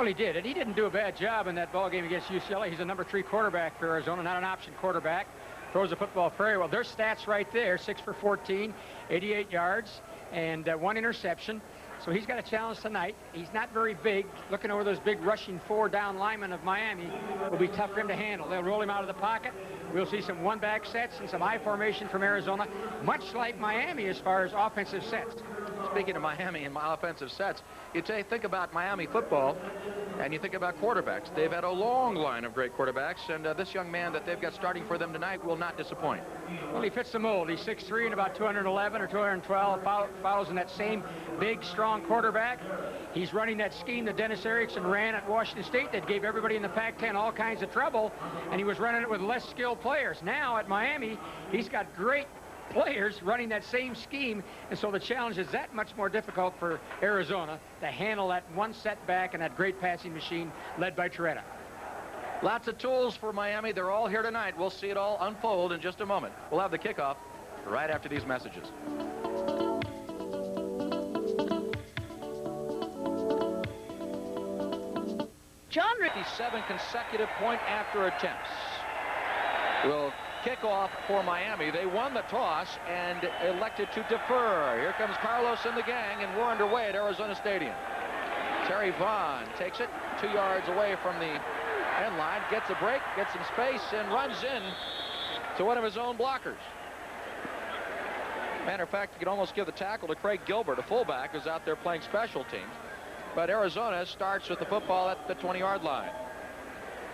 Well, he did, and he didn't do a bad job in that ball game against UCLA. He's a number 3 quarterback for Arizona, not an option quarterback. Throws the football very well. There's stats right there, 6 for 14, 88 yards, and 1 interception. So he's got a challenge tonight. He's not very big. Looking over those big rushing 4-down linemen of Miami will be tough for him to handle. They'll roll him out of the pocket. We'll see some one-back sets and some I formation from Arizona, much like Miami as far as offensive sets. Speaking of Miami and my offensive sets, you think about Miami football, and you think about quarterbacks. They've had a long line of great quarterbacks, and this young man that they've got starting for them tonight will not disappoint. Well, he fits the mold. He's 6'3" and about 211 or 212, follows in that same big, strong quarterback. He's running that scheme that Dennis Erickson ran at Washington State that gave everybody in the Pac-10 all kinds of trouble, and he was running it with less skilled players. Now at Miami, he's got great players running that same scheme, and so the challenge is that much more difficult for Arizona to handle that one setback and that great passing machine led by Torretta. Lots of tools for Miami. They're all here tonight. We'll see it all unfold in just a moment. We'll have the kickoff right after these messages. John 57 consecutive point-after attempts will kick off for Miami. They won the toss and elected to defer. Here comes Carlos and the gang, and we're underway at Arizona Stadium. Terry Vaughn takes it 2 yards away from the end line, gets a break, gets some space, and runs in to one of his own blockers. Matter of fact, you can almost give the tackle to Craig Gilbert, a fullback who's out there playing special teams. But Arizona starts with the football at the 20-yard line.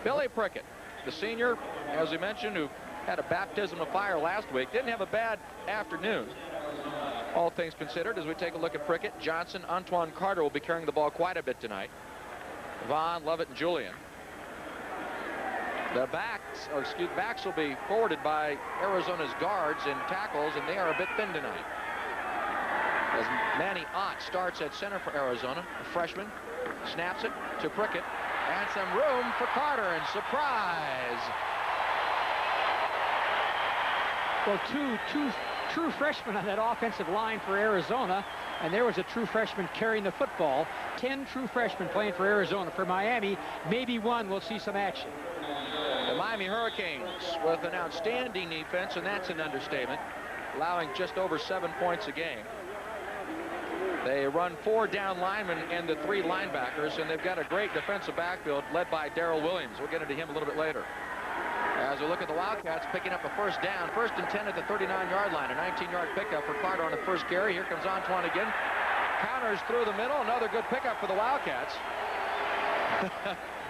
Billy Prickett, the senior, as we mentioned, who had a baptism of fire last week, didn't have a bad afternoon, all things considered. As we take a look at Prickett, Johnson, Antoine Carter will be carrying the ball quite a bit tonight. Vaughn, Lovett, and Julian. The backs will be forwarded by Arizona's guards and tackles, and they are a bit thin tonight. As Manny Ott starts at center for Arizona, a freshman, snaps it to Prickett, and some room for Carter, and surprise. Well, two true freshmen on that offensive line for Arizona, and there was a true freshman carrying the football. 10 true freshmen playing for Arizona. For Miami, maybe one will see some action. The Miami Hurricanes with an outstanding defense, and that's an understatement, allowing just over 7 points a game. They run 4 down linemen and the 3 linebackers, and they've got a great defensive backfield led by Darrell Williams. We'll get into him a little bit later. As we look at the Wildcats picking up a first down, 1st and 10 at the 39-yard line, a 19-yard pickup for Carter on the first carry. Here comes Antoine again. Counters through the middle, another good pickup for the Wildcats.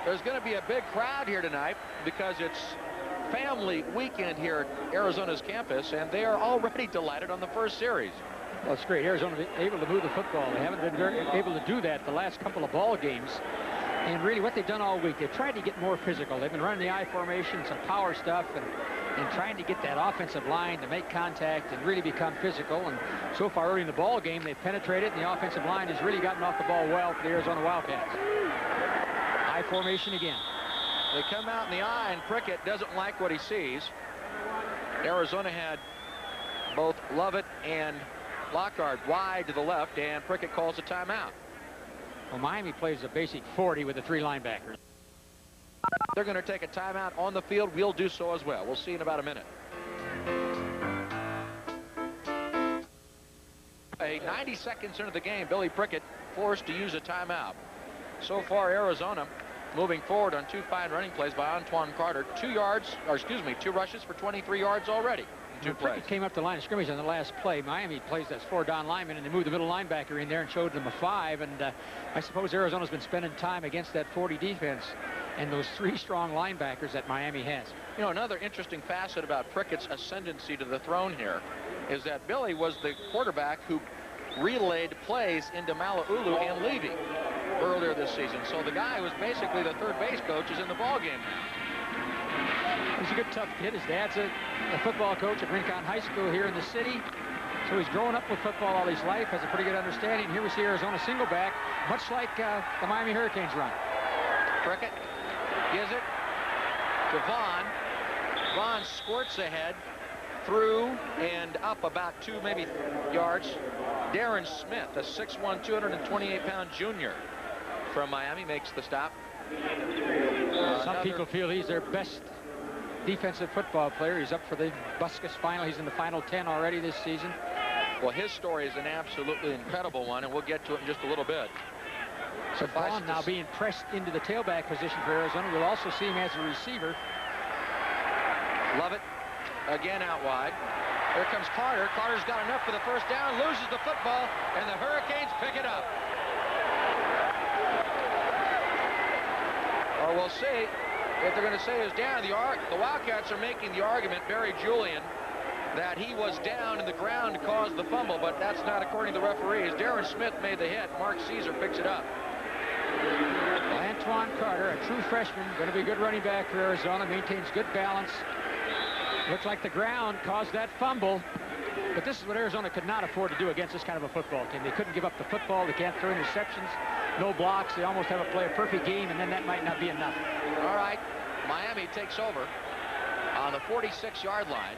There's going to be a big crowd here tonight because it's family weekend here at Arizona's campus, and they are already delighted on the first series. Well, it's great. Arizona able to move the football. They haven't been able to do that the last couple of ball games. And really what they've done all week, they've tried to get more physical. They've been running the I formation, some power stuff, and trying to get that offensive line to make contact and really become physical. And so far early in the ball game, they've penetrated, and the offensive line has really gotten off the ball well for the Arizona Wildcats. I formation again. They come out in the I, and Prickett doesn't like what he sees. Arizona had both Lovett and Lockhart wide to the left, and Prickett calls a timeout. Well, Miami plays a basic 40 with the 3 linebackers. They're going to take a timeout on the field. We'll do so as well. We'll see in about a minute. 90 seconds into the game, Billy Prickett forced to use a timeout. So far, Arizona moving forward on 2 fine running plays by Antoine Carter. 2 rushes for 23 yards already. Prickett came up the line of scrimmage on the last play. Miami plays that 4-down lineman, and they moved the middle linebacker in there and showed them a 5. And I suppose Arizona's been spending time against that 40 defense and those 3 strong linebackers that Miami has. You know, another interesting facet about Prickett's ascendancy to the throne here is that Billy was the quarterback who relayed plays into Mala'ulu and Levy earlier this season. So the guy who was basically the third base coach is in the ballgame now. He's a good, tough kid. His dad's a football coach at Rincon High School here in the city. So he's grown up with football all his life, has a pretty good understanding. Here we see Arizona single back, much like the Miami Hurricanes run. Prickett gives it to Vaughn. Vaughn squirts ahead, through and up about 2 yards. Darren Smith, a 6'1", 228-pound junior, from Miami makes the stop. Some people feel he's their best defensive football player. He's up for the Buzkus final. He's in the final 10 already this season. Well, his story is an absolutely incredible one, and we'll get to it in just a little bit. So Vaughn now being pressed into the tailback position for Arizona. We'll also see him as a receiver. Lovett again out wide. Here comes Carter. Carter's got enough for the first down, loses the football, and the Hurricanes pick it up. Or we'll see if they're going to say it's down. The Wildcats are making the argument, Barry Julian, that he was down in the ground to cause the fumble, but that's not according to the referees. Darren Smith made the hit. Mark Caesar picks it up. Antoine Carter, a true freshman, going to be a good running back for Arizona, maintains good balance. Looks like the ground caused that fumble, but this is what Arizona could not afford to do against this kind of a football team. They couldn't give up the football. They can't throw interceptions. No blocks. They almost have to play a perfect game, and then that might not be enough. All right, Miami takes over on the 46-yard line.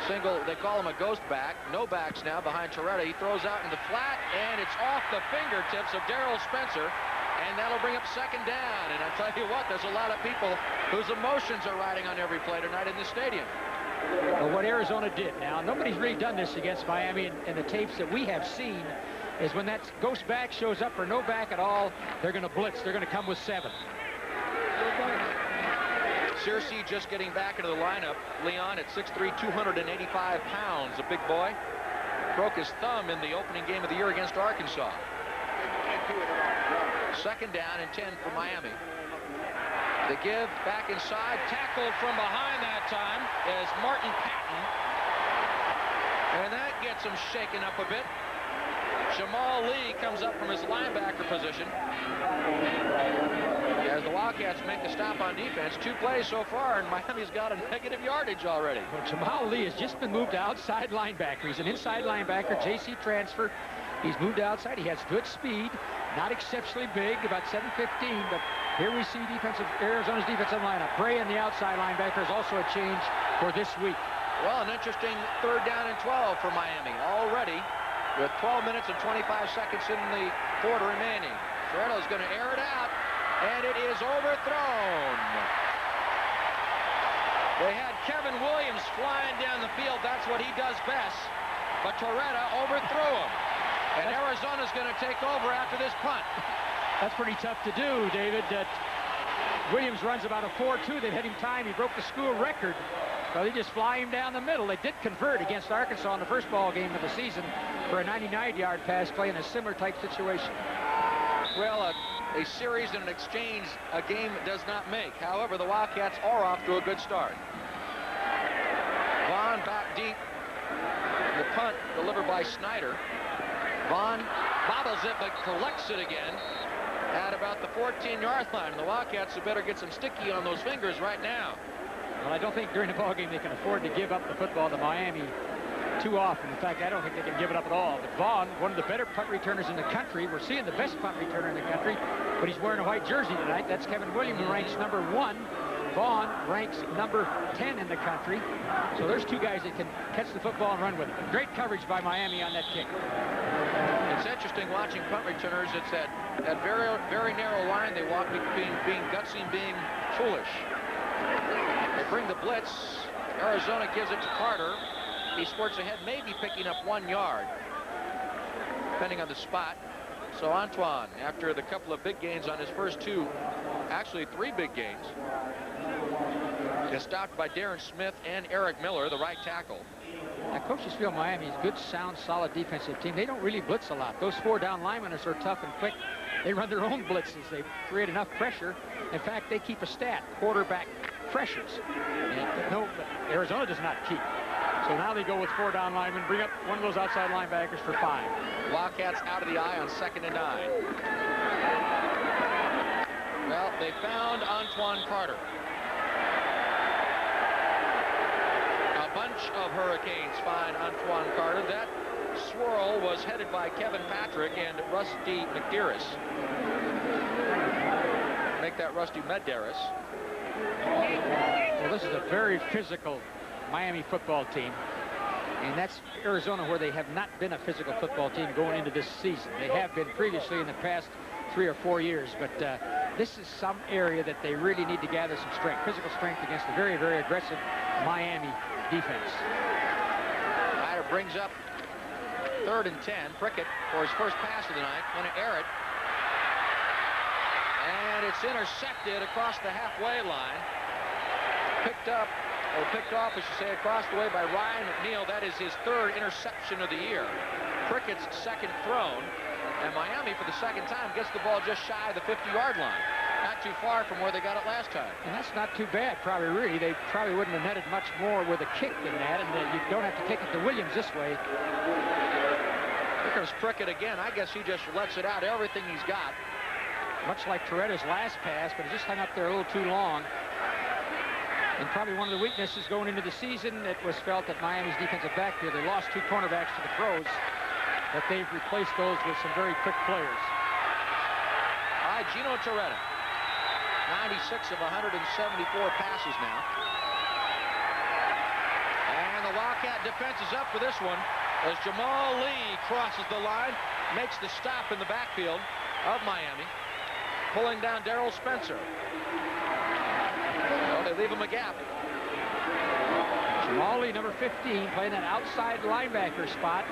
Single, they call him a ghost back. No backs now behind Torretta. He throws out in the flat, and it's off the fingertips of Darrell Spencer. And that'll bring up second down. And I'll tell you what, there's a lot of people whose emotions are riding on every play tonight in the stadium. Well, what Arizona did now, nobody's really done this against Miami in the tapes that we have seen, is when that ghost back shows up or no back at all, they're going to blitz. They're going to come with 7. Searcy just getting back into the lineup. Leon at 6'3", 285 pounds, a big boy. Broke his thumb in the opening game of the year against Arkansas. Second down and 10 for Miami. The give back inside, tackled from behind that time is Martin Patton. And that gets him shaken up a bit. Jamal Lee comes up from his linebacker position. As the Wildcats make the stop on defense, 2 plays so far, and Miami's got a negative yardage already. Well, Jamal Lee has just been moved to outside linebacker. He's an inside linebacker, JC transfer. He's moved outside. He has good speed, not exceptionally big, about 7'15", but here we see Arizona's defensive lineup. Bray in the outside linebacker is also a change for this week. Well, an interesting 3rd down and 12 for Miami already, with 12 minutes and 25 seconds in the quarter remaining. Toretto's going to air it out, and it is overthrown. They had Kevin Williams flying down the field. That's what he does best, but Torretta overthrew him. And Arizona's going to take over after this punt. That's pretty tough to do, David. Williams runs about a 4.2. They've had him timed. He broke the school record. So they just fly him down the middle. They did convert against Arkansas in the first ball game of the season for a 99-yard pass play in a similar type situation. Well, a series and an exchange a game does not make. However, the Wildcats are off to a good start. Vaughn back deep. The punt delivered by Snyder. Vaughn bobbles it, but collects it again at about the 14-yard line. And the Wildcats had better get some sticky on those fingers right now. Well, I don't think during the ball game they can afford to give up the football to Miami too often. In fact, I don't think they can give it up at all. But Vaughn, one of the better punt returners in the country. We're seeing the best punt returner in the country, but he's wearing a white jersey tonight. That's Kevin Williams, who ranks number 1. Vaughn ranks number 10 in the country. So there's 2 guys that can catch the football and run with it. Great coverage by Miami on that kick. It's interesting watching punt returners. It's that very, very narrow line they walk between being gutsy and being foolish. They bring the blitz. Arizona gives it to Carter. He squirts ahead, maybe picking up 1 yard, depending on the spot. So Antoine, after the couple of big gains on his first 2, actually 3 big gains, is stopped by Darren Smith and Eric Miller, the right tackle. Now, coaches feel Miami's a good, sound, solid defensive team. They don't really blitz a lot. Those 4 down linemen are so tough and quick. They run their own blitzes. They create enough pressure. In fact, they keep a stat, quarterback pressures. And no, Arizona does not keep. So now they go with 4 down linemen, bring up one of those outside linebackers for 5. Wildcats out of the eye on 2nd and 9. Well, they found Antoine Carter. A bunch of Hurricanes find Antoine Carter. That swirl was headed by Kevin Patrick and Rusty McDearis. Make that Rusty Medderis. Well, this is a very physical Miami football team. And that's Arizona, where they have not been a physical football team going into this season. They have been previously in the past 3 or 4 years. But this is some area that they really need to gather some strength, physical strength against a very, very aggressive Miami defense. Ryder brings up 3rd and 10. Prickett for his first pass of the night. Going to air it. And it's intercepted across the halfway line. Picked up, or picked off, I should say, across the way by Ryan McNeil. That is his 3rd interception of the year. Prickett's 2nd thrown. And Miami, for the 2nd time, gets the ball just shy of the 50-yard line. Not too far from where they got it last time. And that's not too bad, probably, really. They probably wouldn't have netted much more with a kick than that, and you don't have to kick it to Williams this way. Here comes Prickett again. I guess he just lets it out, everything he's got. Much like Toretta's last pass, but he just hung up there a little too long. And probably one of the weaknesses going into the season, it was felt that Miami's defensive backfield, they lost 2 cornerbacks to the pros, but they've replaced those with some very quick players. All right, Gino Torretta. 96 of 174 passes now. And the Wildcat defense is up for this one as Jamal Lee crosses the line, makes the stop in the backfield of Miami, pulling down Darrell Spencer. Well, they leave him a gap. Jamal Lee, number 15, playing that outside linebacker spot.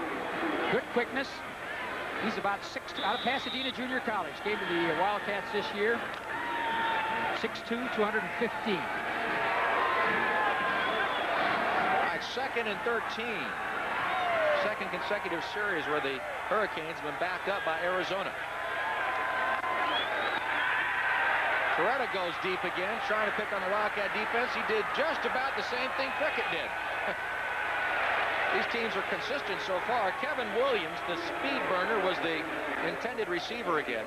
Good quickness. He's about 6'2", out of Pasadena Junior College. Came to the Wildcats this year. 6'2", 215. All right, 2nd and 13. 2nd consecutive series where the Hurricanes have been backed up by Arizona. Torretta goes deep again, trying to pick on the Wildcat defense. He did just about the same thing Prickett did. These teams are consistent so far. Kevin Williams, the speed burner, was the intended receiver again.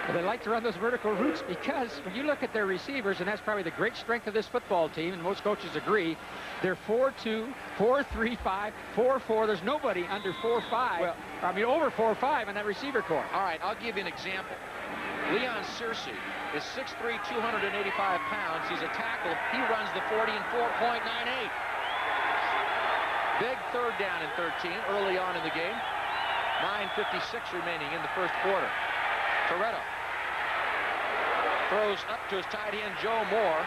Well, they like to run those vertical routes because when you look at their receivers, and that's probably the great strength of this football team, and most coaches agree, they're 4-2, 4-3-5, 4-4. There's nobody under 4-5. Well, I mean, over 4-5 in that receiver corps. All right, I'll give you an example. Leon Searcy is 6'3", 285 pounds. He's a tackle. He runs the 40 in 4.98. Big 3rd down and 13 early on in the game. 9:56 remaining in the 1st quarter. Torretta throws up to his tight end, Joe Moore,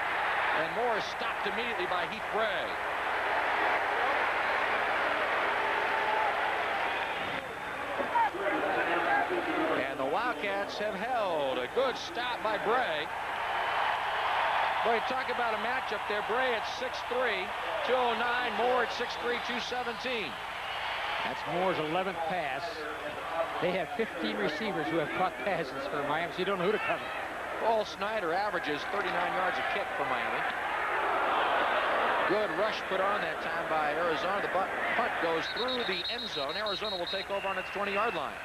and Moore is stopped immediately by Heath Bray. And the Wildcats have held a good stop by Bray. Boy, talk about a matchup there. Bray at 6'3", 209, Moore at 6'3", 217. That's Moore's 11th pass. They have 15 receivers who have caught passes for Miami, so you don't know who to cover. Paul Snyder averages 39 yards a kick for Miami. Good rush put on that time by Arizona. The punt goes through the end zone. Arizona will take over on its 20-yard line.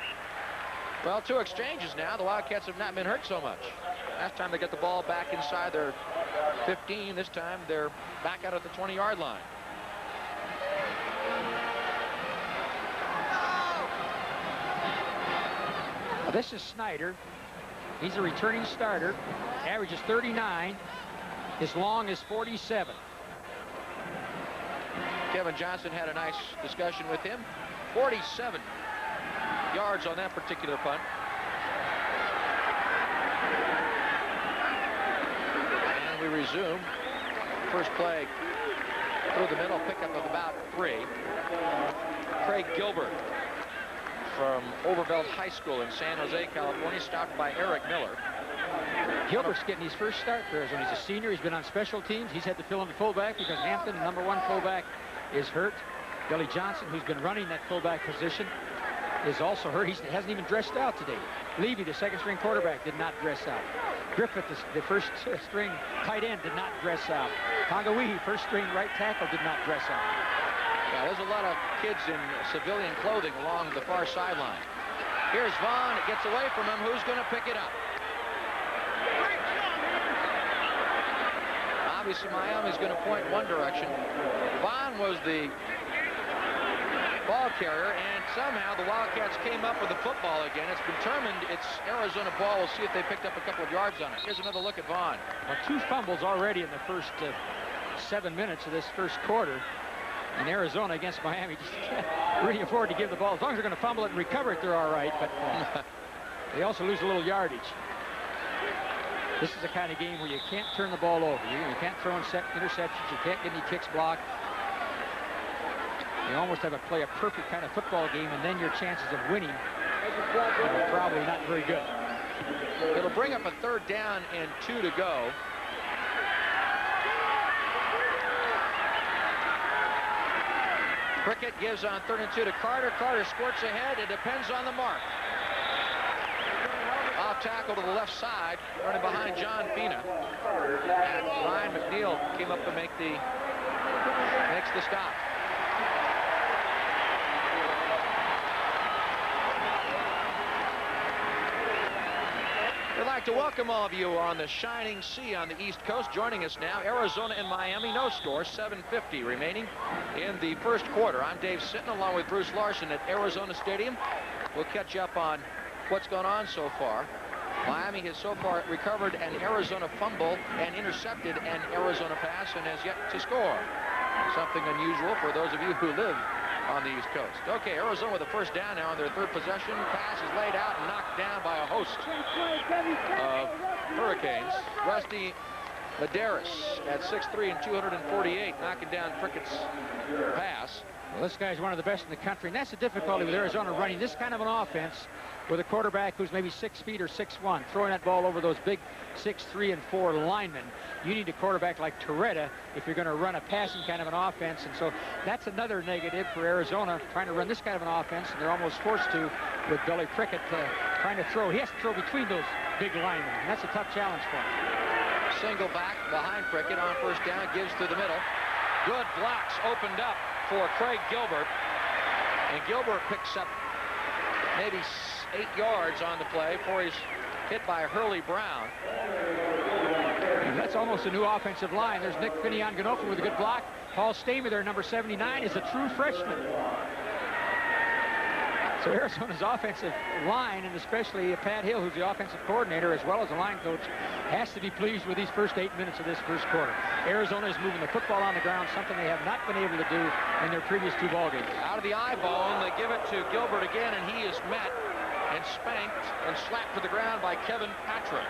Well, 2 exchanges now. The Wildcats have not been hurt so much. Last time they got the ball back inside their 15. This time they're back out at the 20-yard line. Well, this is Snyder. He's a returning starter. Average is 39. His long is 47. Kevin Johnson had a nice discussion with him. 47 yards on that particular punt. And we resume. First play through the middle, pickup of about 3. Craig Gilbert from Overveld High School in San Jose, California, stopped by Eric Miller. Gilbert's getting his first start for Arizona. He's a senior. He's been on special teams. He's had to fill in the fullback because Hampton, the #1 fullback, is hurt. Billy Johnson, who's been running that fullback position, is also hurt. He hasn't even dressed out today. Levy, the 2nd-string quarterback, did not dress out. Griffith, the 1st-string tight end, did not dress out. Tongawihi, 1st-string right tackle, did not dress out. Yeah, there's a lot of kids in civilian clothing along the far sideline. Here's Vaughn. It gets away from him. Who's going to pick it up? Obviously, Miami's going to point one direction. Vaughn was the ball carrier, and somehow the Wildcats came up with the football again. It's been determined it's Arizona ball. We'll see if they picked up a couple of yards on it. Here's another look at Vaughn. Well, 2 fumbles already in the first 7 minutes of this first quarter. And Arizona against Miami just can't really afford to give the ball. As long as they're going to fumble it and recover it, they're all right. But They also lose a little yardage. This is the kind of game where you can't turn the ball over. You can't throw interceptions. You can't get any kicks blocked. You almost have to play a perfect kind of football game, and then your chances of winning are probably not very good. It'll bring up a 3rd down and 2 to go. Prickett gives on 3rd and 2 to Carter. Carter squirts ahead. It depends on the mark. Off tackle to the left side, running behind John Fina. And Ryan McNeil came up to makes the stop. We'd like to welcome all of you on the shining sea on the East Coast. Joining us now, Arizona and Miami. No score, 7:50 remaining in the first quarter. I'm Dave Sitton along with Bruce Larson at Arizona Stadium. We'll catch you up on what's gone on so far. Miami has so far recovered an Arizona fumble and intercepted an Arizona pass and has yet to score. Something unusual for those of you who live on the East Coast. Okay, Arizona with a 1st down now on their 3rd possession. Pass is laid out and knocked down by a host of Hurricanes. Rusty Medeiros at 6'3" and 248, knocking down Prickett's pass. Well, this guy's one of the best in the country, and that's the difficulty with Arizona running this kind of an offense with a quarterback who's maybe 6 feet or 6'1", throwing that ball over those big 6'3" and 4" linemen. You need a quarterback like Torretta if you're going to run a passing kind of an offense, and so that's another negative for Arizona, trying to run this kind of an offense, and they're almost forced to with Billy Prickett trying to throw. He has to throw between those big linemen, and that's a tough challenge for him. Single back behind Prickett on 1st down, gives to the middle. Good blocks opened up for Craig Gilbert, and Gilbert picks up maybe 8 yards on the play before he's hit by Hurley Brown. And that's almost a new offensive line. There's Nick Finney-Ganofa with a good block. Paul Stamey there, number 79, is a true freshman. So Arizona's offensive line, and especially Pat Hill, who's the offensive coordinator as well as the line coach, has to be pleased with these first 8 minutes of this first quarter. Arizona is moving the football on the ground, something they have not been able to do in their previous 2 ball games. Out of the eye bone, they give it to Gilbert again, and he is met and spanked and slapped to the ground by Kevin Patrick.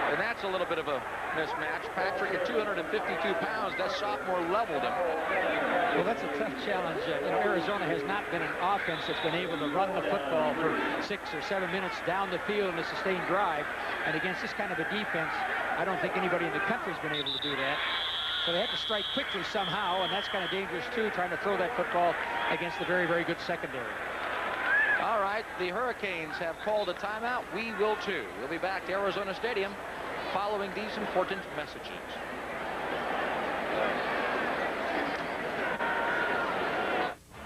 And that's a little bit of a mismatch. Patrick at 252 pounds, that sophomore leveled him. Well, that's a tough challenge. Arizona has not been an offense that's been able to run the football for 6 or 7 minutes down the field in a sustained drive. And against this kind of a defense, I don't think anybody in the country has been able to do that. So they have to strike quickly somehow, and that's kind of dangerous too, trying to throw that football against the very, very good secondary. All right, the Hurricanes have called a timeout. We will too. We'll be back to Arizona Stadium following these important messages.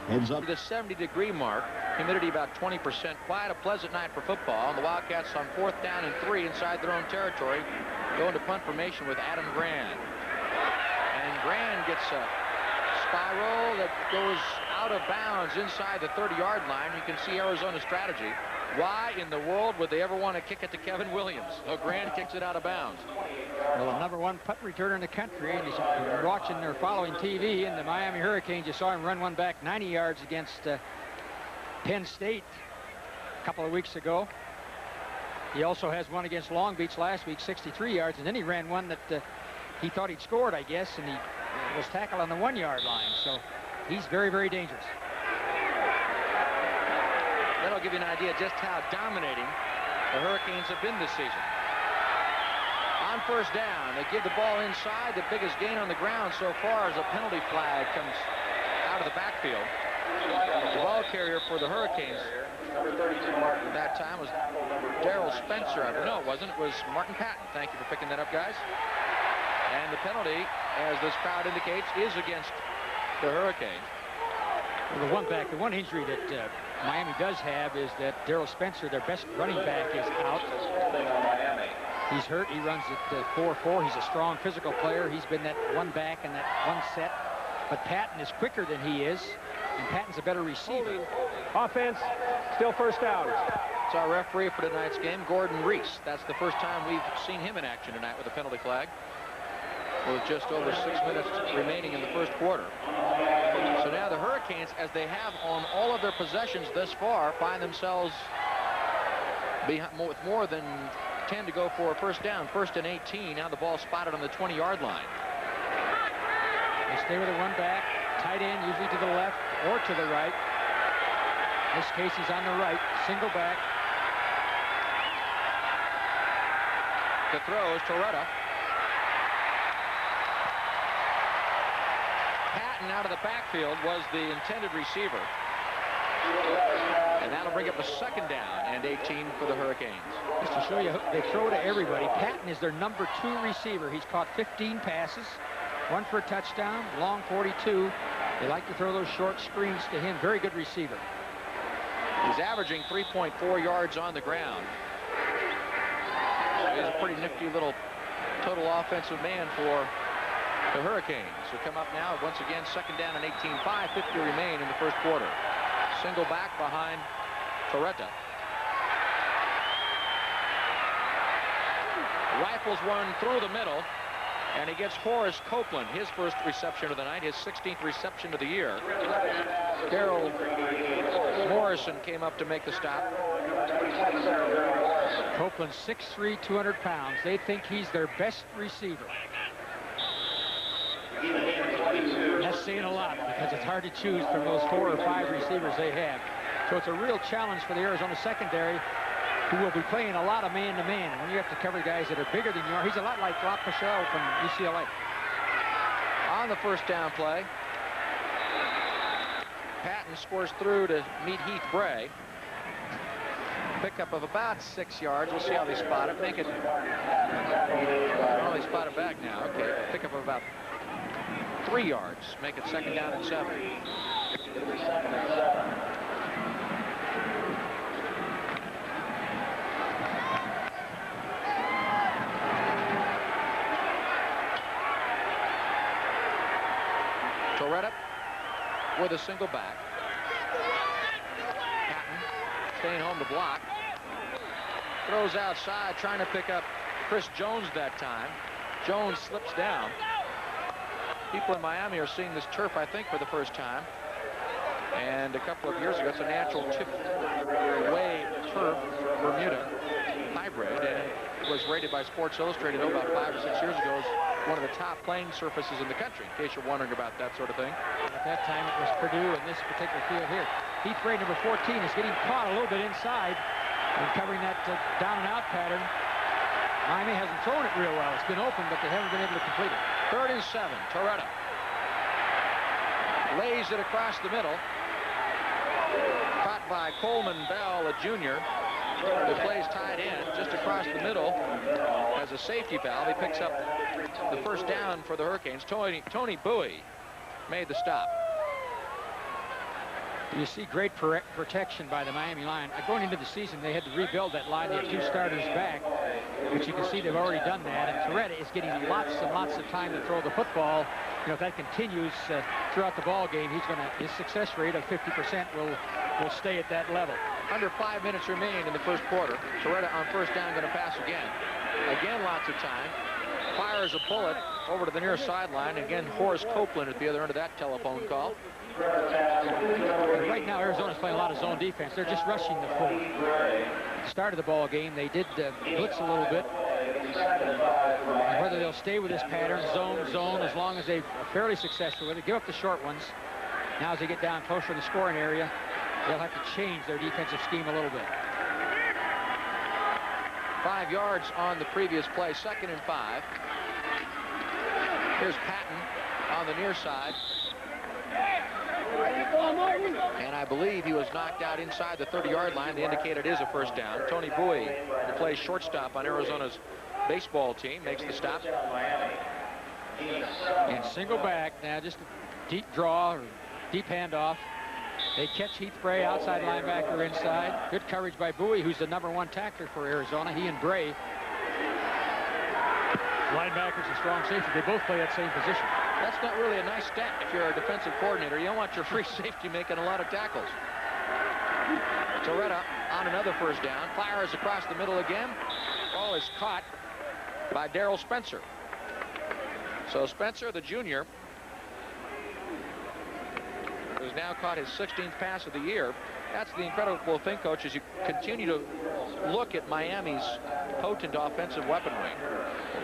Heads up. The 70-degree mark, humidity about 20%. Quite a pleasant night for football. And the Wildcats on 4th down and 3 inside their own territory, going to punt formation with Adam Grand. And Grand gets a spiral that goes out of bounds inside the 30-yard line. You can see Arizona's strategy. Why in the world would they ever want to kick it to Kevin Williams? So Grand kicks it out of bounds. Well, the #1 punt returner in the country, and you're watching or following TV, and the Miami Hurricanes, you saw him run one back 90 yards against Penn State a couple of weeks ago. He also has one against Long Beach last week, 63 yards, and then he ran one that he thought he'd scored, I guess, and he was tackled on the 1-yard line. So he's very, very dangerous. That'll give you an idea just how dominating the Hurricanes have been this season. On 1st down, they give the ball inside. The biggest gain on the ground so far as a penalty flag comes out of the backfield. The ball carrier for the Hurricanes at that time was Darrell Spencer. No, it wasn't. It was Martin Patton. Thank you for picking that up, guys. And the penalty, as this crowd indicates, is against the Hurricanes. Well, the one injury that Miami does have is that Darrell Spencer, their best running back, is out. He's hurt. He runs at 4.4. He's a strong physical player. He's been that one back in that one set. But Patton is quicker than he is, and Patton's a better receiver. Offense, still 1st down. It's our referee for tonight's game, Gordon Reese. That's the first time we've seen him in action tonight with a penalty flag, with just over 6 minutes remaining in the first quarter. So now the Hurricanes, as they have on all of their possessions thus far, find themselves with more than 10 to go for a first down. 1st and 18. Now the ball spotted on the 20-yard line. They stay with a run back. Tight end usually to the left or to the right. In this case, he's on the right. Single back. The throw is Torretta. Patton out of the backfield was the intended receiver. And that'll bring up a 2nd down and 18 for the Hurricanes. Just to show you, they throw to everybody. Patton is their number 2 receiver. He's caught 15 passes, 1 for a touchdown, long 42. They like to throw those short screens to him. Very good receiver. He's averaging 3.4 yards on the ground. He's a pretty nifty little total offensive man for the Hurricanes, who come up now once again 2nd down and 18. 5:50 remain in the 1st quarter. Single back behind Torretta. Rifles one through the middle, and he gets Horace Copeland, his 1st reception of the night, his 16th reception of the year. Darrell Morrison came up to make the stop. Copeland, 6'3", 200 pounds. They think he's their best receiver. That's saying a lot because it's hard to choose from those 4 or 5 receivers they have. So it's a real challenge for the Arizona secondary, who will be playing a lot of man-to-man. When you have to cover guys that are bigger than you are, he's a lot like Rock Michelle from UCLA. On the 1st down play, Patton scores through to meet Heath Bray. Pickup of about 6 yards. We'll see how they spot it. Make it. Oh, they spot it back now. Okay. Pickup of about 3 yards. Make it 2nd down and 7. Torretta with a single back. Patton staying home to block. Throws outside, trying to pick up Chris Jones that time. Jones slips down. People in Miami are seeing this turf, I think, for the first time. And a couple of years ago, it's a natural tip-way turf, Bermuda hybrid, and it was rated by Sports Illustrated about 5 or 6 years ago as one of the top playing surfaces in the country, in case you're wondering about that sort of thing. At that time, it was Purdue in this particular field here. Heath Bray, number 14, is getting caught a little bit inside and covering that down and out pattern. Miami hasn't thrown it real well. It's been open, but they haven't been able to complete it. 3rd and 7. Torretta lays it across the middle. Caught by Coleman Bell, a junior, who plays tight end just across the middle as a safety valve. He picks up the 1st down for the Hurricanes. Tony Bowie made the stop. You see great protection by the Miami line. Going into the season, they had to rebuild that line. They had 2 starters back, but you can see they've already done that. And Torretta is getting lots and lots of time to throw the football. You know, if that continues throughout the ball game, his success rate of 50% will stay at that level. Under 5 minutes remain in the 1st quarter. Torretta on 1st down, going to pass again. Again, lots of time. Fires a bullet over to the near sideline. Again, Horace Copeland at the other end of that telephone call. Right now, Arizona's playing a lot of zone defense. They're just rushing the 4. Start of the ball game, they did blitz a little bit. And whether they'll stay with this pattern, zone, as long as they're fairly successful with it, give up the short ones. Now, as they get down closer to the scoring area, they'll have to change their defensive scheme a little bit. 5 yards on the previous play, 2nd and 5. Here's Patton on the near side. And I believe he was knocked out inside the 30-yard line. They indicate it is a 1st down. Tony Bowie, who plays shortstop on Arizona's baseball team, makes the stop. And single back now, just a deep draw or deep handoff. They catch Heath Bray, outside linebacker inside. Good coverage by Bowie, who's the #1 tackler for Arizona. He and Bray, linebackers and strong safety, they both play that same position. That's not really a nice stat if you're a defensive coordinator. You don't want your free safety making a lot of tackles. Torretta on another 1st down. Fires across the middle again. Ball is caught by Darrell Spencer. So Spencer, the junior, who's now caught his 16th pass of the year, That's the incredible thing, Coach, as you continue to look at Miami's potent offensive weaponry.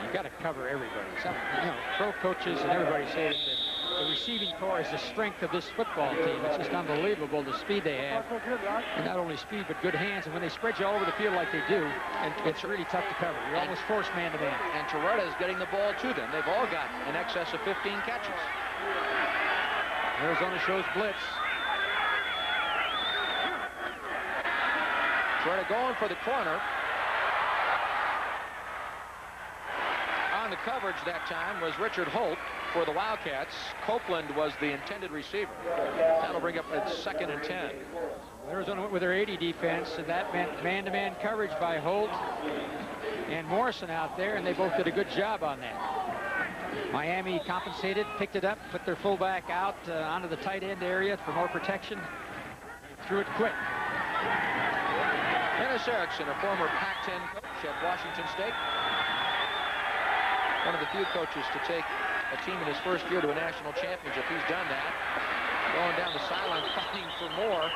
You've got to cover everybody. Some, pro coaches and everybody say that the receiving core is the strength of this football team. It's just unbelievable the speed they have. And not only speed, but good hands. And when they spread you all over the field like they do, and it's really tough to cover. You're almost forced man-to-man. And Torretta is getting the ball to them. They've all got in excess of 15 catches. Arizona shows blitz. Torretta going for the corner. On the coverage that time was Richard Holt for the Wildcats. Copeland was the intended receiver. That'll bring up at 2nd and 10. Arizona went with their 80 defense, and that meant man-to-man coverage by Holt and Morrison out there, and they both did a good job on that. Miami compensated, picked it up, put their fullback out onto the tight end area for more protection. Threw it quick. Dennis Erickson, a former Pac-10 coach at Washington State. One of the few coaches to take a team in his first year to a national championship. He's done that. Going down the sideline, fighting for more.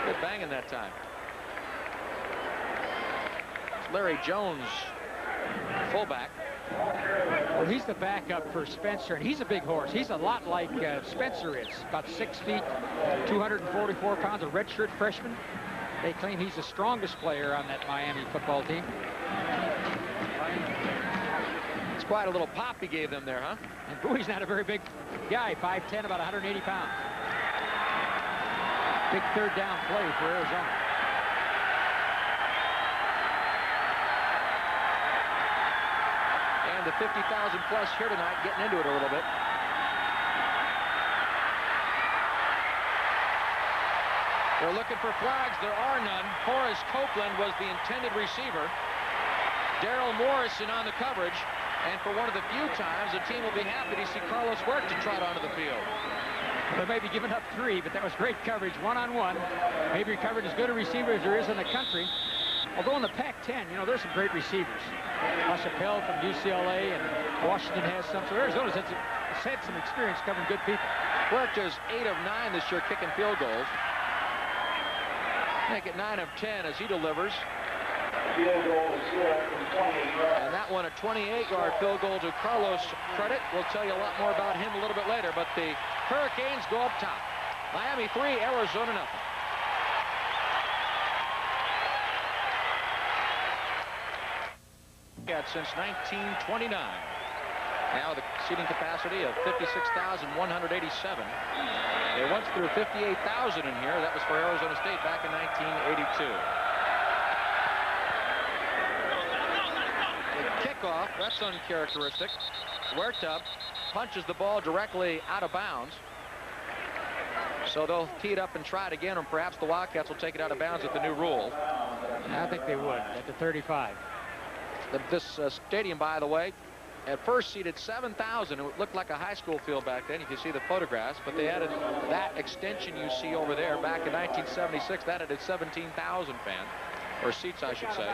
Good banging that time. It's Larry Jones, fullback. Well, he's the backup for Spencer, and he's a big horse. He's a lot like Spencer is, about 6 feet, 244 pounds, a redshirt freshman. They claim he's the strongest player on that Miami football team. It's quite a little pop he gave them there, huh? And Bowie's not a very big guy, 5'10", about 180 pounds. Big third down play for Arizona. And the 50,000 plus here tonight, getting into it a little bit. They're looking for flags. There are none. Horace Copeland was the intended receiver. Daryl Morrison on the coverage. And for one of the few times, the team will be happy to see Carlos Huerta trot onto the field. They may be giving up 3, but that was great coverage, one-on-one. Maybe covered as good a receiver as there is in the country. Although in the Pac-10, there's some great receivers. LaChapelle from UCLA, and Washington has some. So Arizona's had some experience covering good people. Huerta's 8 of 9 this year kicking field goals. Make it 9 of 10 as he delivers. And that one, a 28-yard field goal to Carlos credit. We'll tell you a lot more about him a little bit later, but the Hurricanes go up top. Miami 3, Arizona nothing. Since 1929. Now the seating capacity of 56,187. They once threw 58,000 in here. That was for Arizona State back in 1982. Kickoff, that's uncharacteristic. Huerta punches the ball directly out of bounds. So they'll tee it up and try it again, and perhaps the Wildcats will take it out of bounds with the new rule. I think they would at the 35. This stadium, by the way, at first seated 7,000. It looked like a high school field back then. You can see the photographs, but they added that extension you see over there back in 1976. That added 17,000 fans, or seats, I should say.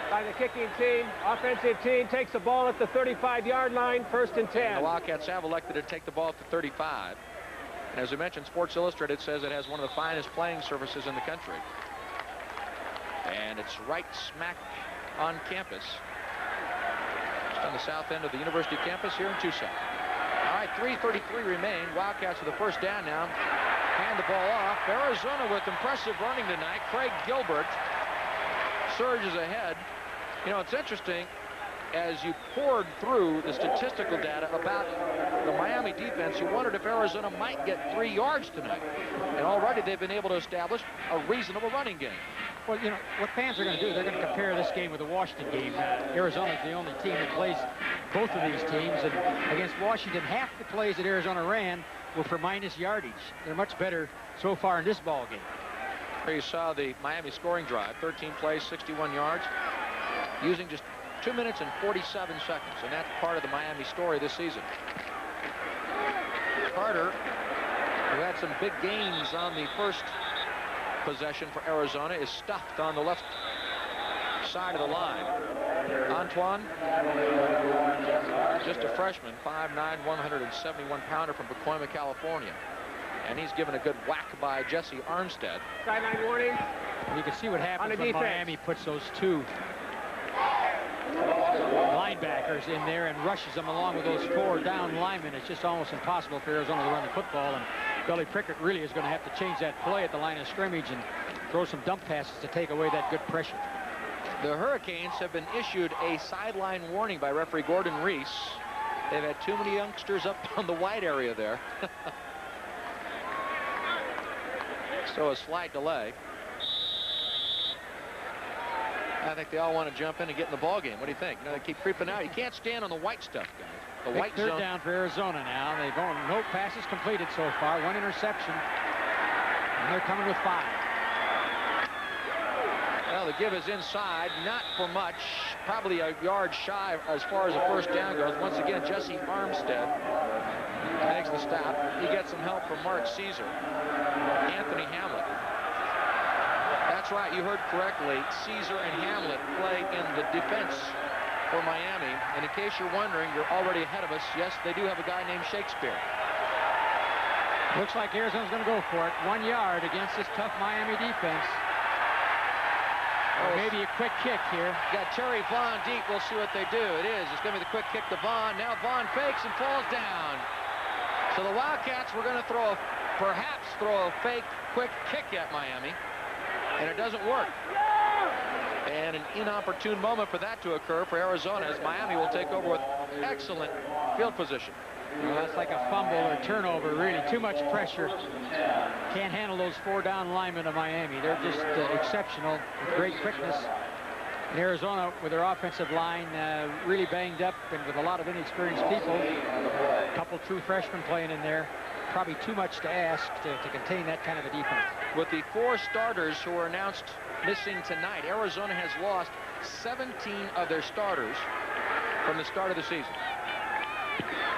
By the kicking team, offensive team takes the ball at the 35-yard line, 1st and 10. And the Wildcats have elected to take the ball at the 35. And as we mentioned, Sports Illustrated says it has one of the finest playing surfaces in the country. And it's right smack on campus. Just on the south end of the university campus here in Tucson. All right, 3:33 remain. Wildcats with the first down now. Hand the ball off. Arizona with impressive running tonight. Craig Gilbert surges ahead. It's interesting, as you poured through the statistical data about the Miami defense, you wondered if Arizona might get 3 yards tonight. And already they've been able to establish a reasonable running game. Well, what fans are going to do, they're going to compare this game with the Washington game. Arizona's the only team that plays both of these teams. And against Washington, half the plays that Arizona ran were for minus yardage. They're much better so far in this ball game. Here you saw the Miami scoring drive, 13 plays, 61 yards, using just 2 minutes and 47 seconds, and that's part of the Miami story this season. Carter, who had some big gains on the first possession for Arizona, is stuffed on the left side of the line. Antoine, just a freshman, 5'9", 171-pounder from Pacoima, California. And he's given a good whack by Jesse Armstead. Sideline warning. You can see what On happens the when defense. Miami puts those two linebackers in there and rushes them along with those 4 down linemen. It's just almost impossible for Arizona to run the football, and Billy Prickett really is going to have to change that play at the line of scrimmage and throw some dump passes to take away that good pressure. The Hurricanes have been issued a sideline warning by referee Gordon Reese. They've had too many youngsters up on the wide area there. So a slight delay. I think they all want to jump in and get in the ball game. What do you think? You know, they keep creeping out. You can't stand on the white stuff, guys. The Big white third zone. down for Arizona now. They've only no passes completed so far. 1 interception. And they're coming with 5. Well, the give is inside, not for much, probably a yard shy as far as the first down goes. Once again, Jesse Armstead makes the stop. He gets some help from Mark Caesar. Anthony Hamlet. That's right, you heard correctly. Caesar and Hamlet play in the defense for Miami. And in case you're wondering, you're already ahead of us. Yes, they do have a guy named Shakespeare. Looks like Arizona's going to go for it. 1 yard against this tough Miami defense. Or maybe a quick kick here. Got Terry Vaughn deep. We'll see what they do. It is. It's going to be the quick kick to Vaughn. Now Vaughn fakes and falls down. So the Wildcats were going to perhaps throw a fake quick kick at Miami. And it doesn't work. And an inopportune moment for that to occur for Arizona, as Miami will take over with excellent field position. Well, that's like a fumble or turnover, really. Too much pressure. Can't handle those 4 down linemen of Miami. They're just exceptional with great quickness. And Arizona, with their offensive line really banged up and with a lot of inexperienced people. A couple true freshmen playing in there. Probably too much to ask to contain that kind of a defense. With the 4 starters who are announced missing tonight, Arizona has lost 17 of their starters from the start of the season.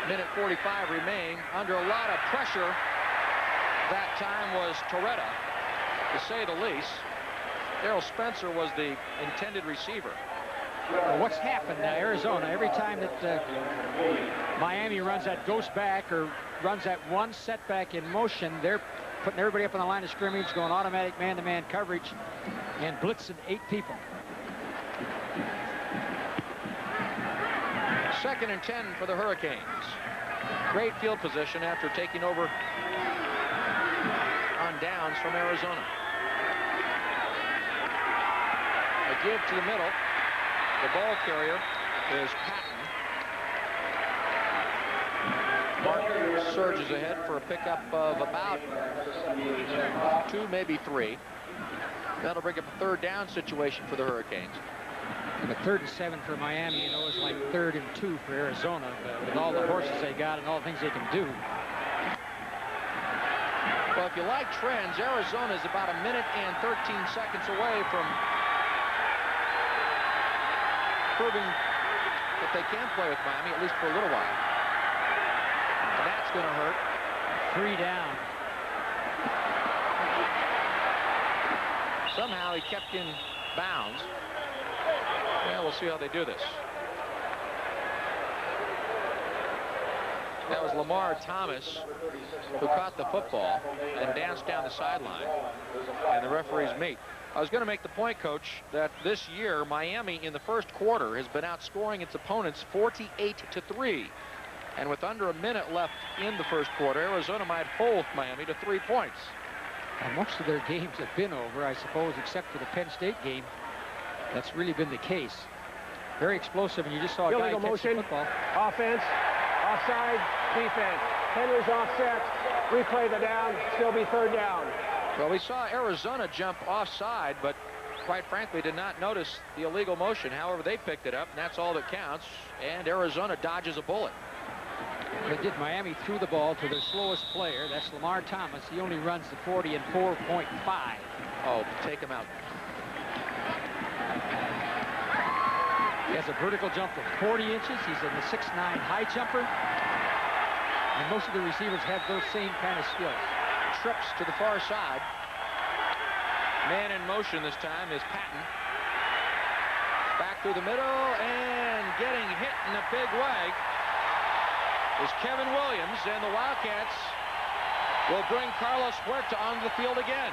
Minute 45 remaining. Under a lot of pressure. That time was Torretta, to say the least. Darrell Spencer was the intended receiver. Well, what's happened now, Arizona, every time that Miami runs that ghost back or runs that one setback in motion, they're putting everybody up on the line of scrimmage, going automatic man-to-man coverage, and blitzing 8 people. 2nd and 10 for the Hurricanes. Great field position after taking over on downs from Arizona. A give to the middle. The ball carrier is Patton. Mark surges ahead for a pickup of about 2, maybe 3. That'll bring up a 3rd down situation for the Hurricanes. But 3rd and 7 for Miami, you know, is like 3rd and 2 for Arizona, with all the horses they got and all the things they can do. Well, if you like trends, Arizona is about 1 minute and 13 seconds away from proving that they can play with Miami, at least for a little while. And that's going to hurt. 3 down. Somehow he kept in bounds. Well, we'll see how they do this. That was Lamar Thomas who caught the football and danced down the sideline. And the referees meet. I was going to make the point, Coach, that this year Miami in the first quarter has been outscoring its opponents 48-3. And with under 1 minute left in the first quarter, Arizona might hold Miami to 3 points. And most of their games have been over, I suppose, except for the Penn State game. That's really been the case. Very explosive, and you just saw a guy Illegal catch motion. the football. Offense. Offside. Defense. Henry's offset. Replay the down. Still be 3rd down. Well, we saw Arizona jump offside, but quite frankly did not notice the illegal motion. However, they picked it up, and that's all that counts. And Arizona dodges a bullet. They did. Miami threw the ball to their slowest player. That's Lamar Thomas. He only runs the 40 in 4.5. Oh, take him out. He has a vertical jump of 40 inches. He's in the 6'9" high jumper. And most of the receivers have those same kind of skills. Trips to the far side. Man in motion this time is Patton. Back through the middle, and getting hit in a big way is Kevin Williams, and the Wildcats will bring Carlos Huerta onto the field again.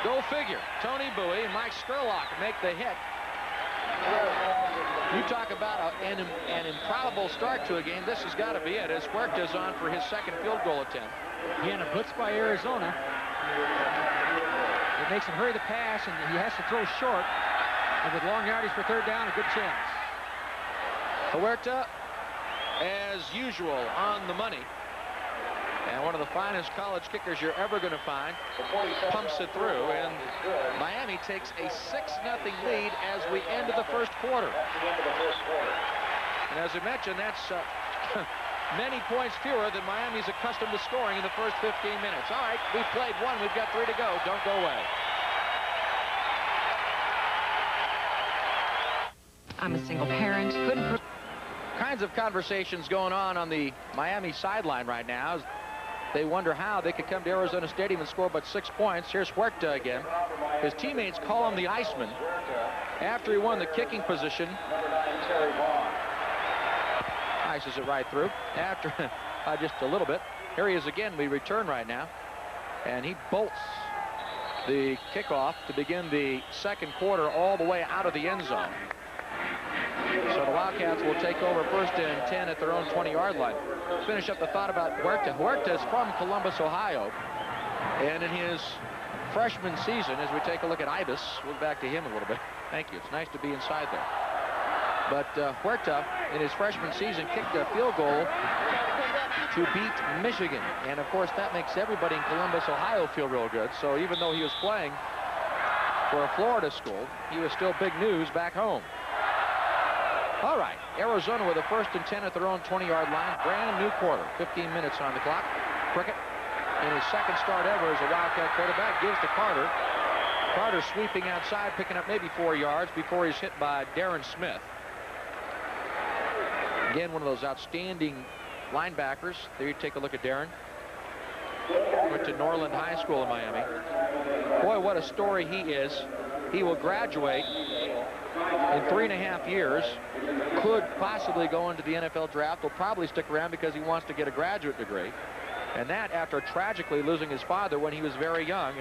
Go figure. Tony Bowie and Mike Scurlock make the hit. You talk about an improbable start to a game. This has got to be it, as Huerta's on for his second field goal attempt. Again, a blitz by Arizona. It makes him hurry the pass, and he has to throw short. And with long yardage for third down, a good chance. Huerta, as usual, on the money. And one of the finest college kickers you're ever going to find. Pumps it through, and Miami takes a 6-0 lead as we end the first quarter. And as I mentioned, that's many points fewer than Miami's accustomed to scoring in the first 15 minutes. All right, we've played one. We've got 3 to go. Don't go away. I'm a single parent. Couldn't. Kinds of conversations going on the Miami sideline right now. They wonder how they could come to Arizona Stadium and score but 6 points. Here's Huerta again. His teammates call him the Iceman after he won the kicking position. Ices it right through after just a little bit. Here he is again. We return right now, and he bolts the kickoff to begin the second quarter all the way out of the end zone. So the Wildcats will take over 1st and 10 at their own 20-yard line. Finish up the thought about Huerta. Huerta is from Columbus, Ohio. And in his freshman season, as we take a look at Ibis, we'll back to him a little bit. Thank you. It's nice to be inside there. But Huerta, in his freshman season, kicked a field goal to beat Michigan. And, of course, that makes everybody in Columbus, Ohio feel real good. So even though he was playing for a Florida school, he was still big news back home. All right, Arizona with a 1st and 10 at their own 20-yard line. Brand new quarter, 15 minutes on the clock. Prickett, in his second start ever as a Wildcat quarterback, gives to Carter. Carter sweeping outside, picking up maybe 4 yards before he's hit by Darren Smith. Again, one of those outstanding linebackers. There you take a look at Darren. Went to Norland High School in Miami. Boy, what a story he is. He will graduate in 3.5 years. Could possibly go into the NFL draft. Will probably stick around because he wants to get a graduate degree. And that after tragically losing his father when he was very young,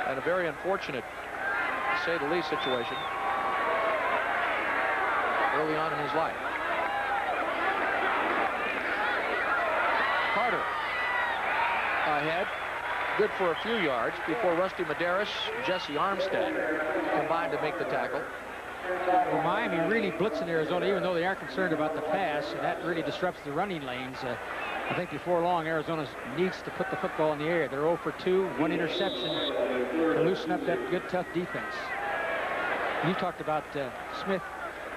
and a very unfortunate, to say the least, situation early on in his life. Carter ahead. Good for a few yards before Rusty Medeiros, Jesse Armstead combined to make the tackle. Well, Miami really blitzing Arizona, even though they are concerned about the pass, and that really disrupts the running lanes. I think before long, Arizona needs to put the football in the air. They're 0 for 2, 1 interception to loosen up that good, tough defense. You talked about Smith.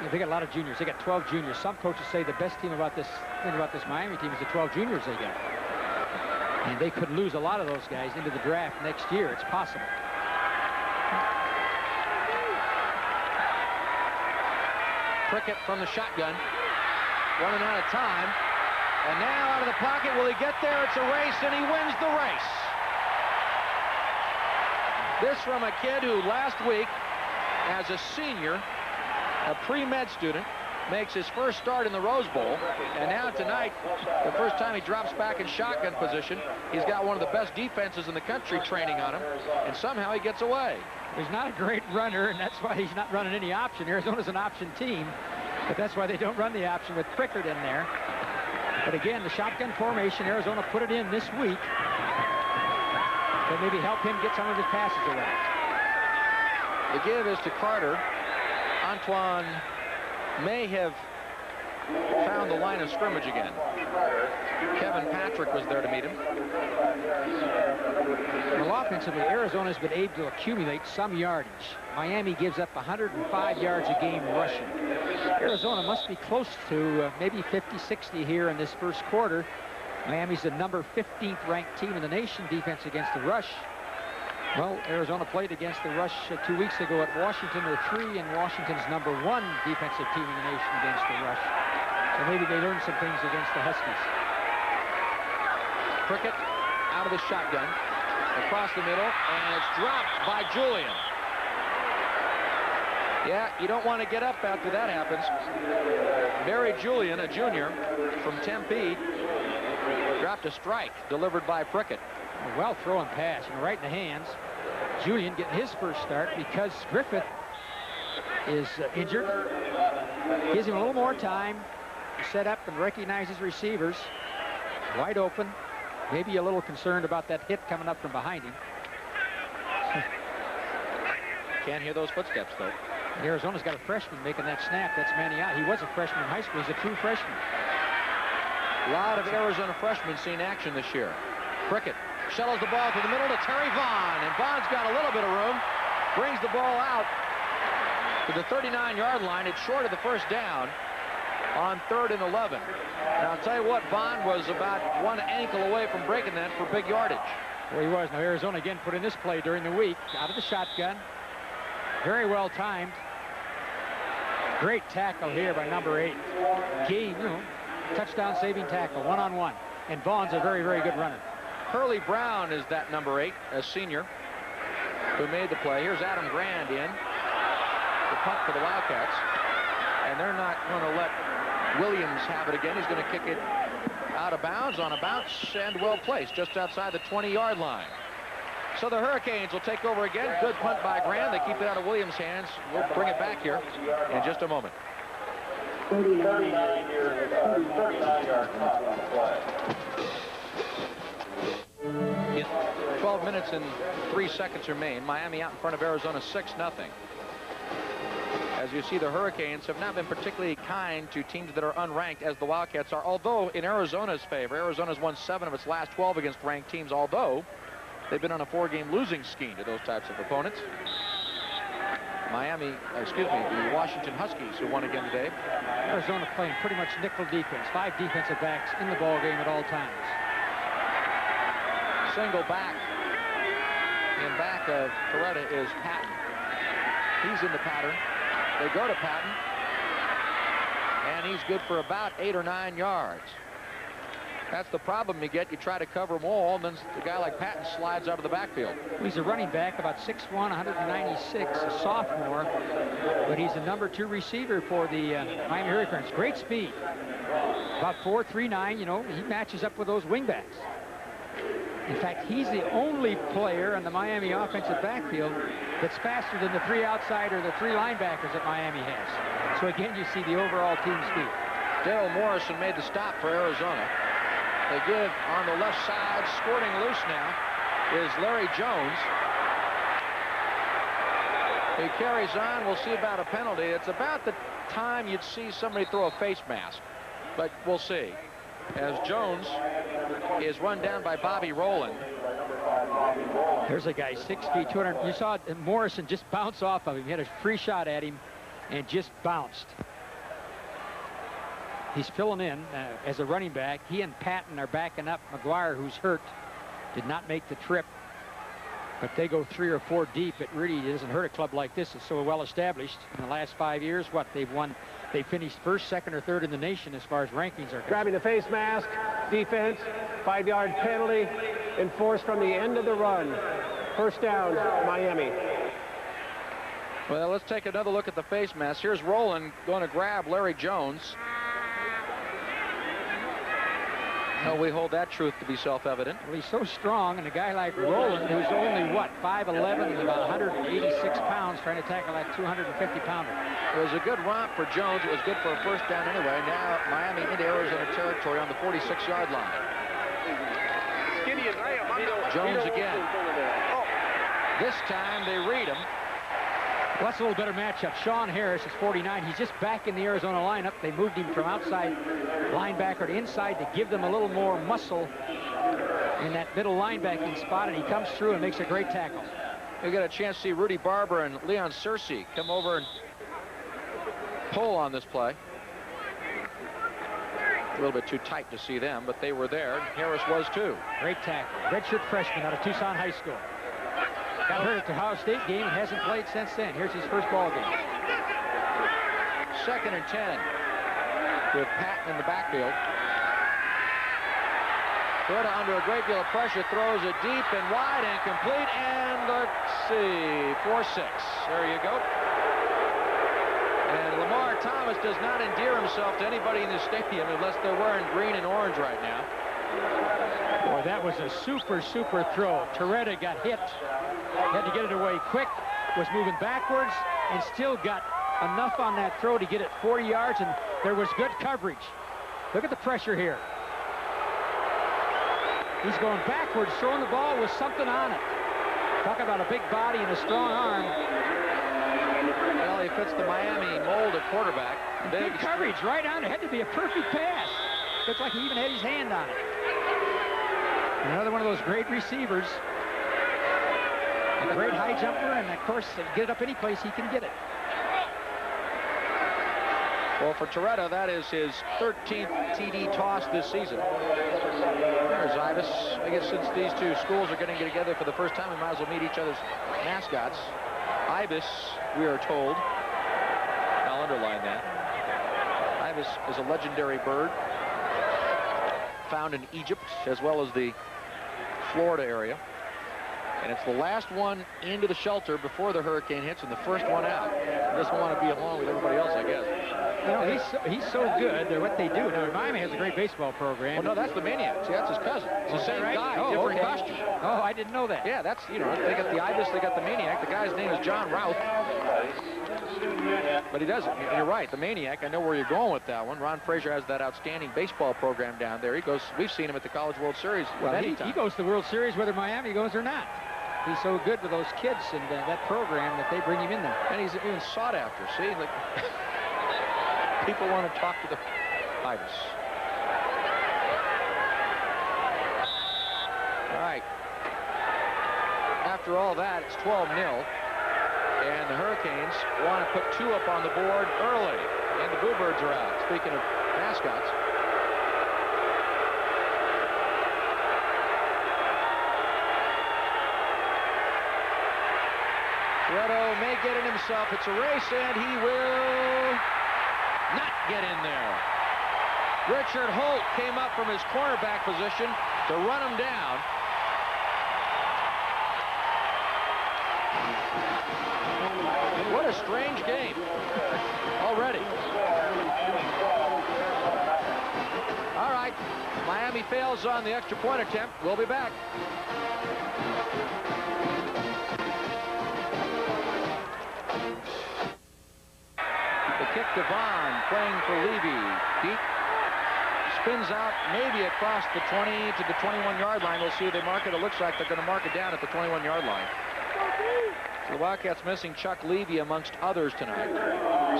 You know, they got a lot of juniors. They got 12 juniors. Some coaches say the best thing about this Miami team is the 12 juniors they got. And they could lose a lot of those guys into the draft next year. It's possible. Prickett from the shotgun, running out of time. And now out of the pocket, will he get there? It's a race, and he wins the race. This from a kid who last week, as a senior, a pre-med student, makes his first start in the Rose Bowl, and now tonight, the first time he drops back in shotgun position, he's got one of the best defenses in the country training on him, and somehow he gets away. He's not a great runner, and that's why he's not running any option. Arizona's an option team, but that's why they don't run the option with Prickett in there. But again, the shotgun formation, Arizona put it in this week to maybe help him get some of his passes away. The give is to Carter. Antoine may have found the line of scrimmage again. Kevin Patrick was there to meet him. Well, offensively, Arizona's been able to accumulate some yardage. Miami gives up 105 yards a game rushing. Arizona must be close to maybe 50, 60 here in this first quarter. Miami's the number 15th ranked team in the nation defense against the rush. Well, Arizona played against the rush 2 weeks ago at Washington. They're 3, and Washington's number 1 defensive team in the nation against the rush. So maybe they learned some things against the Huskies. Prickett out of the shotgun, across the middle, and it's dropped by Julian. Yeah, you don't want to get up after that happens. Barry Julian, a junior from Tempe, Dropped a strike delivered by Prickett. A well-thrown pass, right in the hands. Julian getting his first start because Griffith is injured. Gives him a little more time to set up and recognize his receivers. Wide open. Maybe a little concerned about that hit coming up from behind him. Can't hear those footsteps, though. Arizona's got a freshman making that snap. That's Maniac. He was a freshman in high school. He's a true freshman. A lot of Arizona freshmen seen action this year. Prickett shuttles the ball to the middle to Terry Vaughn, and Vaughn's got a little bit of room. Brings the ball out to the 39-yard line. It's short of the first down on 3rd and 11. Now, I'll tell you what, Vaughn was about one ankle away from breaking that for big yardage. Well, he was. Now, Arizona again put in this play during the week. Out of the shotgun. Very well timed. Great tackle here by number 8. Gain, touchdown saving tackle, one-on-one. And Vaughn's a very, very good runner. Curly Brown is that number 8, a senior, who made the play. Here's Adam Grand in. The punt for the Wildcats. And they're not going to let Williams have it again. He's going to kick it out of bounds on a bounce and well placed just outside the 20-yard line. So the Hurricanes will take over again. Good punt by Grand. They keep it out of Williams' hands. We'll bring it back here in just a moment. 39-yard punt on the play. 12 minutes and 3 seconds remain. Miami out in front of Arizona 6-0. As you see, the Hurricanes have not been particularly kind to teams that are unranked as the Wildcats are, although in Arizona's favor. Arizona's won 7 of its last 12 against ranked teams, although they've been on a 4-game losing scheme to those types of opponents. The Washington Huskies, who won again today. Arizona playing pretty much nickel defense. 5 defensive backs in the ball game at all times. Single back in back of Coretta is Patton. He's in the pattern. They go to Patton, and he's good for about 8 or 9 yards. That's the problem you get. You try to cover them all, and then a guy like Patton slides out of the backfield. He's a running back, about 6'1", 196, a sophomore, but he's the number 2 receiver for the Miami Hurricanes. Great speed, about 4.39. He matches up with those wingbacks. In fact, he's the only player in the Miami offensive backfield that's faster than the 3 outside or the 3 linebackers that Miami has. So again, you see the overall team speed. Daryl Morrison made the stop for Arizona. They give on the left side, squirting loose now is Larry Jones. He carries on. We'll see about a penalty. It's about the time you'd see somebody throw a face mask, but we'll see. As Jones is run down by Bobby Rowland. There's a guy 6 feet 200. You saw Morrison just bounce off of him. He had a free shot at him and just bounced. He's filling in as a running back. He and Patton are backing up. McGuire, who's hurt, did not make the trip, but they go 3 or 4 deep. It really doesn't hurt a club like this. It's so well established in the last 5 years. What they've won, they finished 1st, 2nd, or 3rd in the nation as far as rankings are concerned. Grabbing the face mask, defense, 5-yard penalty, enforced from the end of the run. First down, Miami. Well, let's take another look at the face mask. Here's Rowland going to grab Larry Jones. No, we hold that truth to be self-evident. Well, he's so strong, and a guy like Rowland, who's only, 5'11", and about 186 pounds, trying to tackle that 250-pounder. It was a good romp for Jones. It was good for a first down anyway. Now Miami into Arizona territory on the 46-yard line. Jones again. This time they read him. Well, that's a little better matchup. Sean Harris is 49. He's just back in the Arizona lineup. They moved him from outside linebacker to inside to give them a little more muscle in that middle linebacking spot, and he comes through and makes a great tackle. We got a chance to see Rudy Barber and Leon Searcy come over and pull on this play. A little bit too tight to see them, but they were there. Harris was too. Great tackle. Redshirt freshman out of Tucson High School. Got hurt at the Ohio State game and hasn't played since then. Here's his first ball game. 2nd and 10 with Patton in the backfield. Coretta under a great deal of pressure throws it deep and wide and complete, and let's see, 4-6. There you go. And Lamar Thomas does not endear himself to anybody in the stadium unless they're wearing green and orange right now. Boy, that was a super throw. Torretta got hit, had to get it away quick, was moving backwards, and still got enough on that throw to get it 40 yards, and there was good coverage. Look at the pressure here. He's going backwards, throwing the ball with something on it. Talk about a big body and a strong arm. Well, he fits the Miami mold at quarterback. Good coverage right on it. Had to be a perfect pass. Looks like he even had his hand on it. Another one of those great receivers. A great high jumper, and of course, get it up any place he can get it. Well, for Torretta, that is his 13th TD toss this season. There's Ibis. I guess since these two schools are getting together for the first time, we might as well meet each other's mascots. Ibis, we are told, I'll underline that. Ibis is a legendary bird found in Egypt as well as the Florida area. And it's the last one into the shelter before the hurricane hits and the first one out. Doesn't want to be along with everybody else, I guess. You know, he's so good. They're what they do. Now, Miami has a great baseball program. Well, no, that's the Maniac. See, that's his cousin. It's the same guy, different costume. Oh, I didn't know that. Yeah, that's, you know, they got the Ibis, they got the Maniac. The guy's name is John Routh. But he doesn't. You're right, the Maniac. I know where you're going with that one. Ron Frazier has that outstanding baseball program down there. He goes. We've seen him at the College World Series. Well, he goes to the World Series whether Miami goes or not. He's so good with those kids and that program that they bring him in there. And he's even sought after. See, like people want to talk to the Ibis. All right. After all that, it's 12-0. And the Hurricanes want to put 2 up on the board early. And the Boo Birds are out. Speaking of mascots. Toretto may get in himself. It's a race, and he will not get in there. Richard Holt came up from his cornerback position to run him down. What a strange game already. All right, Miami fails on the extra point attempt. We'll be back. The kick to Vaughn, playing for Levy. Deep, spins out maybe across the 20 to the 21-yard line. We'll see if they mark it. It looks like they're going to mark it down at the 21-yard line. So the Wildcats missing Chuck Levy amongst others tonight.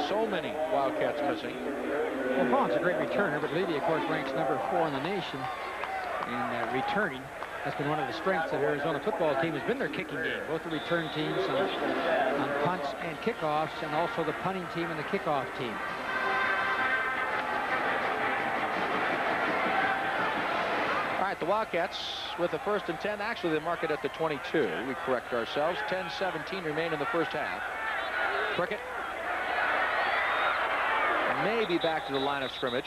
So many Wildcats missing. Well, Vaughn's a great returner, but Levy, of course, ranks number 4 in the nation in returning. That's been one of the strengths of Arizona football team, has been their kicking game. Both the return teams on punts and kickoffs, and also the punting team and the kickoff team. All right, the Wildcats with the 1st and 10. Actually, they mark it at the 22. We correct ourselves. 10-17 remain in the first half. Prickett maybe back to the line of scrimmage.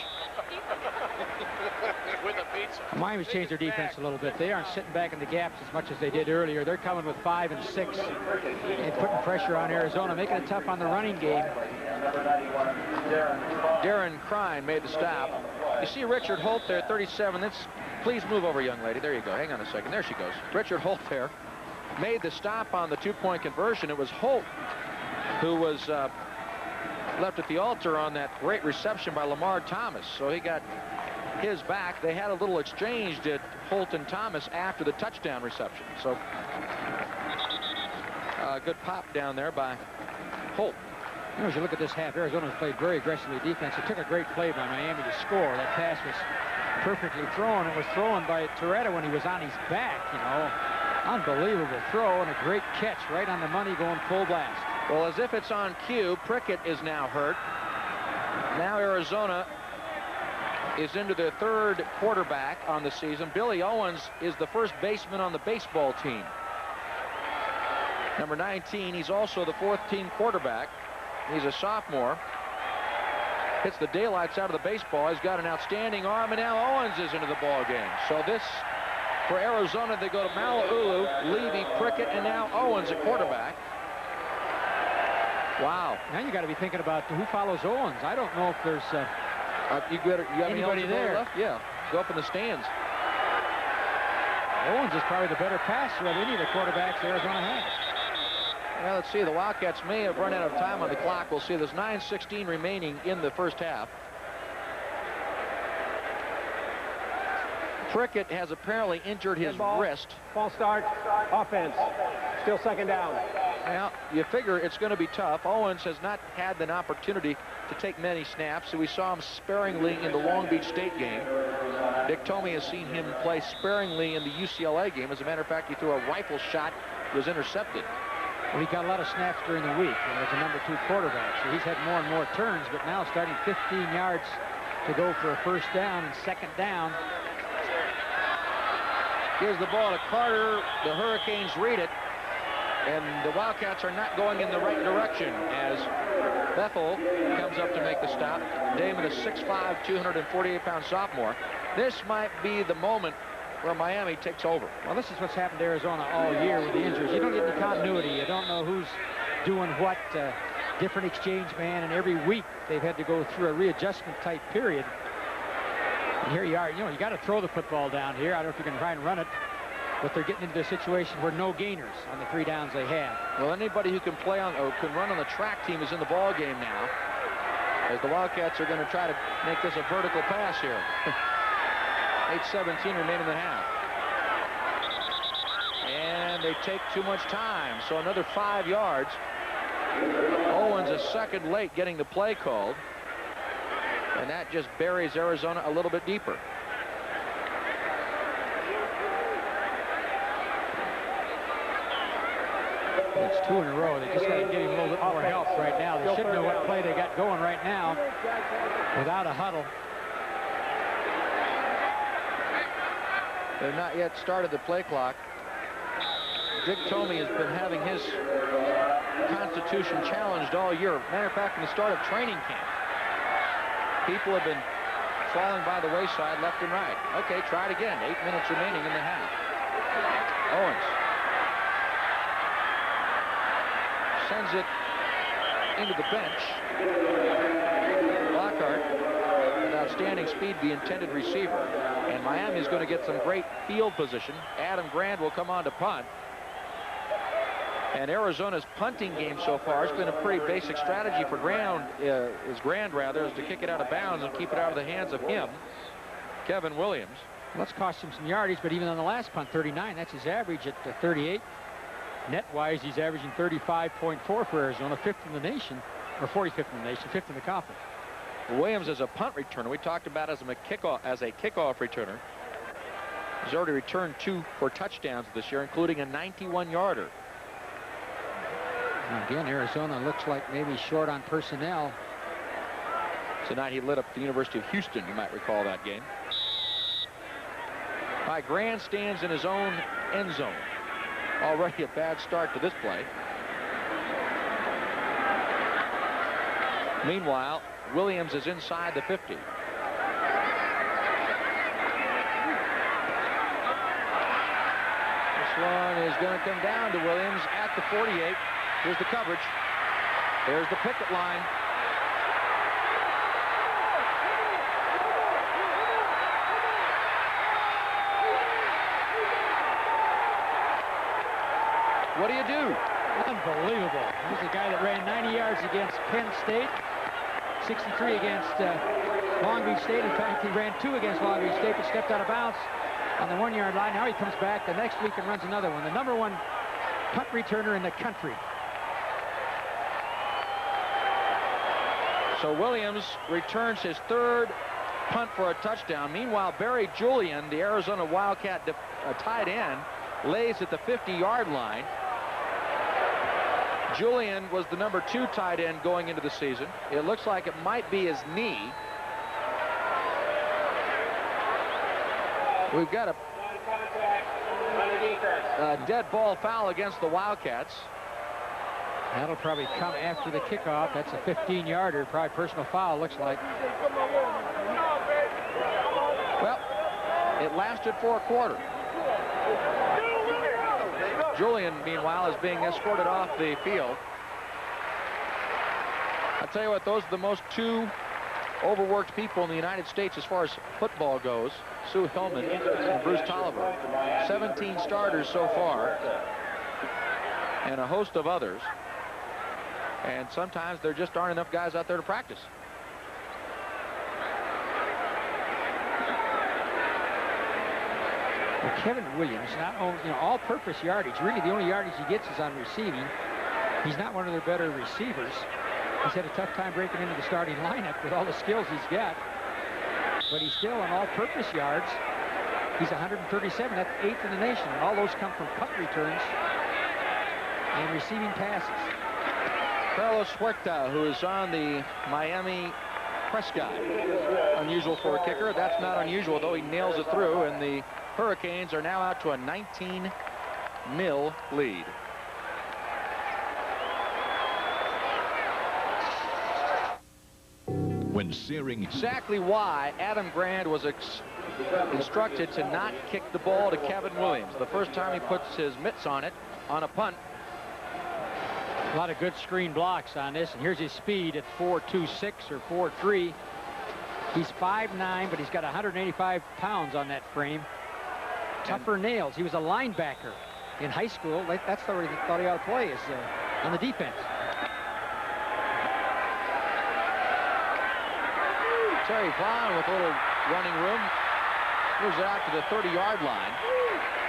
Miami's changed their defense a little bit. They aren't sitting back in the gaps as much as they did earlier. They're coming with 5 and 6 and putting pressure on Arizona, making it tough on the running game. Darren Crine made the stop. You see Richard Holt there, 37. Please move over, young lady. There you go. Hang on a second. There she goes. Richard Holt there made the stop on the 2-point conversion. It was Holt who was left at the altar on that great reception by Lamar Thomas. So he got his back. They had a little exchange, did Holt and Thomas, after the touchdown reception. So good pop down there by Holt. You know, as you look at this half, Arizona's played very aggressively defense. It took a great play by Miami to score. That pass was perfectly thrown. It was thrown by Torretta when he was on his back, you know. Unbelievable throw and a great catch right on the money going full blast. Well, as if it's on cue, Prickett is now hurt. Now Arizona is into their 3rd quarterback on the season. Billy Owens is the first baseman on the baseball team. Number 19, he's also the 4th team quarterback. He's a sophomore. Hits the daylights out of the baseball. He's got an outstanding arm, and now Owens is into the ball game. So this, for Arizona, they go to Mala'ulu, Levy, Prickett, and now Owens at quarterback. Wow. Now you got to be thinking about who follows Owens. I don't know if there's you have anybody there left? Yeah, go up in the stands. Owens is probably the better passer of any of the quarterbacks Arizona has. Well, let's see. The Wildcats may have run out of time on the clock. We'll see. There's 9:16 remaining in the first half. Prickett has apparently injured his wrist. False start. Offense. Still second down. Well, you figure it's going to be tough. Owens has not had an opportunity to take many snaps, so we saw him sparingly in the Long Beach State game. Dick Tomey has seen him play sparingly in the UCLA game. As a matter of fact, he threw a rifle shot, was intercepted. Well, he got a lot of snaps during the week, and as a number 2 quarterback, so he's had more and more turns, but now starting 15 yards to go for a first down and second down. Gives the ball to Carter. The Hurricanes read it, and the Wildcats are not going in the right direction as Bethel comes up to make the stop. Damon is 6'5", 248-pound sophomore. This might be the moment where Miami takes over. Well, this is what's happened to Arizona all year with the injuries. You don't get any continuity. You don't know who's doing what, different exchange man, and every week they've had to go through a readjustment type period. And here you are, you know, you got to throw the football down here. I don't know if you can try and run it, but they're getting into a situation where no gainers on the 3 downs they have. Well, anybody who can play on or can run on the track team is in the ball game now, as the Wildcats are going to try to make this a vertical pass here. 8:17 remaining in the half. And they take too much time, so another 5 yards. Owens a second late getting the play called, and that just buries Arizona a little bit deeper. It's 2 in a row. They just got to give him a little bit more help right now. They should know what play they got going right now without a huddle. They've not yet started the play clock. Dick Tomey has been having his constitution challenged all year. Matter of fact, from the start of training camp, people have been falling by the wayside left and right. Okay, try it again. 8 minutes remaining in the half. Owens sends it into the bench. Lockhart, with outstanding speed, the intended receiver. And Miami is going to get some great field position. Adam Grand will come on to punt. And Arizona's punting game so far has been a pretty basic strategy for Grand, is to kick it out of bounds and keep it out of the hands of him, Kevin Williams. Well, that's cost him some yardage, but even on the last punt, 39, that's his average at 38. Net-wise, he's averaging 35.4 for Arizona, 5th in the nation, or 45th in the nation, 5th in the conference. Williams is a punt returner. We talked about as a kickoff returner. He's already returned 2 for touchdowns this year, including a 91-yarder. Again, Arizona looks like maybe short on personnel. Tonight he lit up the University of Houston. You might recall that game. All right, Grand stands in his own end zone. Already a bad start to this play. Meanwhile, Williams is inside the 50. This one is going to come down to Williams at the 48. Here's the coverage. There's the picket line. What do you do? Unbelievable. He's the guy that ran 90 yards against Penn State, 63 against Long Beach State. In fact, he ran 2 against Long Beach State, but stepped out of bounds on the 1-yard line. Now he comes back the next week and runs another one. The #1 punt returner in the country. So Williams returns his 3rd punt for a touchdown. Meanwhile, Barry Julian, the Arizona Wildcat tight end, lays at the 50-yard line. Julian was the #2 tight end going into the season. It looks like it might be his knee. We've got a dead ball foul against the Wildcats. That'll probably come after the kickoff. That's a 15-yarder, probably personal foul, looks like. Well, it lasted for a quarter. Julian, meanwhile, is being escorted off the field. I tell you what, those are the most 2 overworked people in the United States as far as football goes. Sue Hillman and Bruce Tolliver. 17 starters so far, and a host of others. And sometimes there just aren't enough guys out there to practice. Well, Kevin Williams, not only, all-purpose yardage. Really, the only yardage he gets is on receiving. He's not one of their better receivers. He's had a tough time breaking into the starting lineup with all the skills he's got. But he's still on all-purpose yards. He's 137. That's 8th in the nation. And all those come from punt returns and receiving passes. Carlos Huerta, who is on the Miami press guy. Unusual for a kicker. That's not unusual, though. He nails it through, and the Hurricanes are now out to a 19-0 lead. When searing. Exactly why Adam Grand was instructed to not kick the ball to Kevin Williams. The first time he puts his mitts on it on a punt. A lot of good screen blocks on this, and here's his speed at 4.26 or 4.3. He's 5'9", but he's got 185 pounds on that frame. Tougher nails. He was a linebacker in high school. That's where he thought he ought to play, is on the defense. Terry Vaughn with a little running room. Moves it out to the 30-yard line.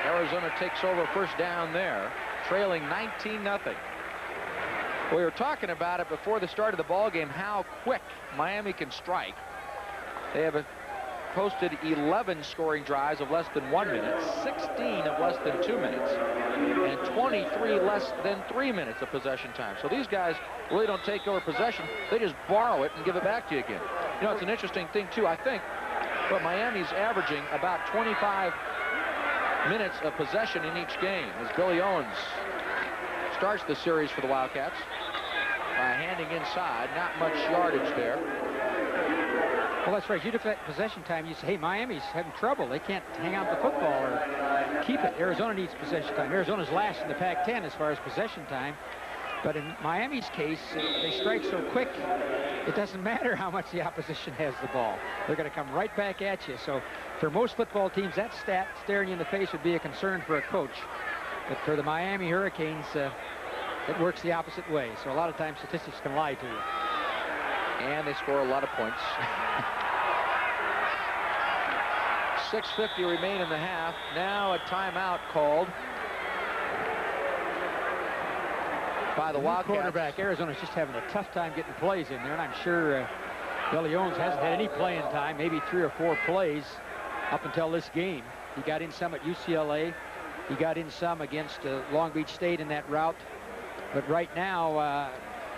Arizona takes over first down there, trailing 19-0. We were talking about it before the start of the ball game, how quick Miami can strike. They have posted 11 scoring drives of less than 1 minute, 16 of less than 2 minutes, and 23 less than 3 minutes of possession time. So these guys really don't take over possession. They just borrow it and give it back to you again. You know, it's an interesting thing, too. I think, but Miami's averaging about 25 minutes of possession in each game as Billy Owens starts the series for the Wildcats by handing inside. Not much yardage there. Well, that's right. You look at possession time, you say, hey, Miami's having trouble. They can't hang on to the football or keep it. Arizona needs possession time. Arizona's last in the Pac-10 as far as possession time. But in Miami's case, they strike so quick, it doesn't matter how much the opposition has the ball. They're going to come right back at you. So for most football teams, that stat staring you in the face would be a concern for a coach. But for the Miami Hurricanes, it works the opposite way. So a lot of times statistics can lie to you. And they score a lot of points. 6:50 remain in the half. Now a timeout called by the Wildcats. Quarterback Arizona's just having a tough time getting plays in there, and I'm sure Billy Owens hasn't had any playing time, maybe 3 or 4 plays up until this game. He got in some at UCLA. He got in some against Long Beach State in that route. But right now,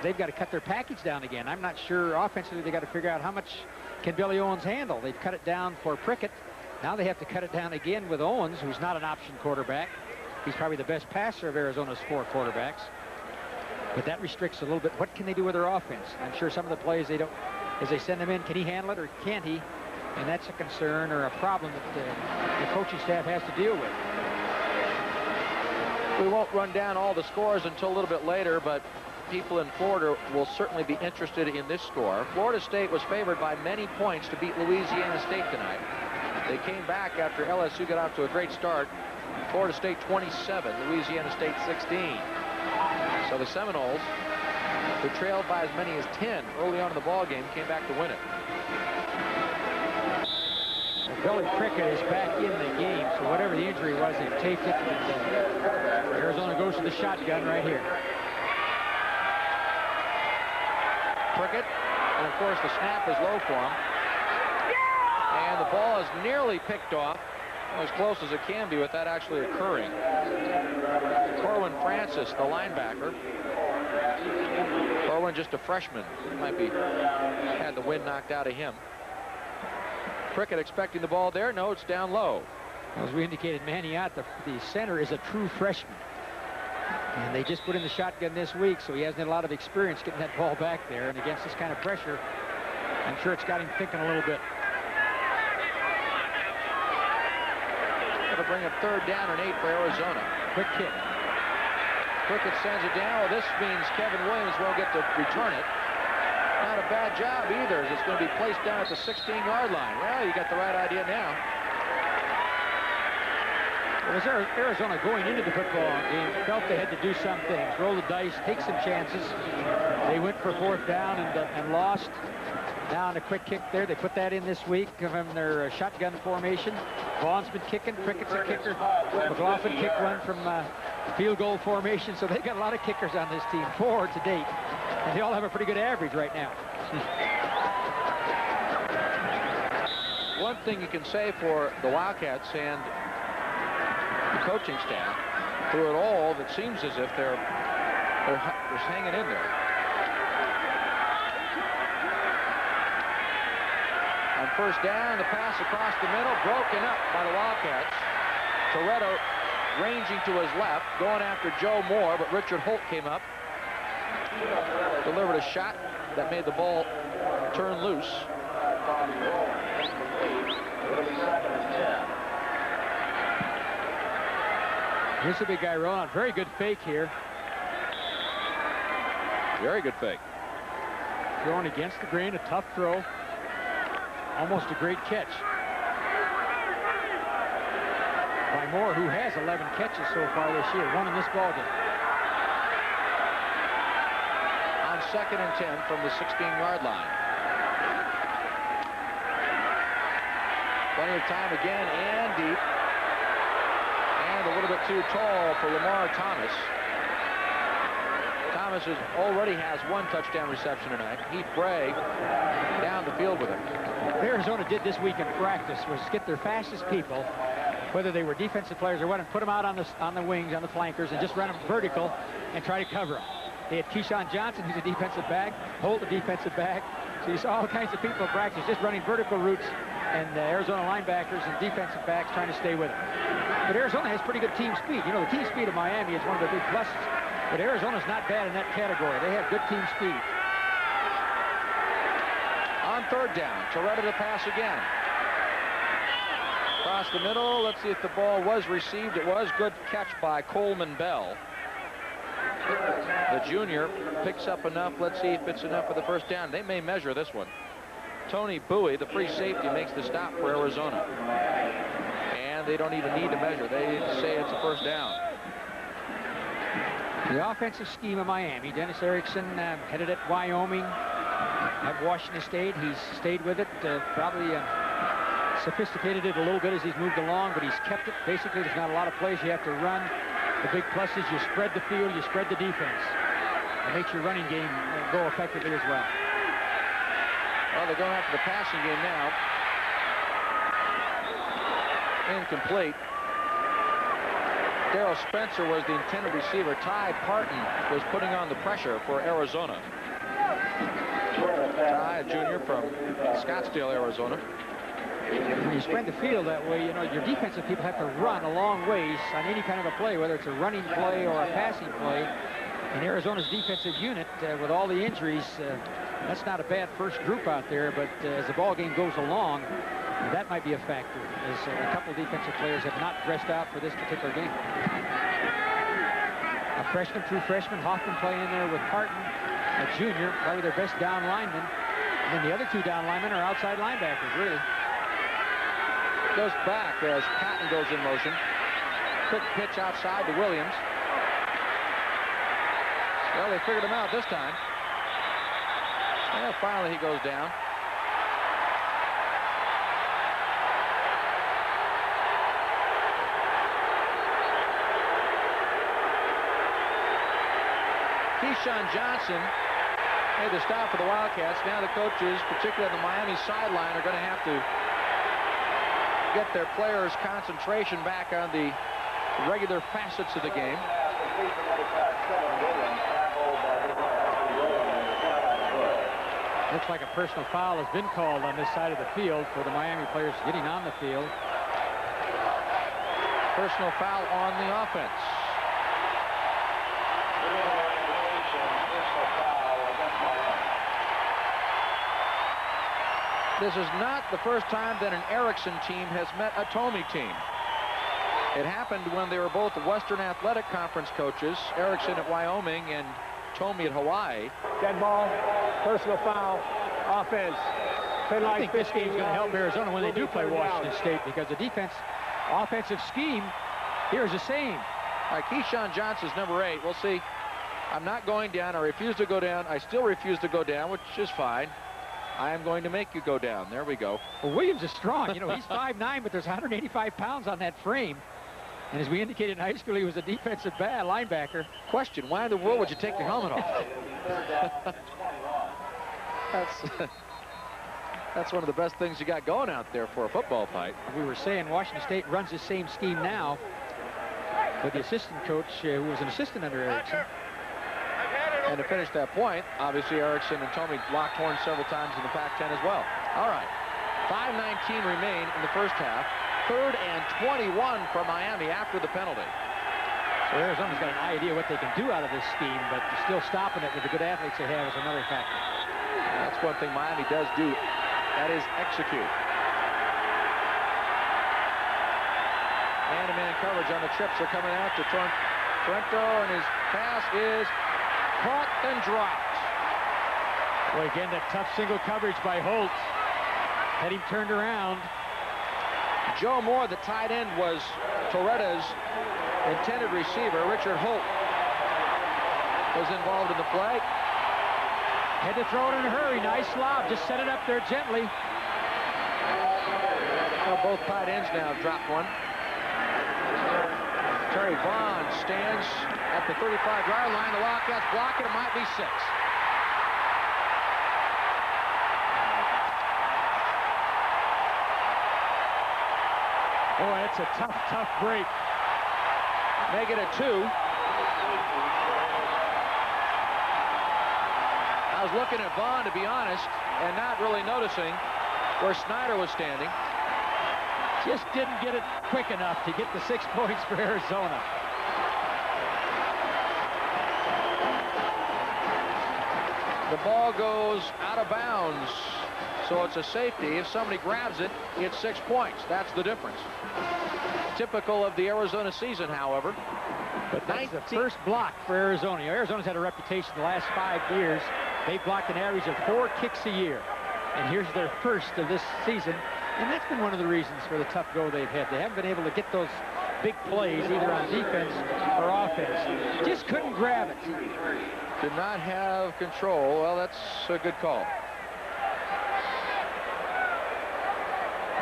they've got to cut their package down again. I'm not sure offensively they got to figure out how much can Billy Owens handle. They've cut it down for Prickett. Now they have to cut it down again with Owens, who's not an option quarterback. He's probably the best passer of Arizona's 4 quarterbacks. But that restricts a little bit. What can they do with their offense? I'm sure some of the plays they don't, as they send them in, can he handle it or can't he? And that's a concern or a problem that the coaching staff has to deal with. We won't run down all the scores until a little bit later, but people in Florida will certainly be interested in this score. Florida State was favored by many points to beat Louisiana State tonight. They came back after LSU got off to a great start. Florida State 27, Louisiana State 16. So the Seminoles, who trailed by as many as 10 early on in the ball game, came back to win it. Well, Billy Prickett is back in the game, so whatever the injury was, they've taped it. And, Arizona goes to the shotgun right here. Prickett, and of course the snap is low for him. And the ball is nearly picked off, as close as it can be with that actually occurring. Corwin Francis, the linebacker. Corwin, just a freshman. He might be had the wind knocked out of him. Prickett expecting the ball there. No, it's down low. As we indicated, Maniat, the center, is a true freshman. And they just put in the shotgun this week, so he hasn't had a lot of experience getting that ball back there. And against this kind of pressure, I'm sure it's got him thinking a little bit. Going to bring up 3rd down and 8 for Arizona. Quick kick. Prickett sends it down. Well, this means Kevin Williams won't get to return it. Not a bad job either, as it's going to be placed down at the 16-yard line. Well, you got the right idea now. Well, as Arizona going into the football game felt they had to do some things, roll the dice, take some chances. They went for 4th down and lost. Now on a quick kick there, they put that in this week from their shotgun formation. Vaughn's been kicking, Prickett's a kicker. McLaughlin kicked one from field goal formation, so they've got a lot of kickers on this team, 4 to date. And they all have a pretty good average right now. One thing you can say for the Wildcats and the coaching staff, through it all, it seems as if they're hanging in there. On 1st down, the pass across the middle, broken up by the Wildcats. Toretto ranging to his left, going after Joe Moore, but Richard Holt came up, delivered a shot that made the ball turn loose. Here's a big guy rolling. Very good fake here. Very good fake. Throwing against the grain, a tough throw. Almost a great catch by Moore, who has 11 catches so far this year, 1 in this ballgame. On 2nd and 10 from the 16-yard line. Plenty of time again, and deep. And a little bit too tall for Lamar Thomas. Thomas already has 1 touchdown reception tonight. Heath Bray down the field with him. What Arizona did this week in practice was get their fastest people, whether they were defensive players or what, and put them out on the wings, on the flankers, and just run them vertical and try to cover them. They had Keyshawn Johnson, who's a defensive back, Holt, a defensive back. So you saw all kinds of people in practice just running vertical routes, and Arizona linebackers and defensive backs trying to stay with them. But Arizona has pretty good team speed. You know, the team speed of Miami is one of the big pluses. But Arizona's not bad in that category. They have good team speed. On 3rd down, Toretto to pass again. Across the middle, let's see if the ball was received. It was. Good catch by Coleman Bell. The junior picks up enough. Let's see if it's enough for the 1st down. They may measure this one. Tony Bowie, the free safety, makes the stop for Arizona. And they don't even need to measure. They say it's a 1st down. The offensive scheme of Miami, Dennis Erickson headed at Wyoming, at Washington State. He's stayed with it, probably sophisticated it a little bit as he's moved along, but he's kept it. Basically, there's not a lot of plays you have to run. The big plus is you spread the field, you spread the defense. It makes your running game go effectively as well. Well, they're going after the passing game now. Incomplete. Darrell Spencer was the intended receiver. Ty Parton was putting on the pressure for Arizona. Ty, a junior from Scottsdale, Arizona. When you spread the field that way, you know, your defensive people have to run a long ways on any kind of a play, whether it's a running play or a passing play. And Arizona's defensive unit, with all the injuries, that's not a bad first group out there, but as the ball game goes along, that might be a factor, as a couple of defensive players have not dressed out for this particular game. A freshman, true freshman, Hoffman playing in there with Parton, a junior, probably their best down lineman. And then the other 2 down linemen are outside linebackers, really. Goes back as Patton goes in motion. Quick pitch outside to Williams. Well, they figured him out this time. Well, finally he goes down. Keyshawn Johnson made the stop for the Wildcats. Now the coaches, particularly on the Miami sideline, are going to have to get their players' concentration back on the regular facets of the game. Looks like a personal foul has been called on this side of the field for the Miami players getting on the field. Personal foul on the offense. This is not the first time that an Erickson team has met a Tomey team. It happened when they were both Western Athletic Conference coaches, Erickson at Wyoming and Tomey at Hawaii. Dead ball, personal foul, offense. I Penalize think this 15 game's going to help yards. Arizona when they Will do be play third Washington down. State, because the offensive scheme here is the same. All right, Keyshawn Johnson's number 8. We'll see. I'm not going down. I refuse to go down. I still refuse to go down, which is fine. I am going to make you go down. There we go. Well, Williams is strong. You know, he's 5'9", but there's 185 pounds on that frame. And as we indicated in high school, he was a defensive linebacker. Question, why in the world would you take your helmet off? That's one of the best things you got going out there for a football fight. We were saying Washington State runs the same scheme now, but the assistant coach, who was an assistant under Erickson. And to finish that point, obviously Erickson and Tomey locked horns several times in the Pac-10 as well. All right, 5:19 remain in the first half. 3rd and 21 for Miami after the penalty. So Arizona's got an idea what they can do out of this scheme, but still stopping it with the good athletes they have is another factor. That's one thing Miami does do. That is execute. Man-to-man coverage on the trips are coming out to Trento, and his pass is caught and dropped. Well, again, that tough single coverage by Holt had him turned around. Joe Moore, the tight end, was Torretta's intended receiver. Richard Holt was involved in the play. Had to throw it in a hurry. Nice lob. Just set it up there gently. Well, both tight ends now have dropped one. Terry Vaughn stands at the 35-yard line. The Wildcats block it. It might be 6. Boy, that's a tough break. Make it a 2. I was looking at Vaughn, to be honest, and not really noticing where Snyder was standing. Just didn't get it quick enough to get the 6 points for Arizona. The ball goes out of bounds, so it's a safety. If somebody grabs it, it's 6 points. That's the difference. Typical of the Arizona season, however. But that's the first block for Arizona. Arizona's had a reputation the last 5 years. They've blocked an average of 4 kicks a year. And here's their first of this season. And that's been one of the reasons for the tough go they've had. They haven't been able to get those big plays either on defense or offense. Just couldn't grab it. Did not have control. Well, that's a good call.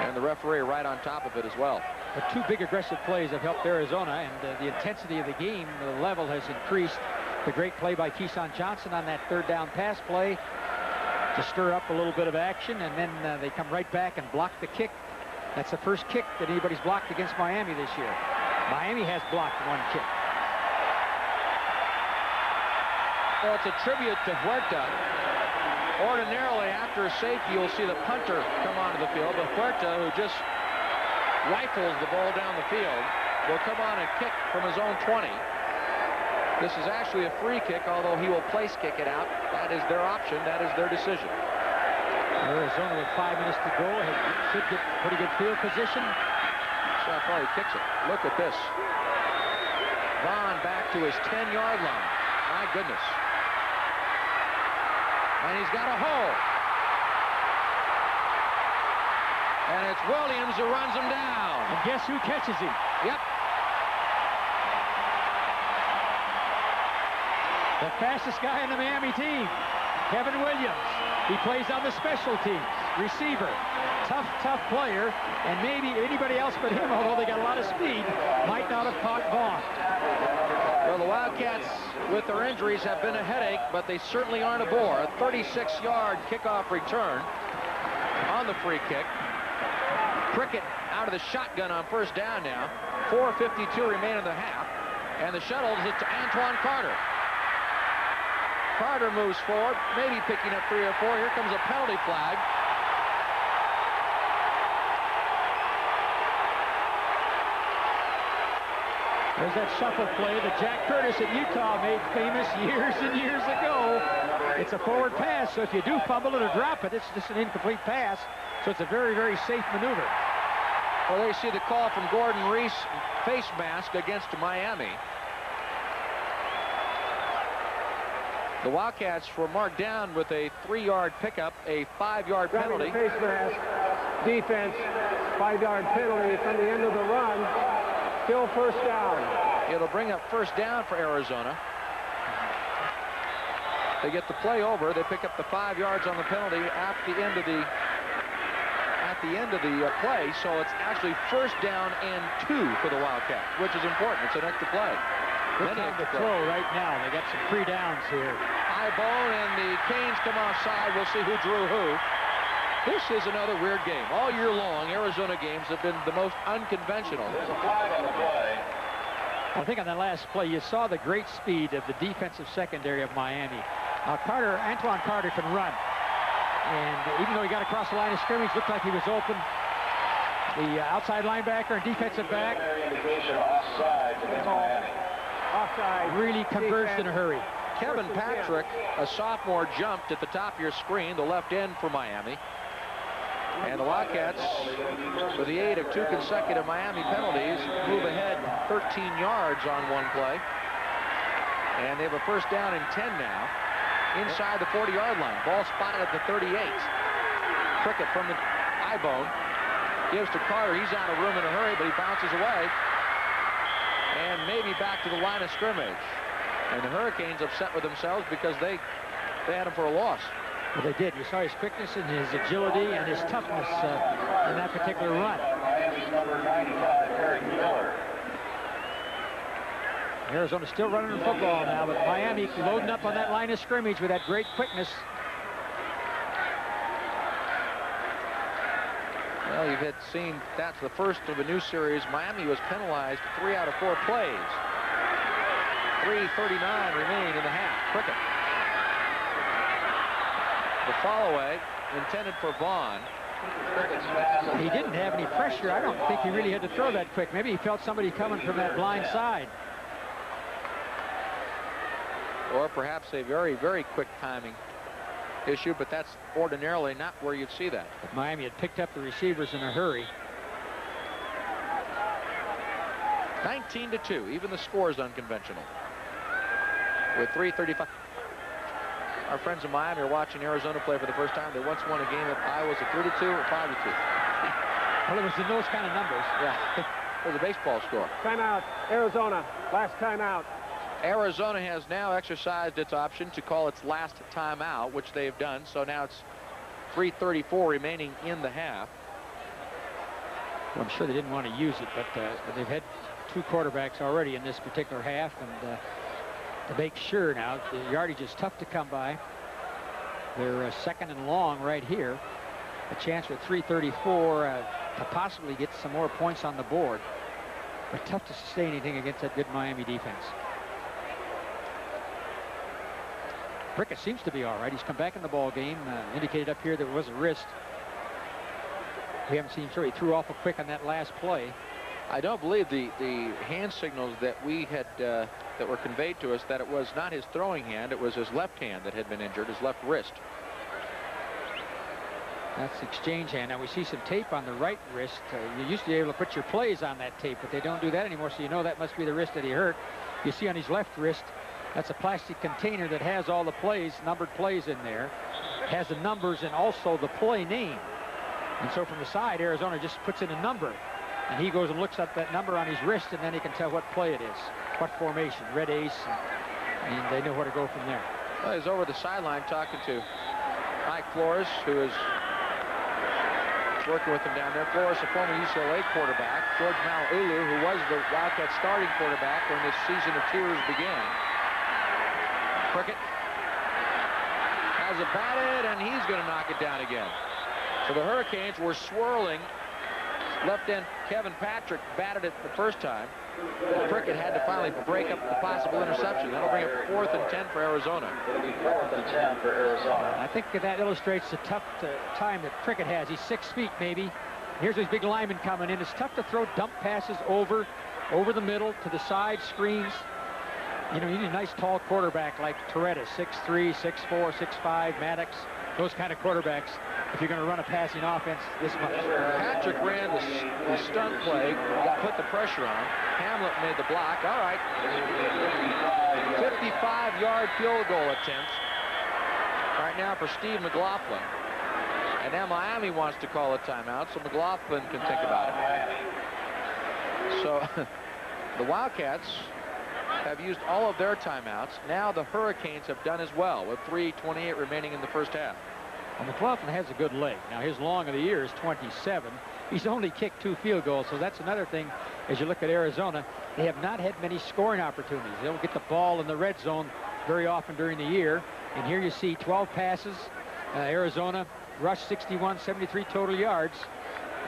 And the referee right on top of it as well. But 2 big aggressive plays have helped Arizona, and the intensity of the game, the level has increased. The great play by Keyshawn Johnson on that 3rd down pass play to stir up a little bit of action, and then they come right back and block the kick. That's the first kick that anybody's blocked against Miami this year. Miami has blocked 1 kick. Well, it's a tribute to Huerta. Ordinarily, after a safety, you'll see the punter come onto the field, but Huerta, who just rifles the ball down the field, will come on and kick from his own 20. This is actually a free kick, although he will place kick it out. That is their option. That is their decision. Arizona with 5 minutes to go should get pretty good field position. So how far he kicks it. Look at this. Vaughn back to his 10-yard line. My goodness. And he's got a hole. And it's Williams who runs him down. And guess who catches him? Yep. The fastest guy in the Miami team, Kevin Williams. He plays on the special teams, receiver. Tough player, and maybe anybody else but him, although they got a lot of speed, might not have caught Vaughn. Well, the Wildcats, with their injuries, have been a headache, but they certainly aren't a bore. A 36-yard kickoff return on the free kick. Prickett out of the shotgun on 1st down now. 4:52 remain in the half, and the shuttles it to Antoine Carter. Carter moves forward, maybe picking up 3 or 4. Here comes a penalty flag. There's that shuffle play that Jack Curtis at Utah made famous years and years ago. It's a forward pass, so if you do fumble it or drop it, it's just an incomplete pass. So it's a very, very safe maneuver. Well, they see the call from Gordon Reese, face mask against Miami. The Wildcats were marked down with a 3-yard pickup, a 5-yard Grabbing penalty. the face mask. Defense. 5-yard penalty from the end of the run. Still first down. It'll bring up first down for Arizona. They get the play over. They pick up the 5 yards on the penalty at the end of the play. So it's actually first down and 2 for the Wildcats, which is important. It's an extra play. Good time to throw right now. They got some free downs here. High bone, and the Canes come offside. We'll see who drew who. This is another weird game. All year long, Arizona games have been the most unconventional. There's a flag on the play. I think on that last play, you saw the great speed of the defensive secondary of Miami. Antoine Carter can run. And even though he got across the line of scrimmage, looked like he was open. The outside linebacker and defensive back Indication offside against Miami. Offside. really converged in a hurry. Kevin Patrick, a sophomore, jumped at the top of your screen, the left end for Miami. And the Wildcats, with the aid of 2 consecutive Miami penalties, move ahead 13 yards on one play. And they have a first down and 10 now, inside the 40-yard line. Ball spotted at the 38. Prickett from the eye bone gives to Carter. He's out of room in a hurry, but he bounces away. And maybe back to the line of scrimmage. And the Hurricanes upset with themselves because they had him for a loss. Well, they did. You saw his quickness and his agility and his toughness in that particular run. Miami's number 95, Eric Miller. Arizona still running the football now, but Miami loading up on that line of scrimmage with that great quickness. Well, you've seen that's the first of a new series. Miami was penalized 3 out of 4 plays. 3:39 remaining in the half. Prickett. The follow-away intended for Vaughn. He didn't have any pressure. I don't think he really had to throw that quick. Maybe he felt somebody coming from that blind side. Or perhaps a very, very quick timing issue, but that's ordinarily not where you'd see that. But Miami had picked up the receivers in a hurry. 19-2. Even the score is unconventional. With 3:35. Our friends in Miami are watching Arizona play for the first time. They once won a game at Iowa. Was it 3-2 or 5-2? Well, it was in those kind of numbers. Yeah, it was a baseball score. Timeout. Arizona. Last timeout. Arizona has now exercised its option to call its last timeout, which they've done. So now it's 3:34 remaining in the half. Well, I'm sure they didn't want to use it, but they've had 2 quarterbacks already in this particular half, and to make sure now, the yardage is tough to come by. They're second and long right here. A chance with 3:34 to possibly get some more points on the board, but tough to sustain anything against that good Miami defense. Prickett seems to be all right. He's come back in the ball game. Indicated up here there was a wrist. We haven't seen him throw. He threw awful quick on that last play. I don't believe the hand signals that we had that were conveyed to us that it was not his throwing hand, it was his left hand that had been injured, his left wrist. That's the exchange hand. Now we see some tape on the right wrist. You used to be able to put your plays on that tape, but they don't do that anymore, so you know that must be the wrist that he hurt. You see on his left wrist, that's a plastic container that has all the plays, numbered plays in there. Has the numbers and also the play name. And so from the side, Arizona just puts in a number. And he goes and looks at that number on his wrist, and then he can tell what play it is, what formation, red ace, and they know where to go from there. Well, he's over the sideline talking to Mike Flores, who is working with him down there. Flores, a former UCLA quarterback. George Malauulu, who was the Wildcat starting quarterback when this season of tears began. Prickett has it batted, and he's going to knock it down again. So the Hurricanes were swirling. Left end Kevin Patrick batted it the first time. Prickett had to finally break up the possible interception. That'll bring up 4th and 10 for Arizona. It'll be 4th and 10 for Arizona. I think that illustrates the tough time that Prickett has. He's 6 feet maybe. Here's his big lineman coming in. It's tough to throw dump passes over the middle to the side screens. You know, you need a nice tall quarterback like Toretta, 6'3", 6'4", 6'5", Maddox. those kind of quarterbacks if you're going to run a passing offense this much. Patrick ran the stunt play, put the pressure on. Hamlet made the block. All right. 55-yard field goal attempt right now for Steve McLaughlin. And now Miami wants to call a timeout, so McLaughlin can think about it. So the Wildcats have used all of their timeouts. Now the Hurricanes have done as well, with 3:28 remaining in the first half. Well, McLaughlin has a good leg. Now his long of the year is 27. He's only kicked 2 field goals, so that's another thing as you look at Arizona. They have not had many scoring opportunities. They don't get the ball in the red zone very often during the year. And here you see 12 passes. Arizona rushed 61, 73 total yards.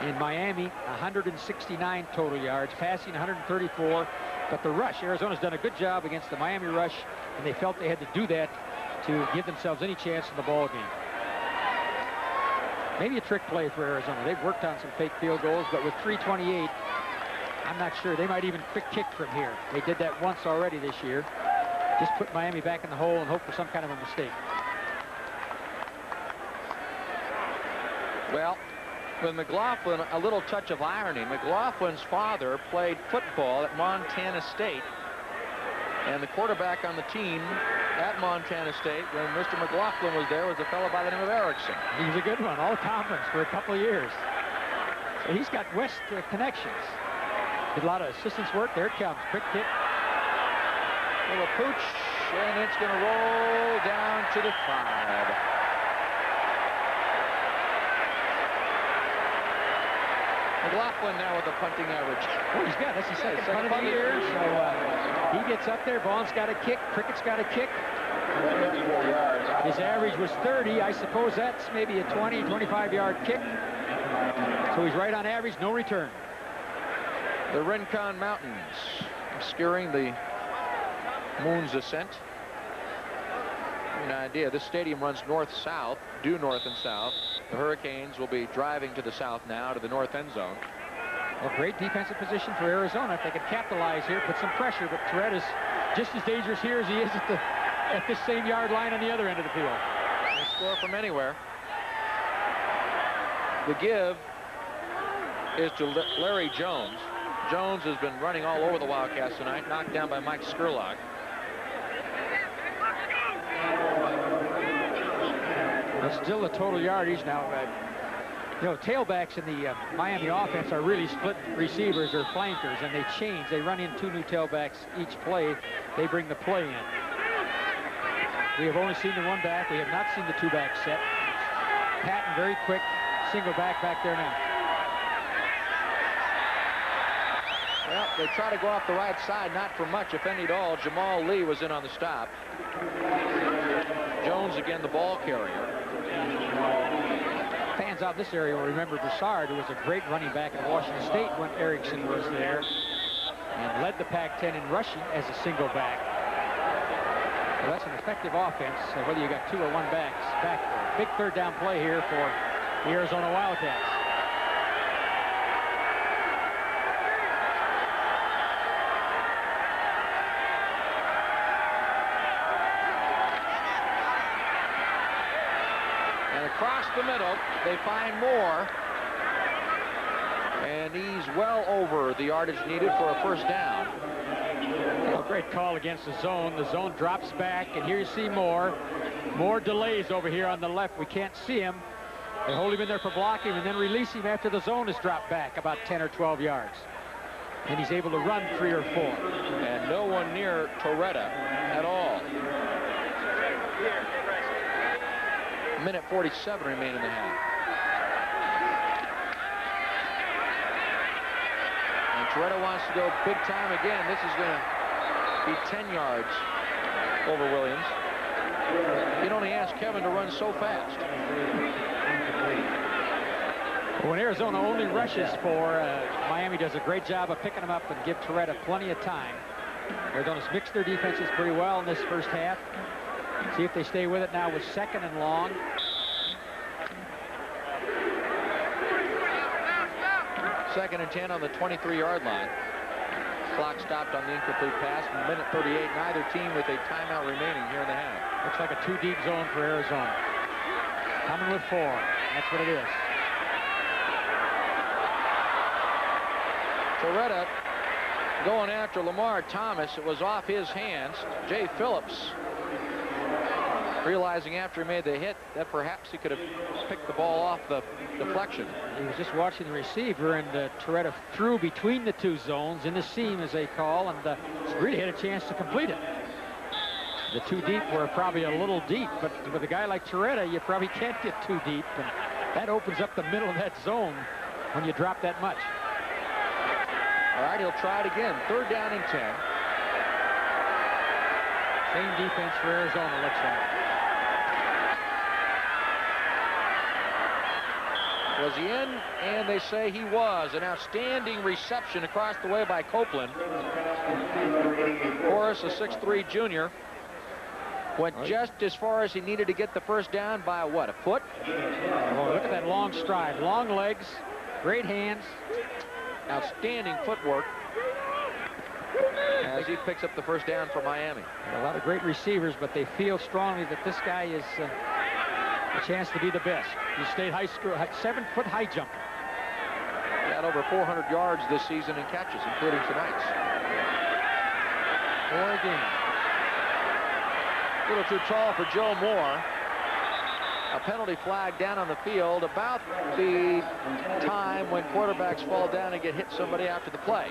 In Miami, 169 total yards, passing 134. But the rush, Arizona's done a good job against the Miami rush, and they felt they had to do that to give themselves any chance in the ball game. Maybe a trick play for Arizona. They've worked on some fake field goals, but with 3:28, I'm not sure. They might even quick kick from here. They did that once already this year. Just put Miami back in the hole and hope for some kind of a mistake. Well, with McLaughlin, a little touch of irony. McLaughlin's father played football at Montana State, and the quarterback on the team at Montana State when Mr. McLaughlin was there was a fellow by the name of Erickson. He was a good one, all conference for a couple of years. So he's got West connections. Did a lot of assistance work. There it comes. Quick kick. Little pooch, and it's going to roll down to the 5. McLaughlin now with a punting average. Oh, he's got, that's his second punt of the year. So he gets up there. Vaughn's got a kick. Crickett's got a kick. His average was 30. I suppose that's maybe a 20, 25-yard kick. So he's right on average, no return. The Rincon Mountains obscuring the moon's ascent. An idea, this stadium runs north-south, due north and south. The Hurricanes will be driving to the south now to the north end zone. Well, great defensive position for Arizona. If they could capitalize here, put some pressure, but Tourette is just as dangerous here as he is at this same yard line on the other end of the field. They score from anywhere. The give is to Larry Jones. Jones has been running all over the Wildcats tonight, knocked down by Mike Scurlock. That's still the total yardage now. You know, tailbacks in the Miami offense are really split receivers or flankers, and they change. They run in 2 new tailbacks each play. They bring the play in. We have only seen the 1 back. We have not seen the 2-back set. Patton very quick, single back there now. Well, they try to go off the right side, not for much, if any at all. Jamal Lee was in on the stop. Jones again, the ball carrier. Fans out this area will remember Broussard, who was a great running back at Washington State when Erickson was there, and led the Pac-10 in rushing as a single back. Well, that's an effective offense, whether you got 2 or 1 backs back there. Big 3rd down play here for the Arizona Wildcats. Across the middle, they find Moore, and he's well over the yardage needed for a 1st down. A great call against the zone. The zone drops back, and here you see Moore. Moore delays over here on the left. We can't see him. They hold him in there for blocking and then release him after the zone is dropped back about 10 or 12 yards. And he's able to run 3 or 4. And no one near Torretta at all. Minute 47 remain in the half. And Torretta wants to go big time again. This is going to be 10 yards over Williams. You'd only ask Kevin to run so fast. When Arizona only rushes 4, Miami does a great job of picking them up and give Torretta plenty of time. Arizona's mixed their defenses pretty well in this first half. See if they stay with it now with 2nd and long. Second and 10 on the 23-yard line. Clock stopped on the incomplete pass. Minute 38. Neither team with a timeout remaining here in the half. Looks like a 2-deep zone for Arizona. Coming with 4. That's what it is. Torretta going after Lamar Thomas. It was off his hands. Jay Phillips realizing after he made the hit that perhaps he could have picked the ball off the deflection. He was just watching the receiver, and Torretta threw between the 2 zones in the seam, as they call, and really had a chance to complete it. The 2 deep were probably a little deep, but with a guy like Torretta, you probably can't get too deep, and that opens up the middle of that zone when you drop that much. All right, he'll try it again. 3rd down and 10. Same defense for Arizona, looks like. Was he in? And they say he was. An outstanding reception across the way by Copeland. Horace, a 6'3" junior, went just as far as he needed to get the first down by, what, a foot? Oh, look at that long stride. Long legs, great hands. Outstanding footwork as he picks up the first down for Miami. A lot of great receivers, but they feel strongly that this guy is a chance to be the best. He stayed high school, 7-foot high jumper. Got over 400 yards this season in catches, including tonight's. Oregon. A little too tall for Joe Moore. A penalty flag down on the field about the time when quarterbacks fall down and get hit somebody after the play.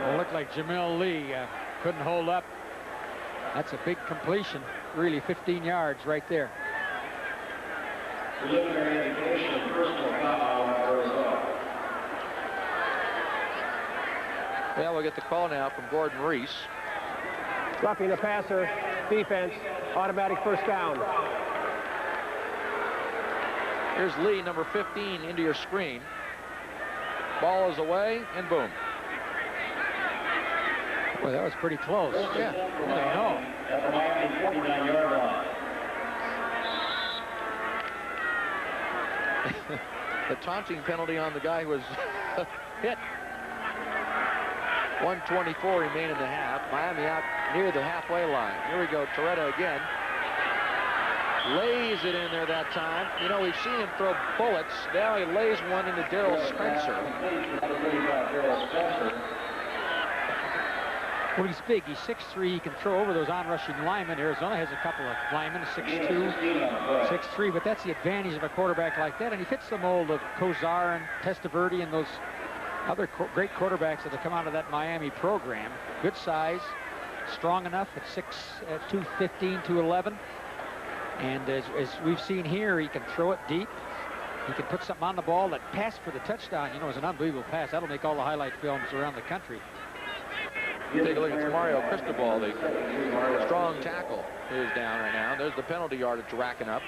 It looked like Jamil Lee couldn't hold up. That's a big completion. Really 15 yards right there. Well, we'll get the call now from Gordon Reese. Roughing the passer, defense, automatic first down. Here's Lee, number 15, into your screen. Ball is away, and boom. Boy, that was pretty close. Yeah. I know. At the Miami 49-yard line. The taunting penalty on the guy who was hit. 1:24 remain in the half. Miami out near the halfway line. Here we go. Torretta again. Lays it in there that time. You know, we've seen him throw bullets. Now he lays one into Darrell Spencer. Well, he's big. He's 6'3". He can throw over those on-rushing linemen. Arizona has a couple of linemen, 6'2", 6'3", but that's the advantage of a quarterback like that. And he fits the mold of Kozar and Testaverde and those other great quarterbacks that have come out of that Miami program. Good size, strong enough at 215, 211. And as we've seen here, he can throw it deep. He can put something on the ball. That pass for the touchdown, you know, is an unbelievable pass. That'll make all the highlight films around the country. Take a look at Mario Cristobal, the strong tackle, is down right now. There's the penalty yardage racking up.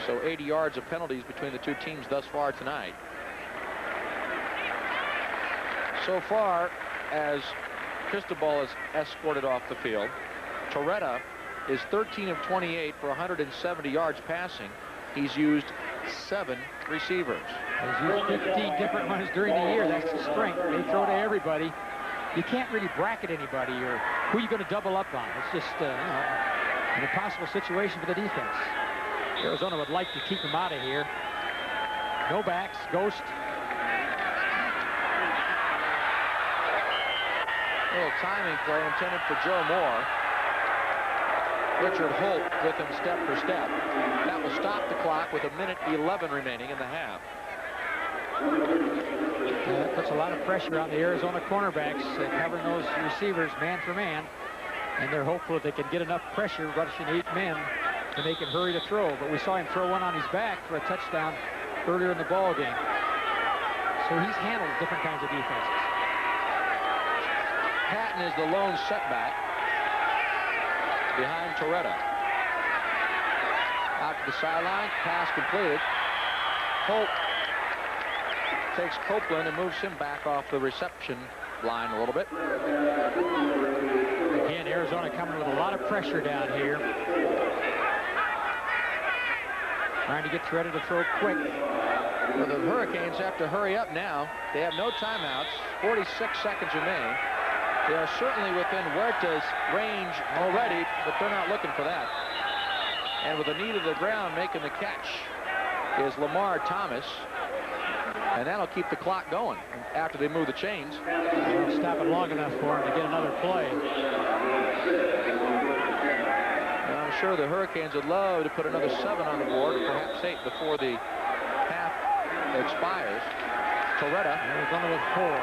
So 80 yards of penalties between the two teams thus far tonight. So far, as Cristobal is escorted off the field, Torretta is 13 of 28 for 170 yards passing. He's used 7 receivers. He's used 15 different ones during the year. That's the strength. They throw to everybody. You can't really bracket anybody or who you're going to double up on. It's just you know, an impossible situation for the defense. Arizona would like to keep him out of here. No backs, ghost. A little timing play intended for Joe Moore. Richard Holt with him step for step. That will stop the clock with 1:11 remaining in the half. That puts a lot of pressure on the Arizona cornerbacks covering those receivers man for man. And they're hopeful that they can get enough pressure rushing 8 men to make him hurry to throw. But we saw him throw one on his back for a touchdown earlier in the ball game. So he's handled different kinds of defenses. Patton is the lone setback behind Torretta. Out to the sideline, pass completed. Holt takes Copeland and moves him back off the reception line a little bit. Again, Arizona coming with a lot of pressure down here. Trying to get Torretta to throw quick. Well, the Hurricanes have to hurry up now. They have no timeouts. 46 seconds remain. They are certainly within Huerta's range already, but they're not looking for that. And with a knee to the ground making the catch is Lamar Thomas. And that'll keep the clock going after they move the chains. Well, stop it long enough for him to get another play. And I'm sure the Hurricanes would love to put another 7 on the board, or perhaps 8 before the half expires. Torretta. Arizona with 4.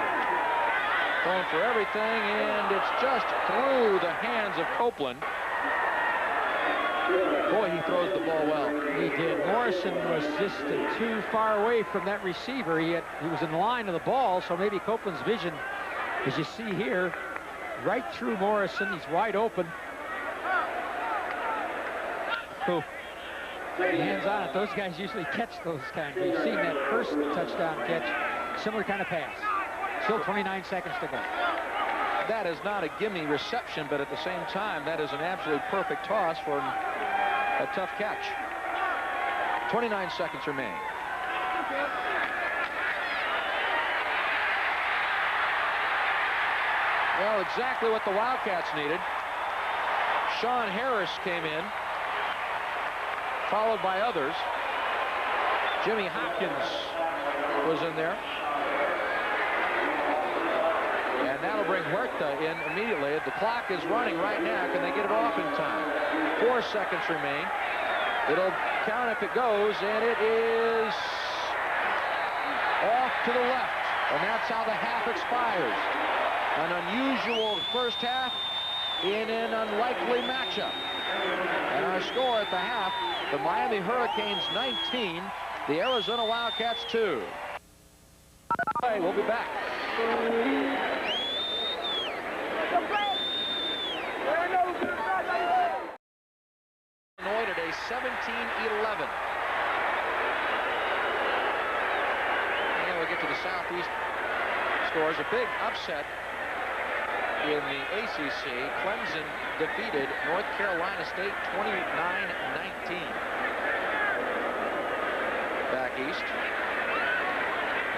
Going for everything, and it's just through the hands of Copeland. Boy, he throws the ball well. He did. Morrison was just too far away from that receiver. He was in the line of the ball, so maybe Copeland's vision, as you see here, right through Morrison. He's wide open. Oh. Hands on it. Those guys usually catch those kinds. We've seen that first touchdown catch. Similar kind of pass. Still 29 seconds to go. That is not a gimme reception, but at the same time, that is an absolute perfect toss for a tough catch. 29 seconds remain. Well, exactly what the Wildcats needed. Sean Harris came in, followed by others. Jimmy Hopkins was in there. And that'll bring Huerta in immediately. The clock is running right now. Can they get it off in time? 4 seconds remain. It'll count if it goes, and it is off to the left. And that's how the half expires. An unusual first half in an unlikely matchup. And our score at the half, the Miami Hurricanes 19, the Arizona Wildcats 2. We'll be back. Illinois today 17-11. And we'll get to the Southeast scores. A big upset in the ACC. Clemson defeated North Carolina State 29-19. Back east.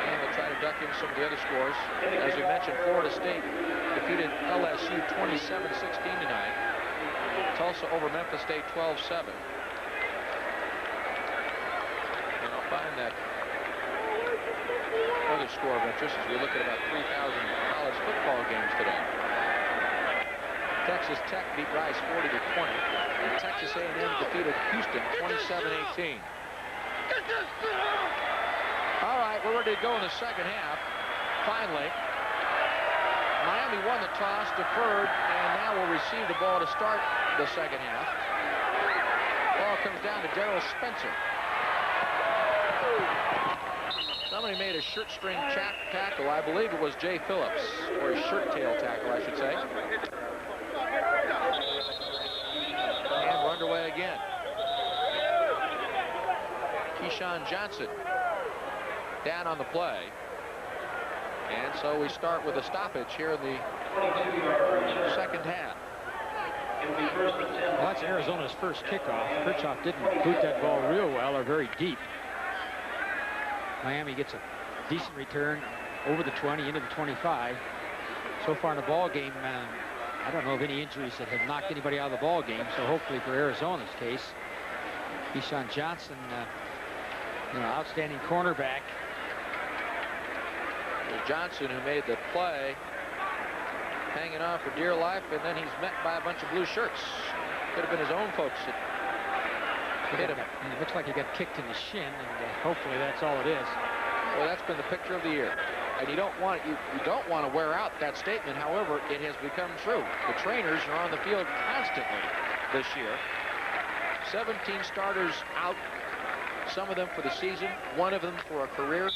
And we'll try to duck in some of the other scores. As we mentioned, Florida State defeated LSU 27-16 tonight. Tulsa over Memphis State 12-7. And I'll find that other score of interest as we look at about 3,000 college football games today. Texas Tech beat Rice 40-20, and Texas A&M defeated Houston 27-18. All right, we're ready to go in the second half. Finally, Miami won the toss, deferred, and now will receive the ball to start the second half. Ball comes down to Darrell Spencer. Somebody made a shirt string tackle. I believe it was Jay Phillips, or a shirt tail tackle, I should say. And we're underway again. Keyshawn Johnson down on the play. And so we start with a stoppage here in the second half. Well, that's Arizona's first kickoff. Kirchhoff didn't boot that ball real well or very deep. Miami gets a decent return over the 20 into the 25. So far in the ball game, I don't know of any injuries that have knocked anybody out of the ball game. So hopefully for Arizona's case, Keyshawn Johnson, outstanding cornerback. Johnson, who made the play, hanging on for dear life, and then he's met by a bunch of blue shirts. Could have been his own folks that hit him. It looks like he got kicked in the shin, and hopefully that's all it is. Well, that's been the picture of the year, and you don't want to wear out that statement. However, it has become true. The trainers are on the field constantly this year. 17 starters out, some of them for the season, one of them for a career.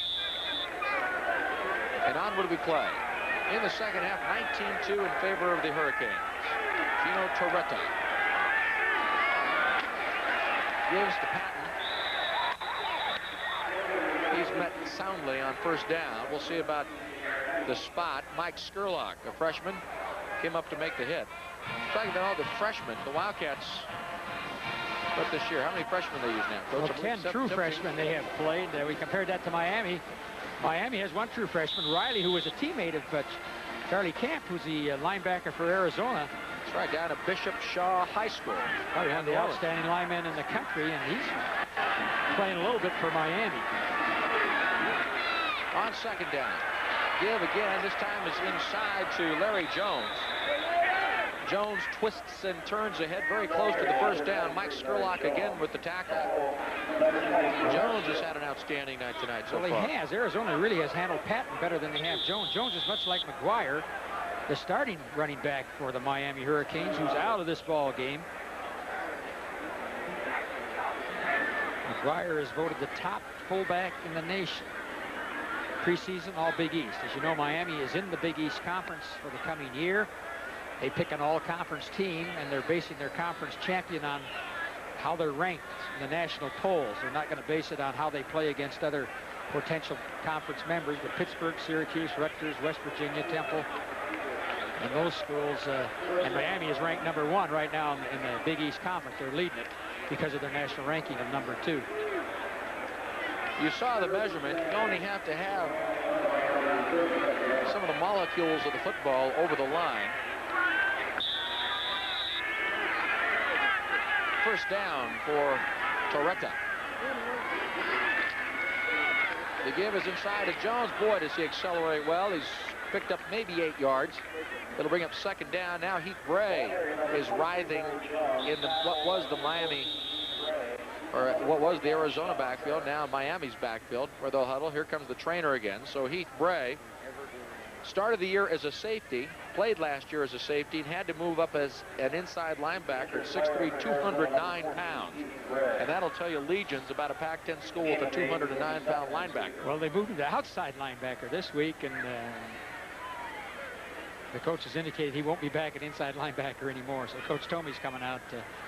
And onward we play. In the second half, 19-2 in favor of the Hurricanes. Gino Torretta gives to Patton. He's met soundly on first down. We'll see about the spot. Mike Scurlock, a freshman, came up to make the hit. Talking about all the freshmen, the Wildcats, but this year, how many freshmen they use now, Coach? Well, 10 true freshmen they have played. We compared that to Miami. Miami has one true freshman, Riley, who was a teammate of Charlie Camp, who's the linebacker for Arizona. That's Right down at Bishop Shaw High School. Probably one of the outstanding linemen in the country, and he's playing a little bit for Miami. On second down. Give again. This time is inside to Larry Jones. Jones twists and turns ahead very close to the first down. Mike Scurlock again with the tackle. Jones has had an outstanding night tonight so far. Well, he has. Arizona really has handled Patton better than they have Jones. Jones is much like McGuire, the starting running back for the Miami Hurricanes, who's out of this ball game. McGuire is voted the top fullback in the nation. Preseason All Big East. As you know, Miami is in the Big East Conference for the coming year. They pick an all-conference team, and they're basing their conference champion on how they're ranked in the national polls. They're not going to base it on how they play against other potential conference members, but Pittsburgh, Syracuse, Rutgers, West Virginia, Temple, and those schools. And Miami is ranked #1 right now in the Big East Conference. They're leading it because of their national ranking of #2. You saw the measurement. You only have to have some of the molecules of the football over the line. First down for Torretta. The give is inside to Jones. Boy, does he accelerate well. He's picked up maybe 8 yards. It'll bring up second down. Now Heath Bray is writhing in what was the Miami, or what was the Arizona backfield, now Miami's backfield, where they'll huddle. Here comes the trainer again. So Heath Bray started the year as a safety, played last year as a safety, and had to move up as an inside linebacker at 6'3", 209 pounds. And that'll tell you legions about a Pac-10 school with a 209-pound linebacker. Well, they moved him to outside linebacker this week, and the coach has indicated he won't be back at inside linebacker anymore. So Coach Tomey's coming out.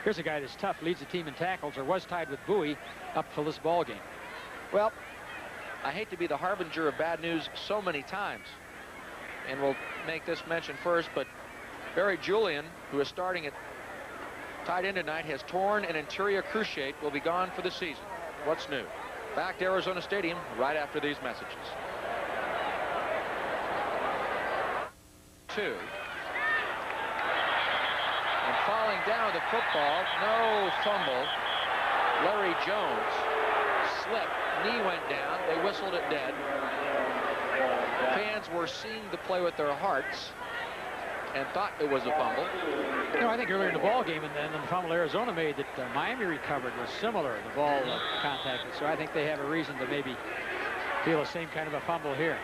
Here's a guy that's tough, leads the team in tackles, or was tied with Bowie up till this ball game. Well, I hate to be the harbinger of bad news so many times, and we'll make this mention first, but Barry Julian, who is starting at tight end tonight, has torn an anterior cruciate, will be gone for the season. What's new? Back to Arizona Stadium right after these messages. 2. And falling down with the football, no fumble. Larry Jones slipped, knee went down, they whistled it dead. Fans were seeing the play with their hearts and thought it was a fumble. You know, I think earlier in the ball game, and then the fumble Arizona made that Miami recovered was similar, the ball contacted. So I think they have a reason to maybe feel the same kind of a fumble here.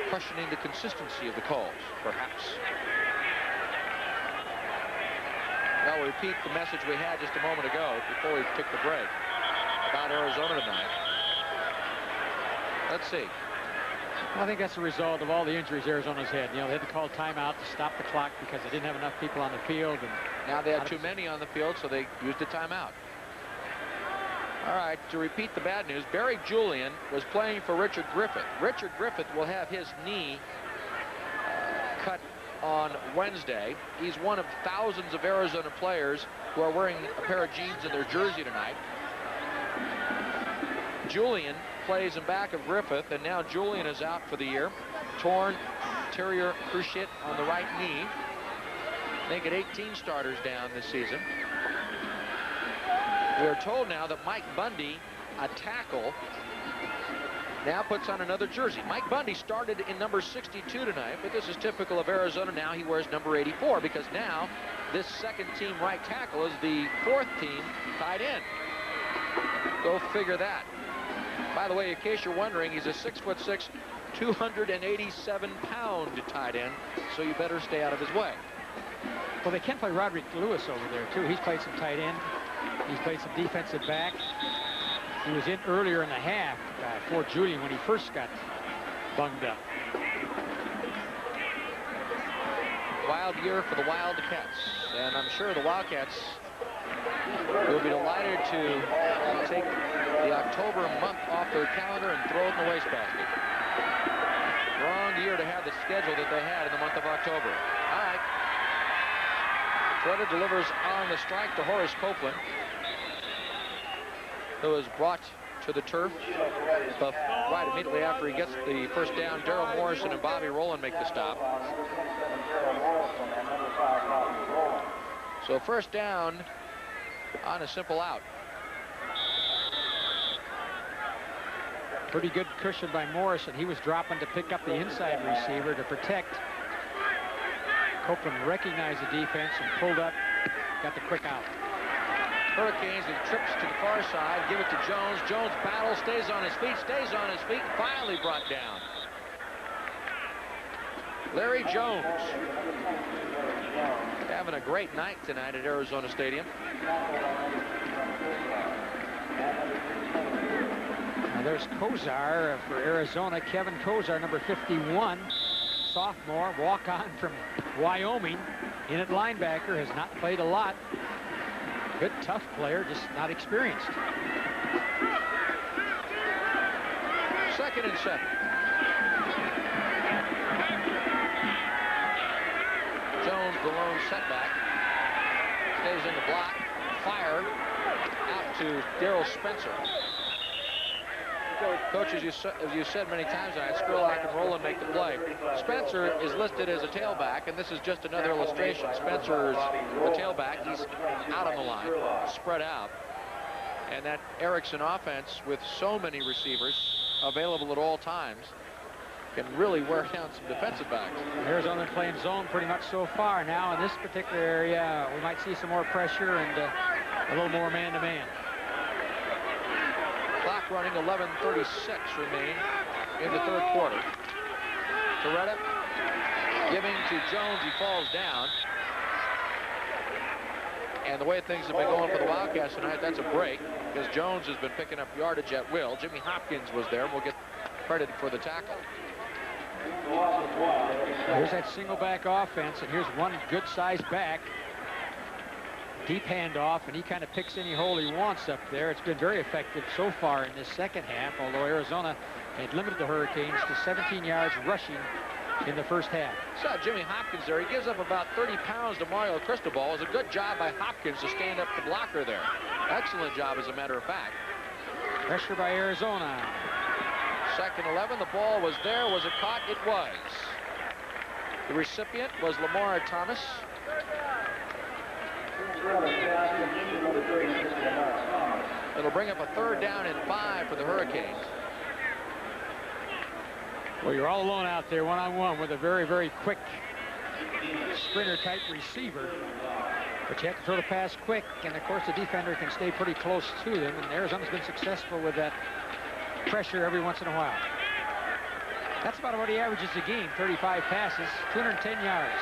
Questioning the consistency of the calls, perhaps. I'll repeat the message we had just a moment ago before we took the break about Arizona tonight. Let's see. I think that's a result of all the injuries Arizona's had. You know, they had to call timeout to stop the clock because they didn't have enough people on the field. And now they had too many on the field, so they used a timeout. All right, to repeat the bad news, Barry Julian was playing for Richard Griffith. Richard Griffith will have his knee cut on Wednesday. He's one of thousands of Arizona players who are wearing a pair of jeans in their jersey tonight. Julian plays in back of Griffith, and now Julian is out for the year. Torn anterior cruciate on the right knee. Make it 18 starters down this season. We are told now that Mike Bundy, a tackle, now puts on another jersey. Mike Bundy started in number 62 tonight, but this is typical of Arizona. Now he wears number 84 because now this second team right tackle is the fourth team tight end. Go figure that. By the way, in case you're wondering, he's a 6'6", 287-pound tight end, so you better stay out of his way. Well, they can play Roderick Lewis over there, too. He's played some tight end. He's played some defensive back. He was in earlier in the half for Julian when he first got bunged up. Wild year for the Wildcats, and I'm sure the Wildcats will be delighted to take the October month off their calendar and throw it in the wastebasket. Wrong year to have the schedule that they had in the month of October. All right. Trevor delivers on the strike to Horace Copeland, who is brought to the turf right immediately after he gets the first down. Darrell Morrison and Bobby Rowland make the stop. So first down on a simple out. Pretty good cushion by Morrison. He was dropping to pick up the inside receiver to protect. Copeland recognized the defense and pulled up, got the quick out. Hurricanes and trips to the far side, give it to Jones. Jones battles, stays on his feet, and finally brought down. Larry Jones having a great night tonight at Arizona Stadium. Now there's Kozar for Arizona. Kevin Kozar, number 51, sophomore, walk-on from Wyoming. In at linebacker, has not played a lot. Good, tough player, just not experienced. 2nd and 7. Jones, the lone setback, stays in the block. Fire out to Darrell Spencer. Coach, as you said many times tonight, Scurlock and Rowland make the play. Spencer is listed as a tailback, and this is just another illustration. Spencer's the tailback. He's out on the line, spread out. And that Erickson offense, with so many receivers available at all times, can really wear down some defensive backs. Arizona playing zone pretty much so far. Now in this particular area, we might see some more pressure and a little more man-to-man. Clock running, 11:36 remain in the 3rd quarter. Toretta giving to Jones, he falls down. And the way things have been going for the Wildcats tonight, that's a break, because Jones has been picking up yardage at will. Jimmy Hopkins was there, and we'll get credit for the tackle. Here's that single back offense, and here's one good-sized back. Deep handoff, and he kind of picks any hole he wants up there. It's been very effective so far in this second half, although Arizona had limited the Hurricanes to 17 yards rushing in the first half. Saw Jimmy Hopkins there. He gives up about 30 pounds to Mario Cristobal. It was a good job by Hopkins to stand up the blocker there. Excellent job, as a matter of fact. Pressure by Arizona. 2nd 11. The ball was there. Was it caught? It was. The recipient was Lamar Thomas. It'll bring up a 3rd down and 5 for the Hurricanes. Well, you're all alone out there one-on-one with a very, very quick sprinter-type receiver. But you have to throw the pass quick, and of course the defender can stay pretty close to them, and Arizona's been successful with that pressure every once in a while. That's about what he averages a game, 35 passes, 210 yards.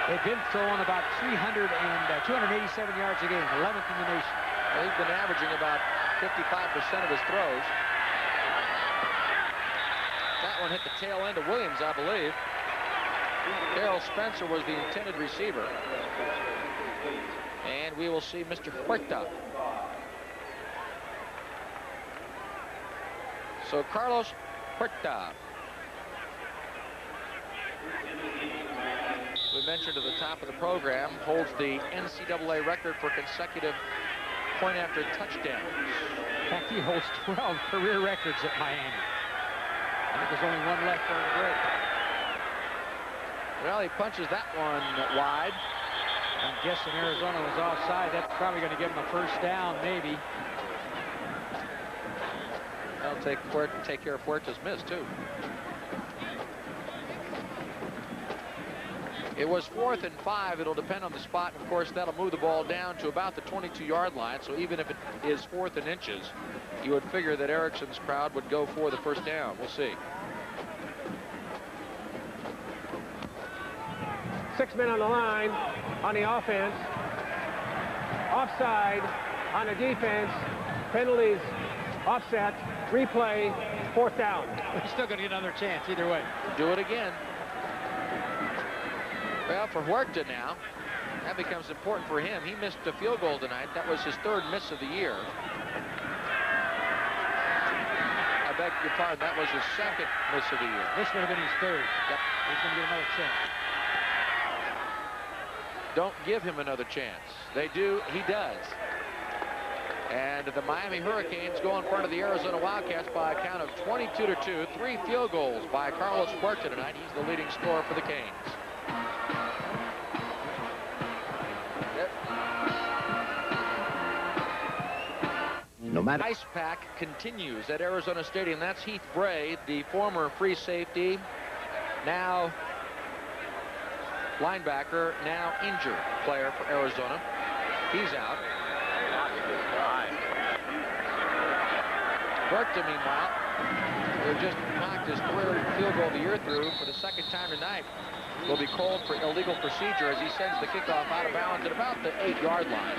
They've been throwing about 287 yards a game, 11th in the nation. Well, he's been averaging about 55% of his throws. That one hit the tail end of Williams, I believe. Darrell Spencer was the intended receiver. And we will see Mr. Huerta. So Carlos Huerta. We mentioned at the top of the program, holds the NCAA record for consecutive point-after touchdowns. In fact, he holds 12 career records at Miami. I think there's only one left on the break. Well, he punches that one wide. I'm guessing Arizona was offside. That's probably going to give him a first down, maybe. They'll take care of Huerta's miss, too. It was 4th and 5. It'll depend on the spot. Of course, that'll move the ball down to about the 22-yard line. So even if it is 4th and inches, you would figure that Erickson's crowd would go for the first down. We'll see. 6 men on the line on the offense. Offside on the defense. Penalties, offset, replay, 4th down. He's still going to get another chance either way. Do it again. Well, for Huerta now, that becomes important for him. He missed a field goal tonight. That was his 3rd miss of the year. I beg your pardon, that was his 2nd miss of the year. This would have been his 3rd. Yep. He's going to get another chance. Don't give him another chance. They do, he does. And the Miami Hurricanes go in front of the Arizona Wildcats by a count of 22-2. 3 field goals by Carlos Huerta tonight. He's the leading scorer for the Canes. No matter. Ice pack continues at Arizona Stadium. That's Heath Bray, the former free safety, now linebacker, now injured player for Arizona. He's out. Berta, meanwhile, who just knocked his third field goal of the year through for the second time tonight, will be called for illegal procedure as he sends the kickoff out of bounds at about the 8-yard line.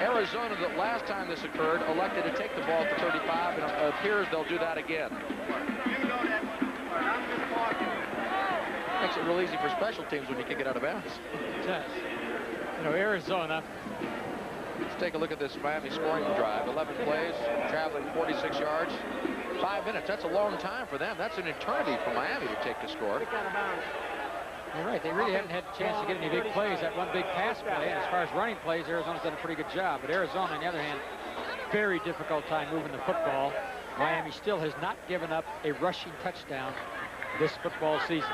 Arizona, the last time this occurred, elected to take the ball at the 35, and it appears they'll do that again. Makes it real easy for special teams when you kick it out of bounds. It does. You know, Arizona. Let's take a look at this Miami scoring drive. 11 plays, traveling 46 yards, 5 minutes. That's a long time for them. That's an eternity for Miami to take the score. You're right. They really haven't had a chance to get any big plays. That one big pass play. And as far as running plays, Arizona's done a pretty good job. But Arizona, on the other hand, very difficult time moving the football. Miami still has not given up a rushing touchdown this football season.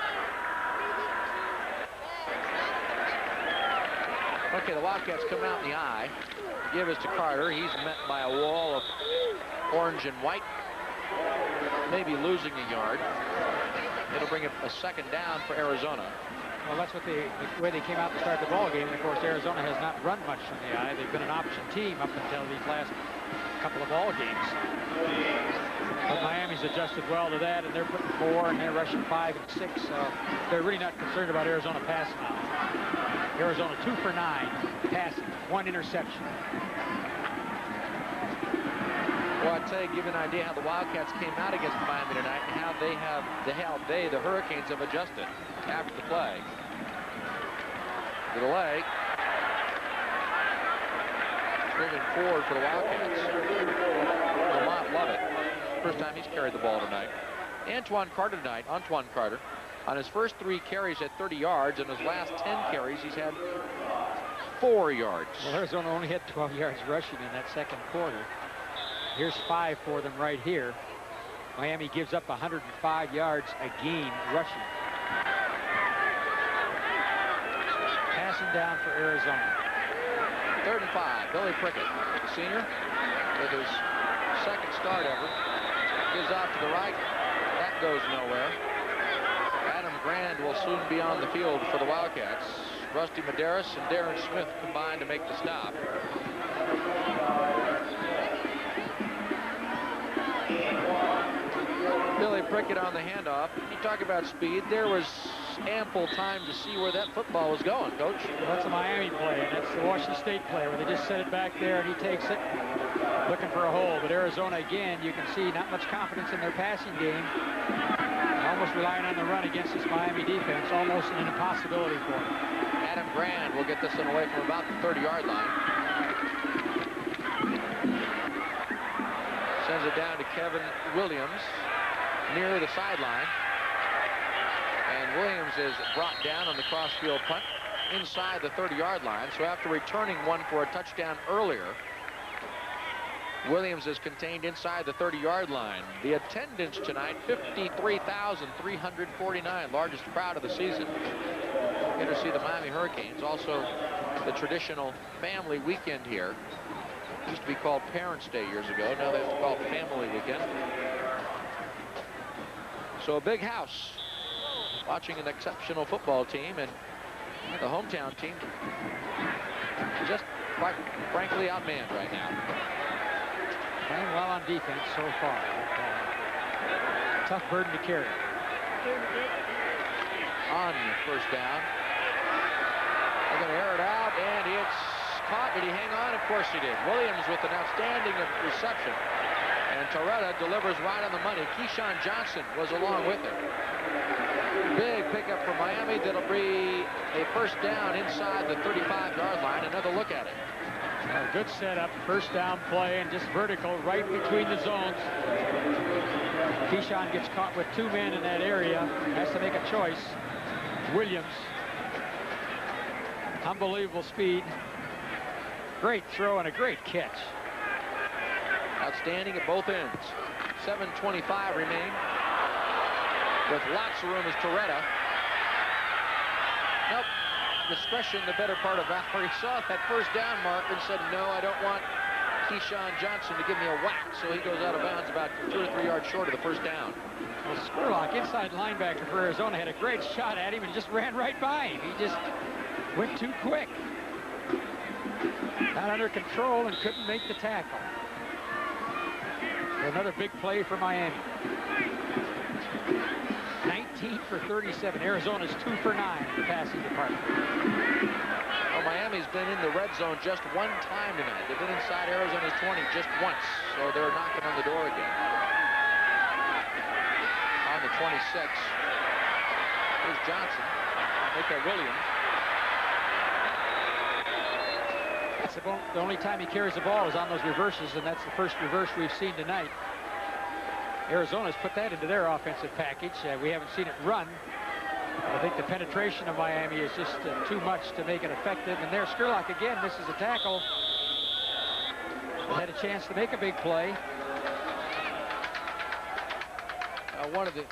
Okay, the Wildcats come out in the eye. Give is to Carter. He's met by a wall of orange and white. Maybe losing a yard. It'll bring a second down for Arizona. Well, that's what the way they came out to start the ball game. And of course, Arizona has not run much from the eye. They've been an option team up until these last couple of ball games. But Miami's adjusted well to that, and they're putting 4, and they're rushing 5 and 6. So they're really not concerned about Arizona passing now. Arizona 2 for 9 passing, 1 interception. Well, I'll tell you, give you an idea how the Wildcats came out against Miami tonight and how the Hurricanes, have adjusted after the play. The delay. Moving forward for the Wildcats. Lamont Lovett. First time he's carried the ball tonight. Antoine Carter tonight. Antoine Carter. On his first 3 carries at 30 yards, and his last 10 carries, he's had 4 yards. Well, Arizona only had 12 yards rushing in that second quarter. Here's 5 for them right here. Miami gives up 105 yards a game rushing. Passing down for Arizona. 3rd and 5. Billy Prickett, the senior, with his second start ever. Gives out to the right. That goes nowhere. Adam Grand will soon be on the field for the Wildcats. Rusty Medeiros and Darren Smith combined to make the stop. Billy Prickett on the handoff. You talk about speed. There was ample time to see where that football was going, Coach. Well, that's a Miami play, and that's the Washington State play where they just set it back there and he takes it, looking for a hole. But Arizona, again, you can see not much confidence in their passing game. Almost relying on the run against this Miami defense. Almost an impossibility for them. Adam Grand will get this one away from about the 30-yard line. Sends it down to Kevin Williams near the sideline. And Williams is brought down on the crossfield punt inside the 30-yard line. So after returning one for a touchdown earlier, Williams is contained inside the 30-yard line. The attendance tonight, 53,349, largest crowd of the season. Here to see the Miami Hurricanes. Also the traditional family weekend here. Used to be called Parents' Day years ago. Now they're called Family Weekend. So a big house watching an exceptional football team, and the hometown team just quite frankly outmanned right now. Playing well on defense so far. Tough burden to carry. On first down. They're going to air it out, and it's caught. Did he hang on? Of course he did. Williams with an outstanding reception. And Torretta delivers right on the money. Keyshawn Johnson was along with him. Big pickup for Miami. That'll be a first down inside the 35-yard line. Another look at it. A good setup, first down play, and just vertical right between the zones. Keyshawn gets caught with 2 men in that area. Has to make a choice. Williams. Unbelievable speed. Great throw and a great catch. Outstanding at both ends. 7:25 remain. With lots of room is Torretta. Nope. Discretion the better part of Valerie. Saw that first down mark and said, no, I don't want Keyshawn Johnson to give me a whack, so he goes out of bounds about 2 or 3 yards short of the first down. Well, Spurlock, inside linebacker for Arizona, had a great shot at him and just ran right by him. He just went too quick. Not under control and couldn't make the tackle. Another big play for Miami. 19 for 37. Arizona's 2 for 9 in the passing department. Well, Miami's been in the red zone just one time tonight. They've been inside Arizona's 20 just once, so they're knocking on the door again. On the 26. Here's Johnson. Make that Williams. That's the only time he carries the ball is on those reverses, and that's the first reverse we've seen tonight. Arizona's put that into their offensive package. We haven't seen it run. I think the penetration of Miami is just too much to make it effective. And there's Scurlock again. This is a tackle. They had a chance to make a big play. One of the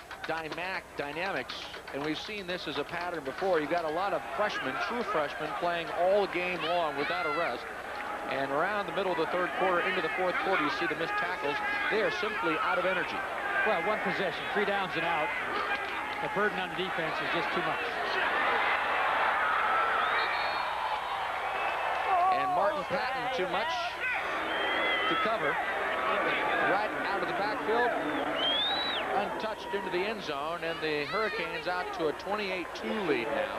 dynamics, and we've seen this as a pattern before. You've got a lot of freshmen, true freshmen, playing all game long without a rest. And around the middle of the third quarter into the fourth quarter, you see the missed tackles. They are simply out of energy. Well, one possession, 3 downs and out. The burden on the defense is just too much. And Martin Patton too much to cover. Right out of the backfield. Untouched into the end zone, and the Hurricanes out to a 28-2 lead now.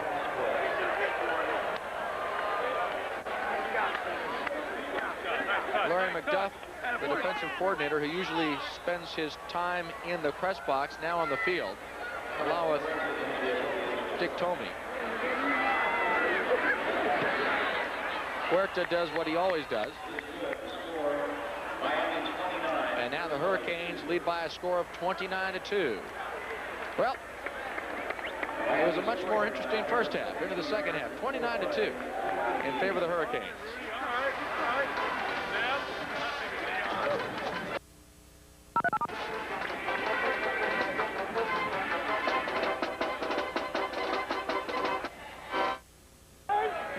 Larry McDuff, the defensive coordinator, who usually spends his time in the press box, now on the field, along with Dick Tomey. Huerta does what he always does. And now the Hurricanes lead by a score of 29-2. Well, it was a much more interesting first half into the second half. 29-2 in favor of the Hurricanes.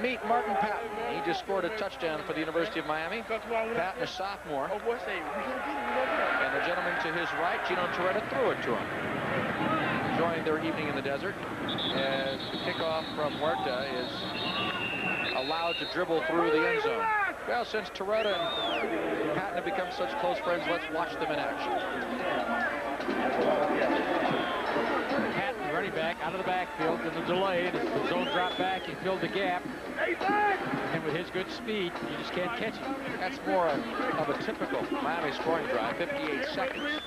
Meet Martin Patton. He just scored a touchdown for the University of Miami. Patton, a sophomore. And the gentleman to his right, Gino Torretta, threw it to him. Enjoying their evening in the desert. As the kickoff from Huerta is allowed to dribble through the end zone. Well, since Torretta and Patton have become such close friends, let's watch them in action. Patton, running back, out of the backfield in the delay. The zone dropped back. He filled the gap. And with his good speed, you just can't catch him. That's more of a typical Miami scoring drive, 58 seconds.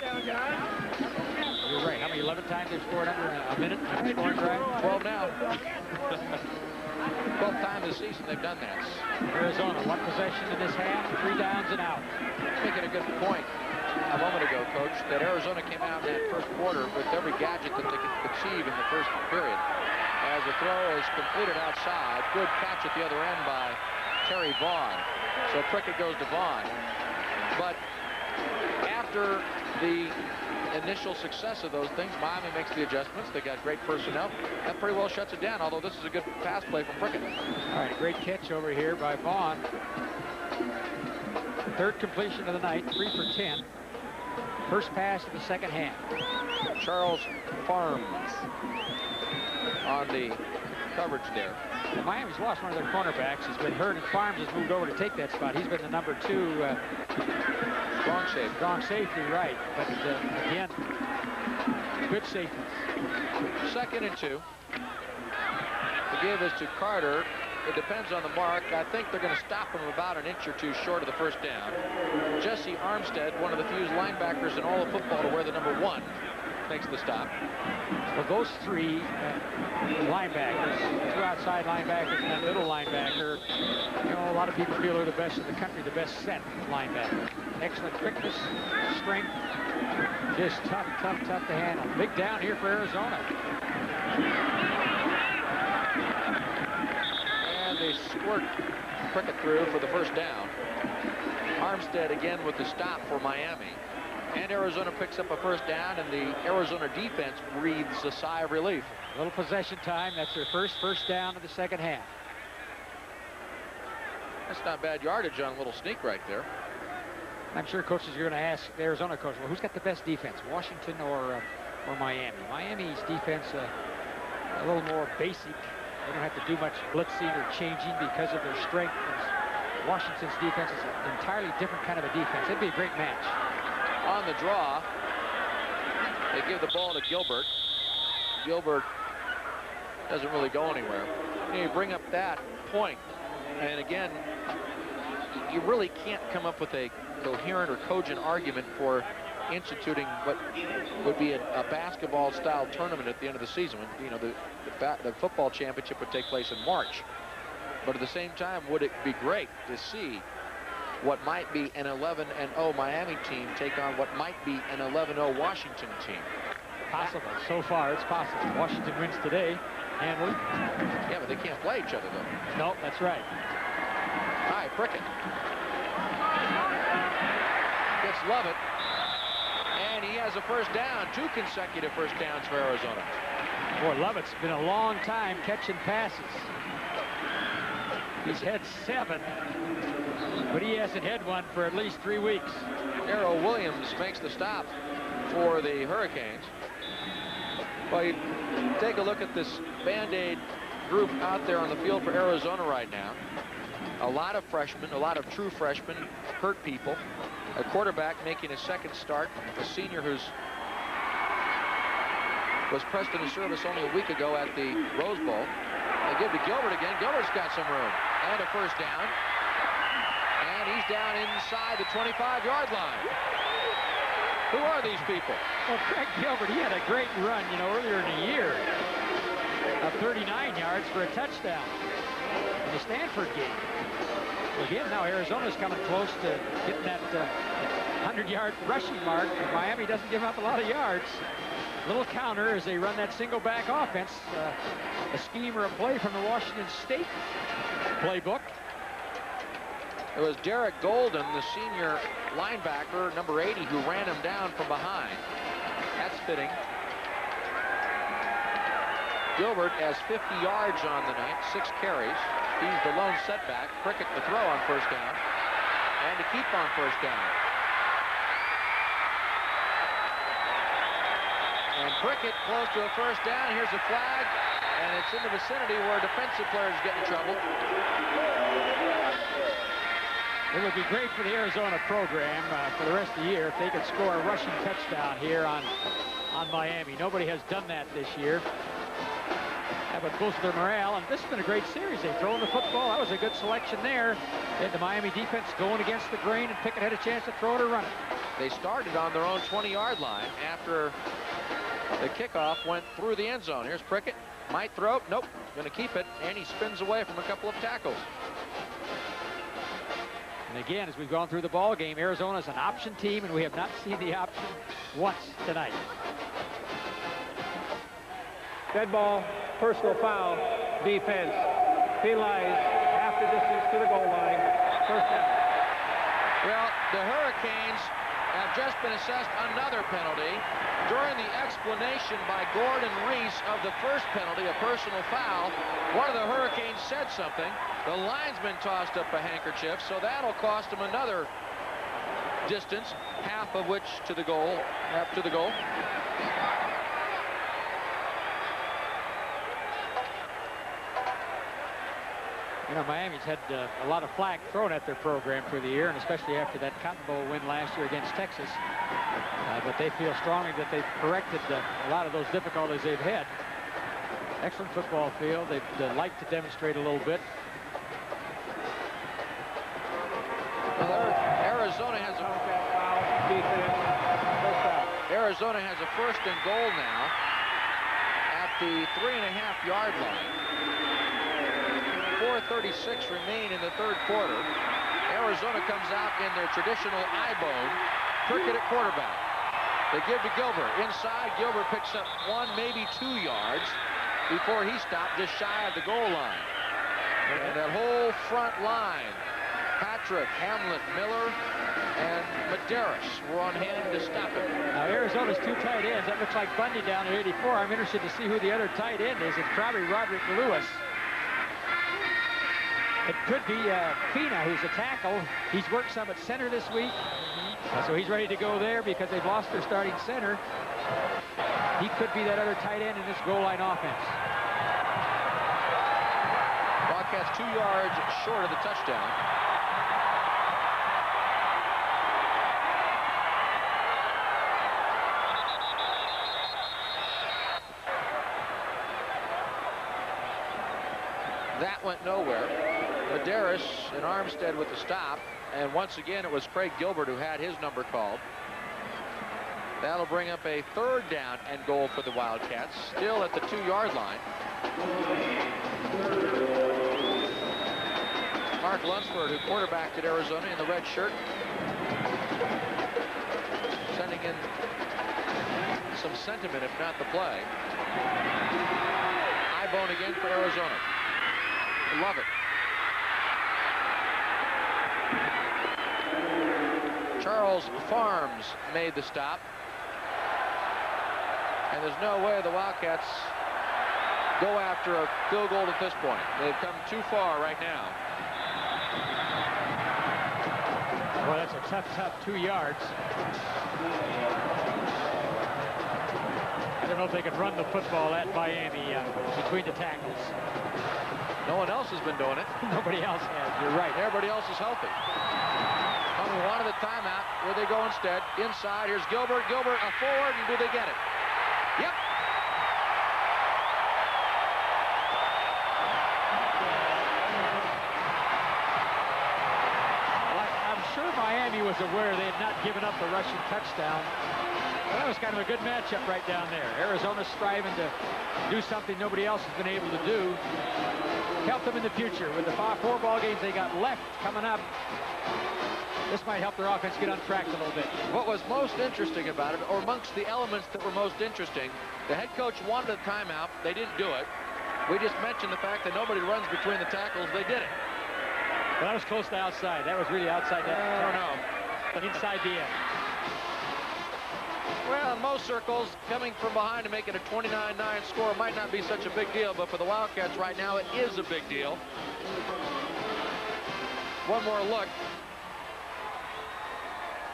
You're right. How many 11 times they've scored under a minute in a scoring drive? 12 now. 12th time this season they've done that. Arizona, 1 possession in this half, 3 downs and out. Making a good point a moment ago, Coach, that Arizona came out in that first quarter with every gadget that they could achieve in the first period. As the throw is completed outside, good catch at the other end by Terry Vaughn. So Prickett goes to Vaughn. But after the initial success of those things, Miami makes the adjustments. They got great personnel. That pretty well shuts it down, although this is a good pass play from Prickett. All right, great catch over here by Vaughn. 3rd completion of the night, 3 for 10. First pass of the second half. Charles Farms on the coverage there. Well, Miami's lost one of their cornerbacks. He's been hurt, and Farms has moved over to take that spot. He's been the number 2 strong safety, right. But again, good safety. 2nd and 2. The give is to Carter. It depends on the mark. I think they're going to stop him about an inch or 2 short of the first down. Jesse Armstead, one of the few linebackers in all of football to wear the number 1, makes the stop. Well, those 3 linebackers, 2 outside linebackers and that middle linebacker, you know, a lot of people feel they're the best in the country, the best set linebacker. Excellent quickness, strength, just tough to handle. Big down here for Arizona. And they squirt Prickett through for the first down. Armstead again with the stop for Miami. And Arizona picks up a first down, and the Arizona defense breathes a sigh of relief. A little possession time. That's their first down of the second half. That's not bad yardage on a little sneak right there. I'm sure coaches are going to ask the Arizona coach, well, who's got the best defense, Washington or Miami? Miami's defense a little more basic. They don't have to do much blitzing or changing because of their strength. Washington's defense is an entirely different kind of a defense. It'd be a great match. On the draw, they give the ball to Gilbert. Gilbert doesn't really go anywhere. You bring up that point, and again, you really can't come up with a coherent or cogent argument for instituting what would be a basketball-style tournament at the end of the season. When, you know, the football championship would take place in March. But at the same time, would it be great to see what might be an 11-0 Miami team take on what might be an 11-0 Washington team? Possible. So far, it's possible. Washington wins today, handily. Yeah, but they can't play each other, though. No, that's right. Hi, Prickett. Gets Lovett. And he has a first down. 2 consecutive first downs for Arizona. Boy, Lovett's been a long time catching passes. He's had 7, but he hasn't had one for at least 3 weeks. Darrell Williams makes the stop for the Hurricanes. Well, you take a look at this Band-Aid group out there on the field for Arizona right now. A lot of freshmen, a lot of true freshmen, hurt people. A quarterback making his second start, a senior who's was pressed into service only a week ago at the Rose Bowl. They give to Gilbert again. Gilbert's got some room. And a first down. And he's down inside the 25-yard line. Who are these people? Well, Craig Gilbert, he had a great run, you know, earlier in the year of 39 yards for a touchdown in the Stanford game. Again, now Arizona's coming close to getting that 100-yard rushing mark. Miami doesn't give up a lot of yards. Little counter as they run that single back offense, a scheme or a play from the Washington State playbook. It was Derek Golden, the senior linebacker, number 80, who ran him down from behind. That's fitting. Gilbert has 50 yards on the night, 6 carries. He's the lone setback. Prickett to throw on first down and to keep on first down. And Prickett close to a first down. Here's a flag, and it's in the vicinity where defensive players get in trouble. It would be great for the Arizona program for the rest of the year if they could score a rushing touchdown here on Miami. Nobody has done that this year. That would boost their morale, and this has been a great series. They've thrown the football. That was a good selection there. They had the Miami defense going against the grain, and Pickett had a chance to throw it or run it. They started on their own 20-yard line after the kickoff went through the end zone. Here's Prickett. Might throw. Nope. Going to keep it, and he spins away from a couple of tackles. And again, as we've gone through the ball game, Arizona's an option team, and we have not seen the option once tonight. Dead ball, personal foul, defense. Penalized half the distance to the goal line. First down. Well, the Hurricanes have just been assessed another penalty. During the explanation by Gordon Reese of the first penalty, a personal foul, one of the Hurricanes said something. The linesman tossed up a handkerchief, so that'll cost him another distance, half of which to the goal, half to the goal. You know, Miami's had a lot of flack thrown at their program through the year, and especially after that Cotton Bowl win last year against Texas. But they feel strongly that they've corrected a lot of those difficulties they've had. Excellent football field. They'd like to demonstrate a little bit. Arizona has a first and goal now at the 3.5-yard line. 4:36 remain in the third quarter. Arizona comes out in their traditional I-bone. Prickett at quarterback. They give to Gilbert. Inside, Gilbert picks up 1, maybe 2 yards before he stopped just shy of the goal line. And that whole front line, Patrick, Hamlet, Miller, and Medeiros were on hand to stop him. Now, Arizona's 2 tight ends. That looks like Bundy down at 84. I'm interested to see who the other tight end is. It's probably Roderick Lewis. It could be Fina, who's a tackle. He's worked some at center this week. So he's ready to go there because they've lost their starting center. He could be that other tight end in this goal line offense. Wildcats 2 yards short of the touchdown. That went nowhere. Medeiros and Armstead with the stop. And once again, it was Craig Gilbert who had his number called. That'll bring up a 3rd down and goal for the Wildcats, still at the 2-yard line. Mark Lunsford, who quarterbacked at Arizona in the red shirt, sending in some sentiment, if not the play. Ibone again for Arizona. Love it. Charles Farms made the stop. And there's no way the Wildcats go after a field goal at this point. They've come too far right now. Well, that's a tough 2 yards. I don't know if they can run the football at Miami between the tackles. No one else has been doing it. Nobody else has. You're right. Everybody else is healthy. Coming wanted a timeout. Where they go instead? Inside. Here's Gilbert. Gilbert a forward, and do they get it? Yep. Well, I'm sure Miami was aware they had not given up the rushing touchdown. Well, that was kind of a good matchup right down there. Arizona striving to do something nobody else has been able to do. Help them in the future with the 4 ball games they got left coming up. This might help their offense get on track a little bit. What was most interesting about it, or amongst the elements that were most interesting, the head coach wanted a timeout. They didn't do it. We just mentioned the fact that nobody runs between the tackles. They did it. Well, that was close to outside. That was really outside that. I don't know. But inside the end. Well, in most circles, coming from behind to make it a 29-9 score might not be such a big deal, but for the Wildcats right now, it is a big deal. One more look.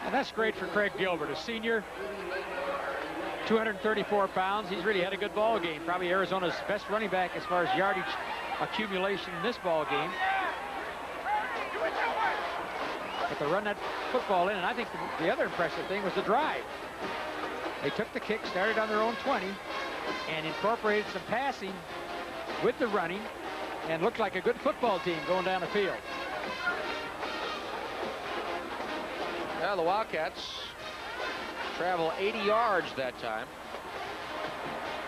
And that's great for Craig Gilbert, a senior, 234 pounds. He's really had a good ball game. Probably Arizona's best running back as far as yardage accumulation in this ball game. But to run that football in, and I think the other impressive thing was the drive. They took the kick, started on their own 20, and incorporated some passing with the running, and looked like a good football team going down the field. Well, the Wildcats travel 80 yards that time.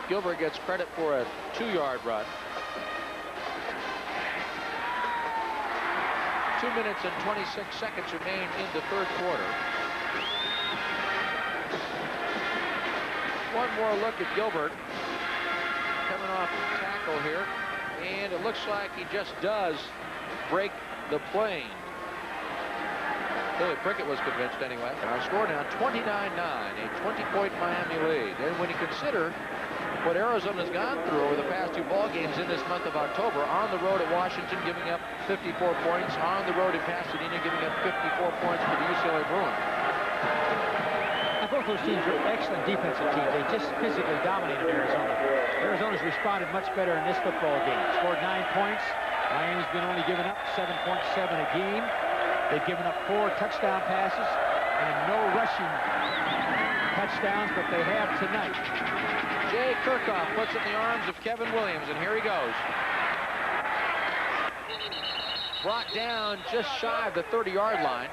Gilbert gets credit for a 2-yard run. 2 minutes and 26 seconds remain in the 3rd quarter. One more look at Gilbert coming off the tackle here, and it looks like he just does break the plane. Billy Prickett was convinced anyway. And our score now 29-9, a 20-point Miami lead. And when you consider what Arizona's gone through over the past 2 ball games in this month of October, on the road at Washington giving up 54 points, on the road in Pasadena giving up 54 points for the UCLA Bruins. Both those teams are excellent defensive teams. They just physically dominated Arizona. Arizona's responded much better in this football game. Scored 9 points. Miami's been only giving up 7.7 a game. They've given up 4 touchdown passes and no rushing touchdowns, but they have tonight. Jay Kirchhoff puts it in the arms of Kevin Williams, and here he goes. Brought down just shy of the 30-yard line.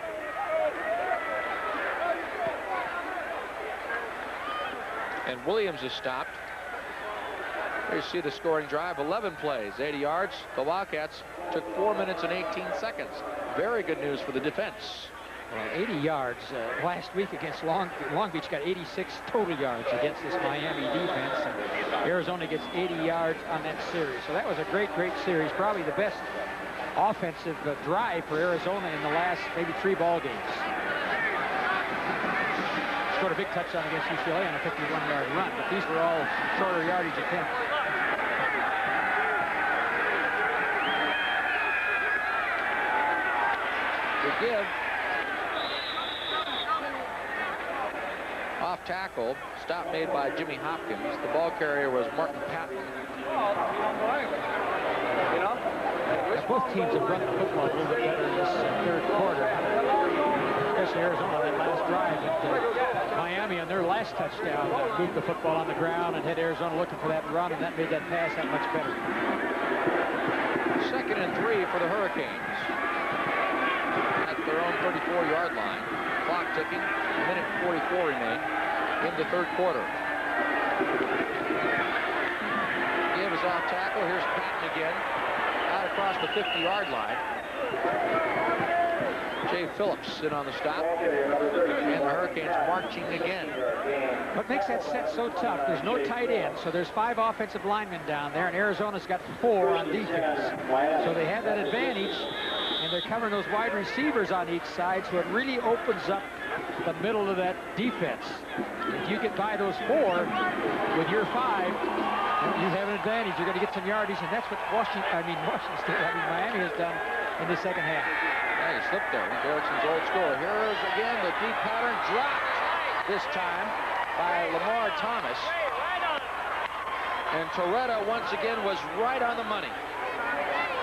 And Williams is stopped. Here you see the scoring drive, 11 plays, 80 yards. The Wildcats took 4 minutes and 18 seconds. Very good news for the defense. 80 yards last week against Long Beach, got 86 total yards against this Miami defense. And Arizona gets 80 yards on that series. So that was a great series. Probably the best offensive drive for Arizona in the last maybe 3 ball games. Scored a big touchdown against UCLA on a 51-yard run, but these were all shorter yardage attempts. give. Off tackle. Stop made by Jimmy Hopkins. The ball carrier was Martin Patton. Both teams have run the football a little bit better in this third quarter. Especially Arizona on that last drive. Miami on their last touchdown moved the football on the ground and had Arizona looking for that run, and that made that pass that much better. 2nd and 3 for the Hurricanes. At their own 34-yard line. Clock ticking. A minute and 44 remain in the third quarter. Give is off tackle. Here's Patton again. Out across the 50-yard line. Jay Phillips in on the stop. And the Hurricanes marching again. What makes that set so tough, there's no tight end, so there's 5 offensive linemen down there, and Arizona's got 4 on defense. So they have that advantage, and they're covering those wide receivers on each side, so it really opens up the middle of that defense. If you get by those 4 with your 5, you have an advantage. You're going to get some yardage, and that's what Miami has done in the second half. Yeah, he slipped there. Erickson's old school. Here's again the deep pattern dropped this time by Lamar Thomas. And Torretta once again was right on the money.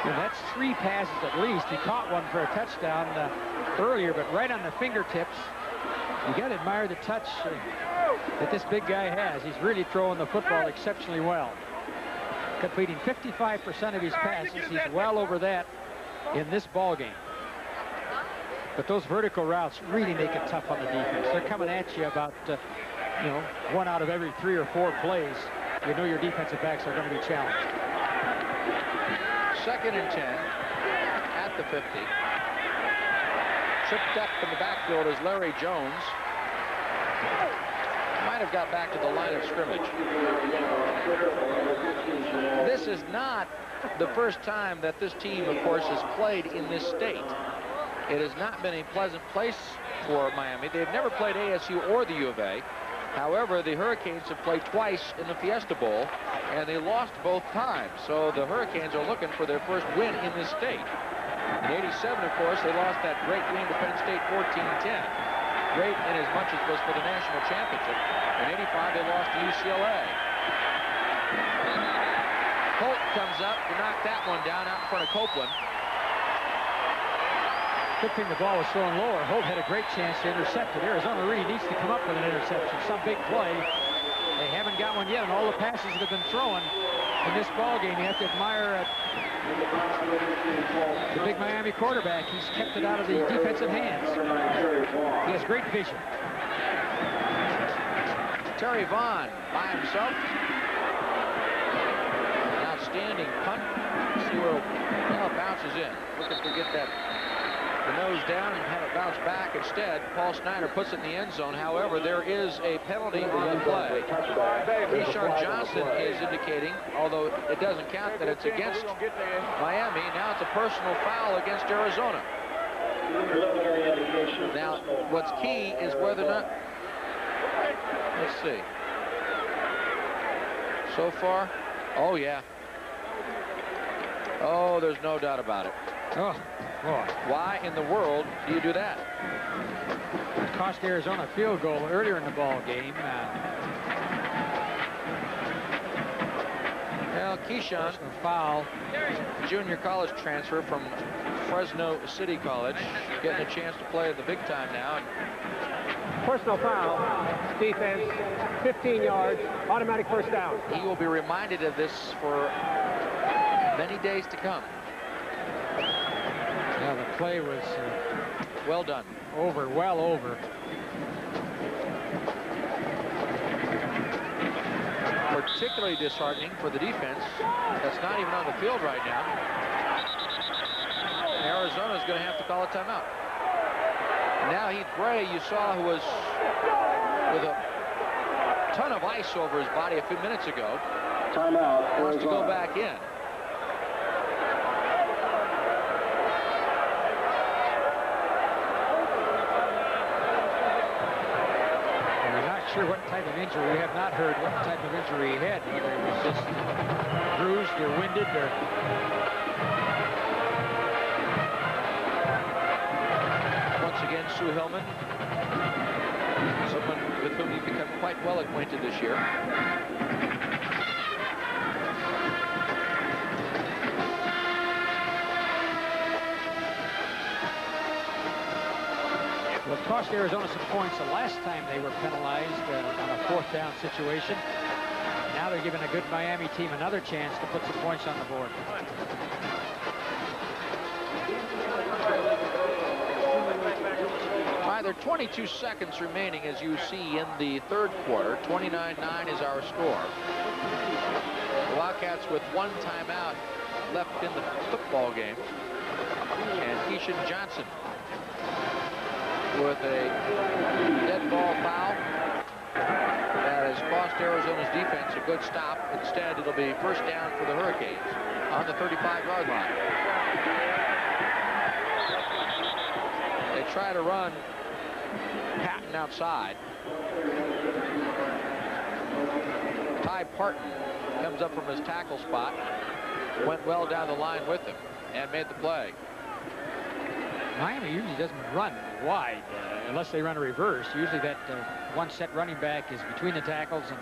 And that's 3 passes at least. He caught one for a touchdown earlier, but right on the fingertips. You got to admire the touch that this big guy has. He's really throwing the football exceptionally well. Completing 55% of his passes. He's well over that in this ball game. But those vertical routes really make it tough on the defense. They're coming at you about, 1 out of every 3 or 4 plays. You know your defensive backs are going to be challenged. 2nd and 10 at the 50. Tripped up in the backfield is Larry Jones. Might have got back to the line of scrimmage. This is not the first time that this team, of course, has played in this state. It has not been a pleasant place for Miami. They've never played ASU or the U of A. However, the Hurricanes have played twice in the Fiesta Bowl, and they lost both times. So the Hurricanes are looking for their first win in this state. In '87, of course, they lost that great game to Penn State 14-10. Great in as much as was for the national championship. In '85, they lost to UCLA. Holt comes up to knock that one down out in front of Copeland. Good thing the ball was thrown lower. Holt had a great chance to intercept it. Arizona really needs to come up with an interception. Some big play. They haven't got one yet, and all the passes that have been thrown in this ball game, you have to admire the big Miami quarterback. He's kept it out of the defensive hands. He has great vision. Terry Vaughn by himself. An outstanding punt. See where it bounces in. Looking to get that the nose down and have it bounce back. Instead, Paul Snyder puts it in the end zone. However, there is a penalty on the play. Keyshawn Johnson is indicating, although it doesn't count, that it's against Miami. Now it's a personal foul against Arizona. Now, what's key is whether or not, let's see. So far, oh yeah. Oh, there's no doubt about it. Oh, boy. Why in the world do you do that? It cost Arizona a field goal earlier in the ball game. Well, Keyshawn, foul. Junior college transfer from Fresno City College, getting a chance to play at the big time now. Personal foul, defense, 15 yards, automatic first down. He will be reminded of this for many days to come. Yeah, the play was well done. Well over. Particularly disheartening for the defense that's not even on the field right now. Arizona's going to have to call a timeout. Now Heath Bray, you saw, who was with a ton of ice over his body a few minutes ago, Timeout. wants to go back in. Sure what type of injury. We have not heard what type of injury he had, whether it was just bruised or winded or Sue Hillman, someone with whom you've become quite well acquainted this year. Well, it cost Arizona some points the last time they were penalized on a 4th down situation. Now they're giving a good Miami team another chance to put some points on the board. All right, there are 22 seconds remaining, as you see, in the 3rd quarter. 29-9 is our score. The Wildcats with 1 timeout left in the football game. And Keyshawn Johnson with a dead ball foul that has cost Arizona's defense a good stop. Instead, it'll be 1st down for the Hurricanes on the 35-yard line. They try to run Patton outside. Ty Parton comes up from his tackle spot, went well down the line with him, and made the play. Miami usually doesn't run wide unless they run a reverse. Usually that one set running back is between the tackles and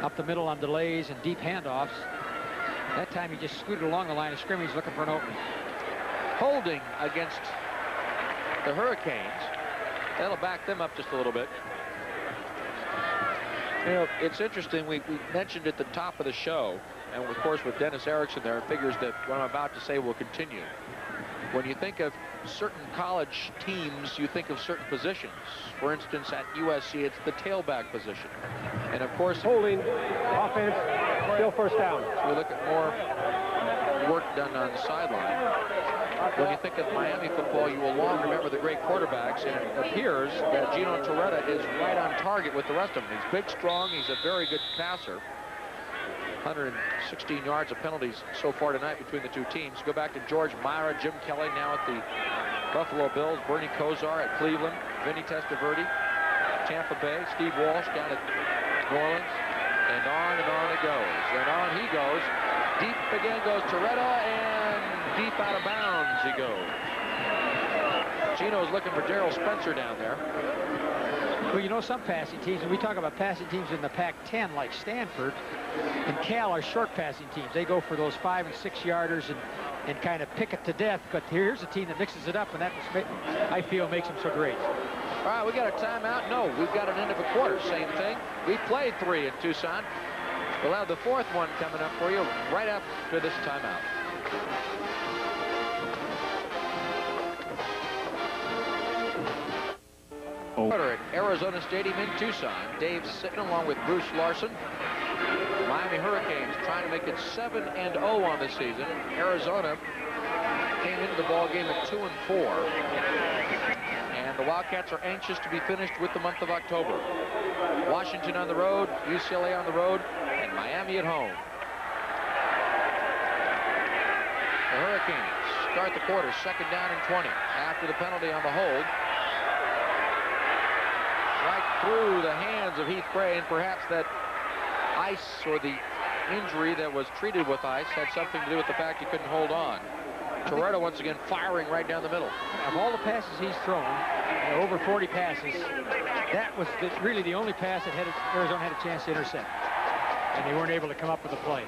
up the middle on delays and deep handoffs. That time he just scooted along the line of scrimmage looking for an opening. Holding against the Hurricanes. That'll back them up just a little bit. You know, it's interesting. We mentioned at the top of the show, and of course with Dennis Erickson there, it figures that what I'm about to say will continue. When you think of certain college teams, you think of certain positions. For instance, at USC, it's the tailback position. And of course, Holding, offense, still 1st down. we look at more work done on the sideline. When you think of Miami football, you will long remember the great quarterbacks, and it appears that Gino Torretta is right on target with the rest of them. He's big, strong, he's a very good passer. 116 yards of penalties so far tonight between the two teams. Go back to George Myra, Jim Kelly now at the Buffalo Bills, Bernie Kosar at Cleveland, Vinny Testaverde, Tampa Bay, Steve Walsh down at New Orleans, and on it goes. And on he goes. Deep again goes Torretta, and deep out of bounds he goes. Gino's looking for Darrell Spencer down there. Well, you know, some passing teams, and we talk about passing teams in the Pac-10 like Stanford and Cal are short passing teams. They go for those 5- and 6-yarders and kind of pick it to death. But here's a team that mixes it up, and that, I feel, makes them so great. All right, we got a timeout. No, we've got an end of a quarter. Same thing. We played 3 in Tucson. We'll have the 4th one coming up for you right after this timeout. At Arizona Stadium in Tucson. Dave Sitton along with Bruce Larson. Miami Hurricanes trying to make it 7-0 on the season. Arizona came into the ball game at 2-4. And the Wildcats are anxious to be finished with the month of October. Washington on the road, UCLA on the road, and Miami at home. The Hurricanes start the quarter, 2nd down and 20 after the penalty on the hold. Right through the hands of Heath Gray, and perhaps that ice or the injury that was treated with ice had something to do with the fact he couldn't hold on. Torretta once again firing right down the middle. Of all the passes he's thrown, over 40 passes, that was really the only pass that Arizona had a chance to intercept. And they weren't able to come up with a play.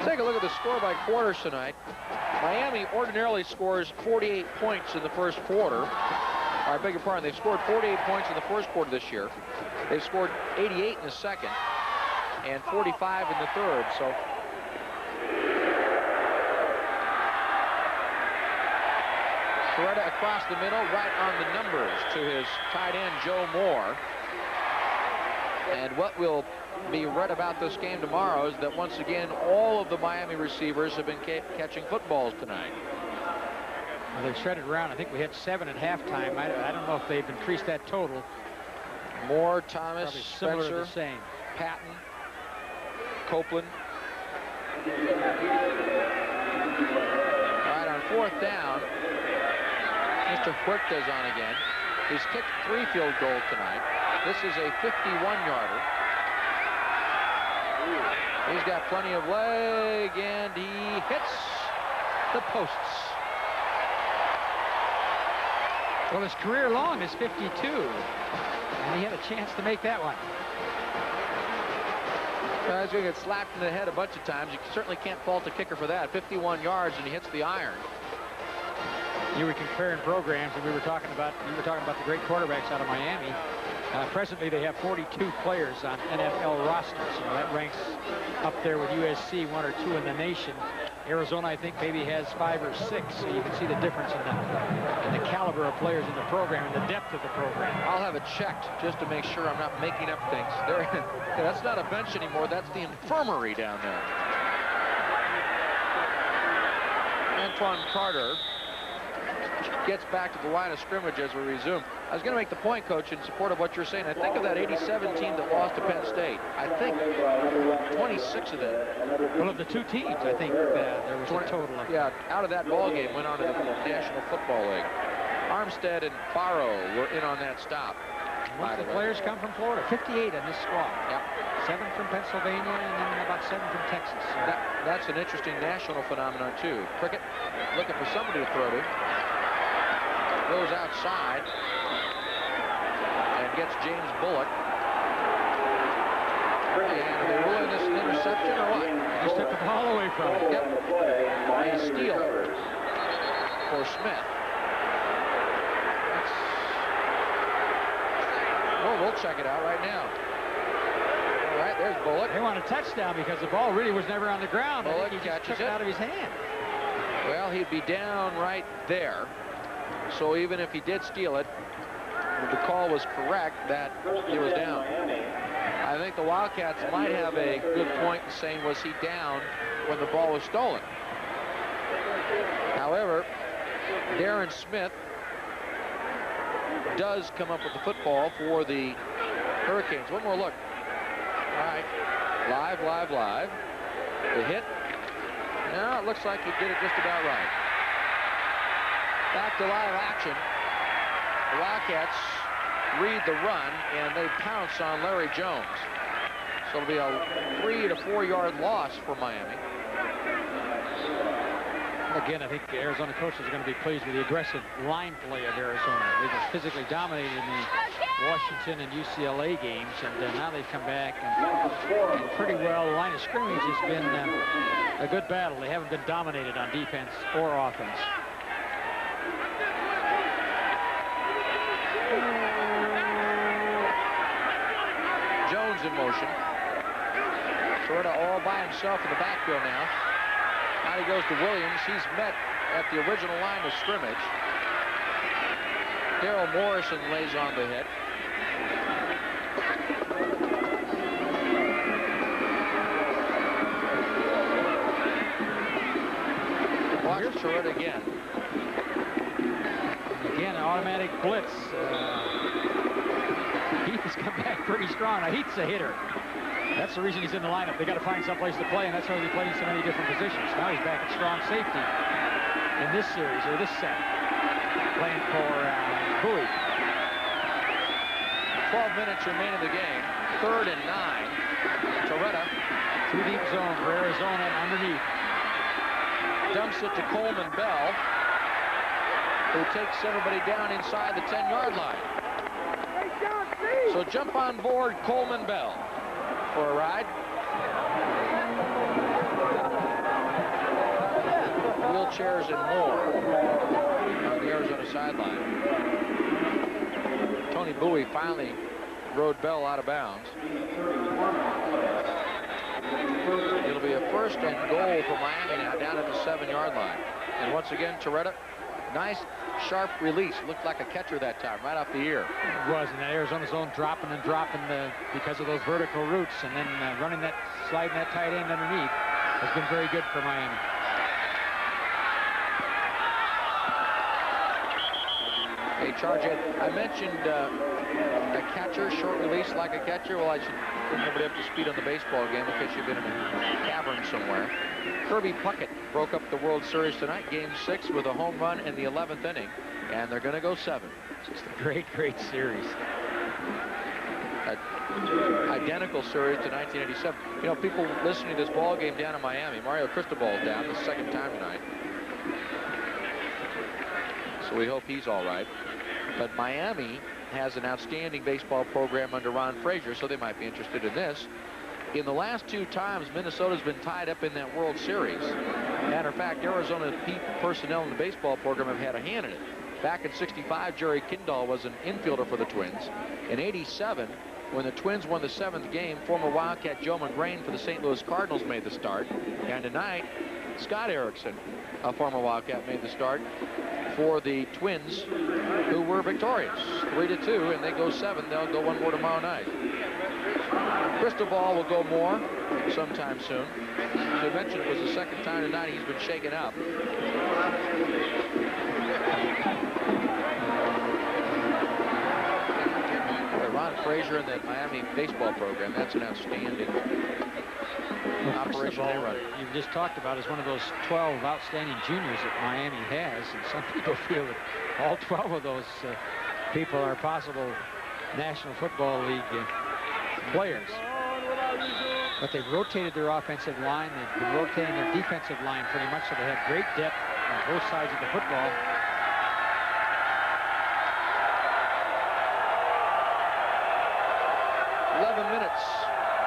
Take a look at the score by quarters tonight. Miami ordinarily scores 48 points in the 1st quarter. I beg your pardon, they've scored 48 points in the 1st quarter this year. They've scored 88 in the 2nd and 45 in the 3rd. So Torretta across the middle, right on the numbers to his tight end, Joe Moore. And what will be read about this game tomorrow is that once again, all of the Miami receivers have been catching footballs tonight. Well, they've shredded around. I think we hit 7 at halftime. I don't know if they've increased that total. Moore, Thomas, Probably Spencer, the same. Patton, Copeland. All right, on 4th down, Mr. Huerta's on again. He's kicked 3 field goals tonight. This is a 51-yarder. He's got plenty of leg, and he hits the posts. Well, his career long is 52, and he had a chance to make that one. He's going to get slapped in the head a bunch of times. You certainly can't fault the kicker for that. 51 yards, and he hits the iron. You were comparing programs, and you were talking about the great quarterbacks out of Miami. Presently, they have 42 players on NFL rosters. You know, that ranks up there with USC, 1 or 2 in the nation. Arizona, I think, maybe has 5 or 6, so you can see the difference in the caliber of players in the program and the depth of the program. I'll have it checked just to make sure I'm not making up things. That's not a bench anymore. That's the infirmary down there. Antoine Carter gets back to the line of scrimmage as we resume. I was going to make the point, Coach, in support of what you're saying. I think of that 87 team that lost to Penn State. I think 26 of them. Well, of the 2 teams, I think there was a total of... Yeah, out of that ball game went on to the National Football League. Armstead and Barrow were in on that stop. Most of the players come from Florida. 58 on this squad. Yep. 7 from Pennsylvania and then about 7 from Texas. So that's an interesting national phenomenon, too. Prickett looking for somebody to throw to. Goes outside and gets James Bullock. And are they ruling this an interception or what? Just took the ball away from him. Yep. A steal for Smith. Well, we'll check it out right now. All right, there's Bullock. They want a touchdown because the ball really was never on the ground. Bullock I think he just took catches it it out of his hand. Well, he'd be down right there. So even if he did steal it, the call was correct that he was down. I think the Wildcats might have a good point in saying, was he down when the ball was stolen? However, Darren Smith does come up with the football for the Hurricanes. One more look. All right, live. The hit. Now it looks like he did it just about right. Back to live action. The Wildcats read the run, and they pounce on Larry Jones. So it'll be a 3 to 4 yard loss for Miami. Again, I think the Arizona coaches are going to be pleased with the aggressive line play of Arizona. They just physically dominated in the Washington and UCLA games, and now they've come back and pretty well. The line of scrimmage has been a good battle. They haven't been dominated on defense or offense. Jones in motion. Sort of all by himself in the backfield now. Now he goes to Williams. He's met at the original line of scrimmage. Daryl Morrison lays on the hit. Watch Chiretta again. Again, an automatic blitz. Heath has come back pretty strong. Now, Heath's a hitter. That's the reason he's in the lineup. They got to find someplace to play, and that's why they play in so many different positions. Now he's back at strong safety in this series, or this set, playing for Bowie. 12 minutes remain in the game. 3rd and 9. Chiretta. 2 deep zone for Arizona underneath. Dumps it to Coleman Bell, who takes everybody down inside the 10-yard line. So jump on board Coleman Bell for a ride. Wheelchairs and more on the Arizona sideline. Tony Bowie finally rode Bell out of bounds. It'll be a 1st and goal for Miami now down at the 7-yard line. And once again, Chiretta, nice sharp release. Looked like a catcher that time, right off the ear. It was, and Arizona's zone dropping because of those vertical routes, and then sliding that tight end underneath has been very good for Miami. Hey, Charge, I mentioned a catcher, short release like a catcher. Well, I should bring everybody up to speed on the baseball game in case you've been in a cavern somewhere. Kirby Puckett broke up the World Series tonight, Game 6, with a home run in the 11th inning, and they're going to go 7. Just a great series. Identical series to 1987. You know, people listening to this ball game down in Miami, Mario Cristobal down the 2nd time tonight. So we hope he's all right. But Miami has an outstanding baseball program under Ron Frazier, so they might be interested in this. In the last 2 times, Minnesota's been tied up in that World Series. Matter of fact, Arizona personnel in the baseball program have had a hand in it. Back in '65, Jerry Kindall was an infielder for the Twins. In '87, when the Twins won the 7th game, former Wildcat Joe McGrain for the St. Louis Cardinals made the start. And tonight, Scott Erickson, a former Wildcat, made the start for the Twins, who were victorious 3-2, and they go 7. They'll go 1 more tomorrow night. Cristobal will go more sometime soon. As I mentioned, it was the 2nd time tonight he's been shaken up. Ron Frazier and that Miami baseball program, that's an outstanding operation they run. You've just talked about is one of those 12 outstanding juniors that Miami has, and some people feel that all 12 of those people are possible National Football League players. But they've rotated their offensive line. They've been rotating their defensive line pretty much, so they have great depth on both sides of the football.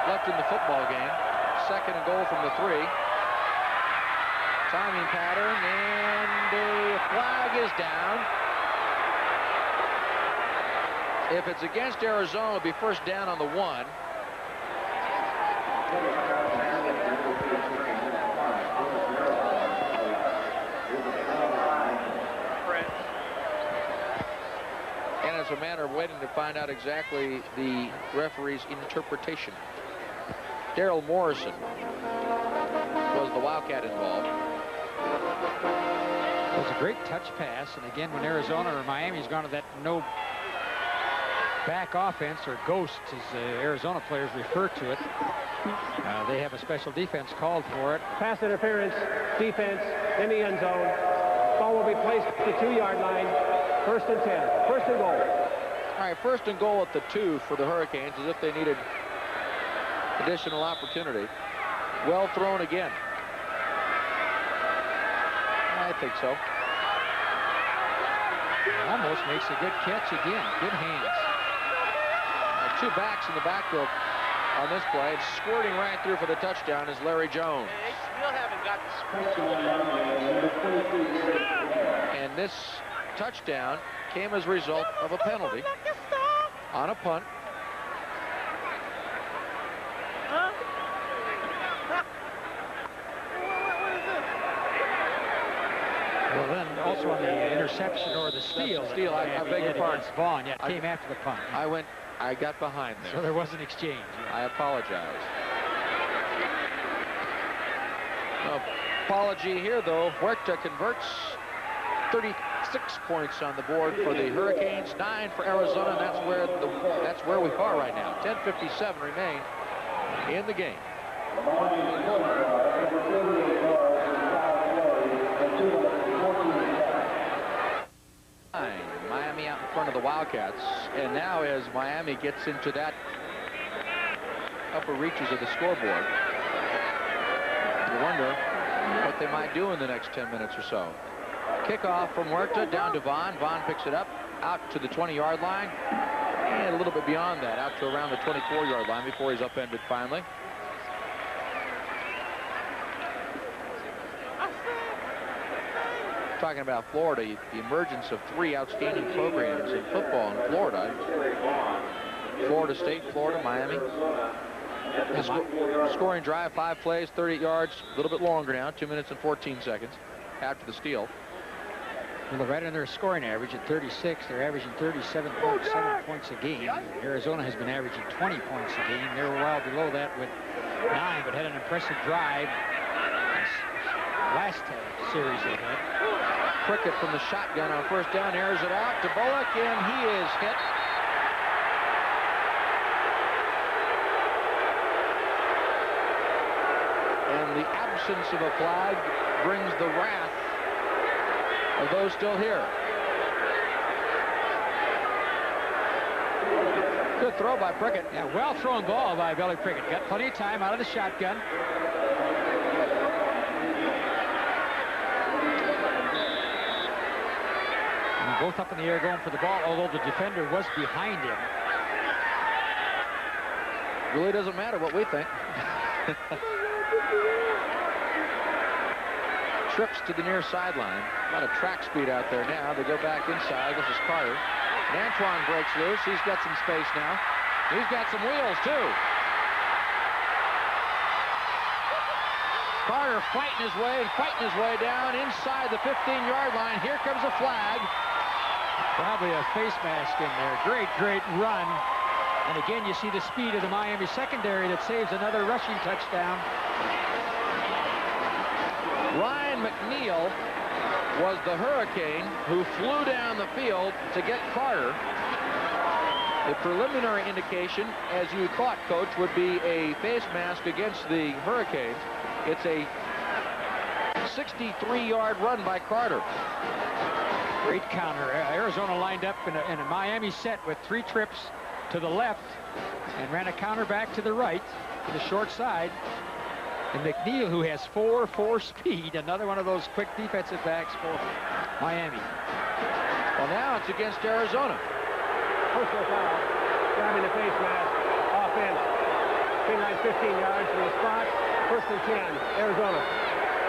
Left in the football game. 2nd and goal from the 3. Timing pattern, and the flag is down. If it's against Arizona, it'll be 1st down on the 1. And it's a matter of waiting to find out exactly the referee's interpretation. Daryl Morrison was the Wildcat involved. It was a great touch pass, and again, when Arizona or Miami's gone to that no back offense, or ghost as Arizona players refer to it, they have a special defense called for it. Pass interference, defense in the end zone. Ball will be placed at the 2-yard line. 1st and 10. 1st and goal. All right, 1st and goal at the 2 for the Hurricanes, as if they needed additional opportunity. Well thrown again. I think so. Almost makes a good catch again. Good hands. 2 backs in the backfield on this play. It's squirting right through for the touchdown is Larry Jones. They still haven't got the And this touchdown came as a result of a penalty on a punt. Well, then also on the interception or the steal. Steal, I beg your pardon. Vaughn, yeah, came after the punt. I got behind there. So there was an exchange. Yeah. I apologize. No apology here, though. Huerta converts. 36 points on the board for the Hurricanes, 9 for Arizona, and that's where we are right now. 10:57 remain in the game. Miami out in front of the Wildcats, and now as Miami gets into that upper reaches of the scoreboard, you wonder what they might do in the next 10 minutes or so. Kickoff from Huerta down to Vaughn. Vaughn picks it up out to the 20-yard line, and a little bit beyond that, out to around the 24-yard line before he's upended finally. Talking about Florida, the emergence of 3 outstanding programs in football in Florida. Florida State, Florida, Miami. The scoring drive, 5 plays, 38 yards, a little bit longer now, 2 minutes and 14 seconds after the steal. Well, they're right on their scoring average at 36. They're averaging 37.7 points a game. Arizona has been averaging 20 points a game. They're well below that with 9, but had an impressive drive last series they had. Prickett from the shotgun on 1st down, airs it out to Bullock, and he is hit. And the absence of a flag brings the wrath of those still here. Good throw by Prickett. Yeah, well thrown ball by Billy Prickett. Got plenty of time out of the shotgun. Both up in the air going for the ball, although the defender was behind him. Really doesn't matter what we think. Trips to the near sideline. A lot of track speed out there now. They go back inside. This is Carter. And Antoine breaks loose. He's got some space now. He's got some wheels, too. Carter fighting his way down inside the 15-yard line. Here comes a flag. Probably a face mask in there. Great run. And again, you see the speed of the Miami secondary that saves another rushing touchdown. Ryan McNeil was the Hurricane who flew down the field to get Carter. The preliminary indication, as you thought, Coach, would be a face mask against the Hurricanes. It's a 63-yard run by Carter. Great counter. Arizona lined up in a Miami set with 3 trips to the left and ran a counter back to the right to the short side. And McNeil, who has 4.4 speed, another one of those quick defensive backs for Miami. Well, now it's against Arizona. Personal foul. Grabbing the face mask. Offense. Pin line 15 yards from the spot. 1st and 10. Arizona.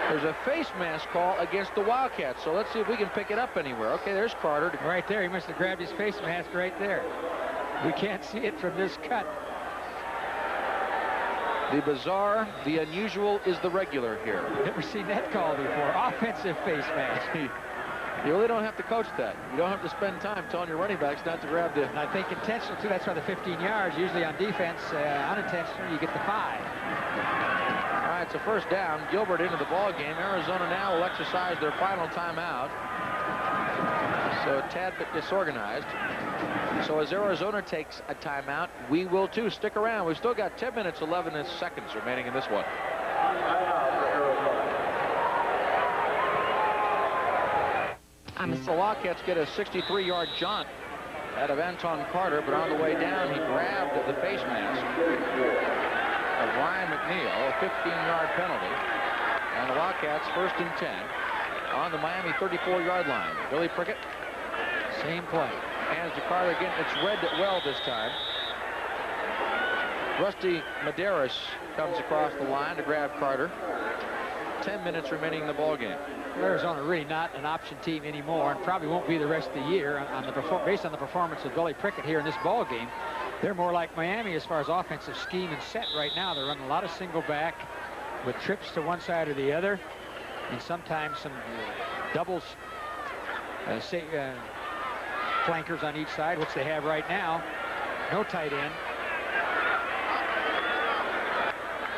There's a face mask call against the Wildcats, so let's see if we can pick it up anywhere. Okay, there's Carter. Right there. He must have grabbed his face mask right there. We can't see it from this cut. The bizarre, the unusual is the regular here. Never seen that call before. Offensive face mask. You really don't have to coach that. You don't have to spend time telling your running backs not to grab the... And I think intentional, too. That's why the 15 yards. Usually on defense, unintentional, you get the 5. All right, it's a 1st down. Gilbert into the ball game. Arizona now will exercise their final timeout. So a tad bit disorganized. So as Arizona takes a timeout, we will too. Stick around. We've still got 10 minutes, 11 seconds remaining in this one. The Wildcats get a 63-yard jaunt out of Anton Carter, but on the way down, he grabbed the face mask of Ryan McNeil, a 15-yard penalty. And the Wildcats 1st and 10 on the Miami 34-yard line. Billy Prickett. Same play. Hands to Carter again. It's read well this time. Rusty Medeiros comes across the line to grab Carter. 10 minutes remaining in the ball game. Arizona really not an option team anymore, and probably won't be the rest of the year based on the performance of Billy Prickett here in this ball game. They're more like Miami as far as offensive scheme and set right now. They're running a lot of single back with trips to one side or the other, and sometimes some doubles, flankers on each side, which they have right now. No tight end.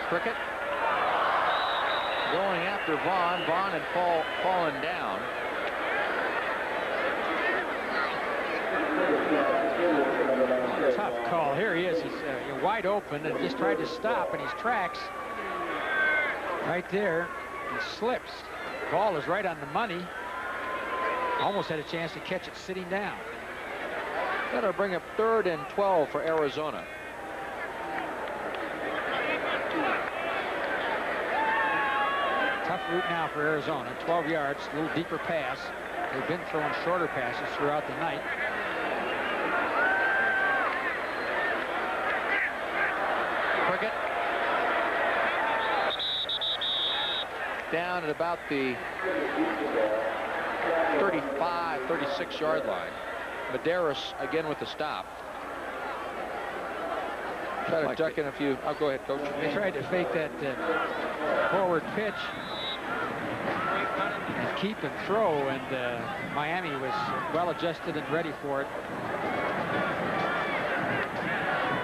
Prickett going after Vaughn. Vaughn had fallen down. Tough call. Here he is. He's wide open and just tried to stop, and his tracks right there. He slips. Ball is right on the money. Almost had a chance to catch it sitting down. Got to bring up 3rd and 12 for Arizona. Tough route now for Arizona. 12 yards, a little deeper pass. They've been throwing shorter passes throughout the night. Prickett down at about the 35, 36-yard line. Medeiros again with the stop. Try to duck in a few. I'll go ahead, Coach. They tried to fake that forward pitch and keep and throw, and Miami was well adjusted and ready for it.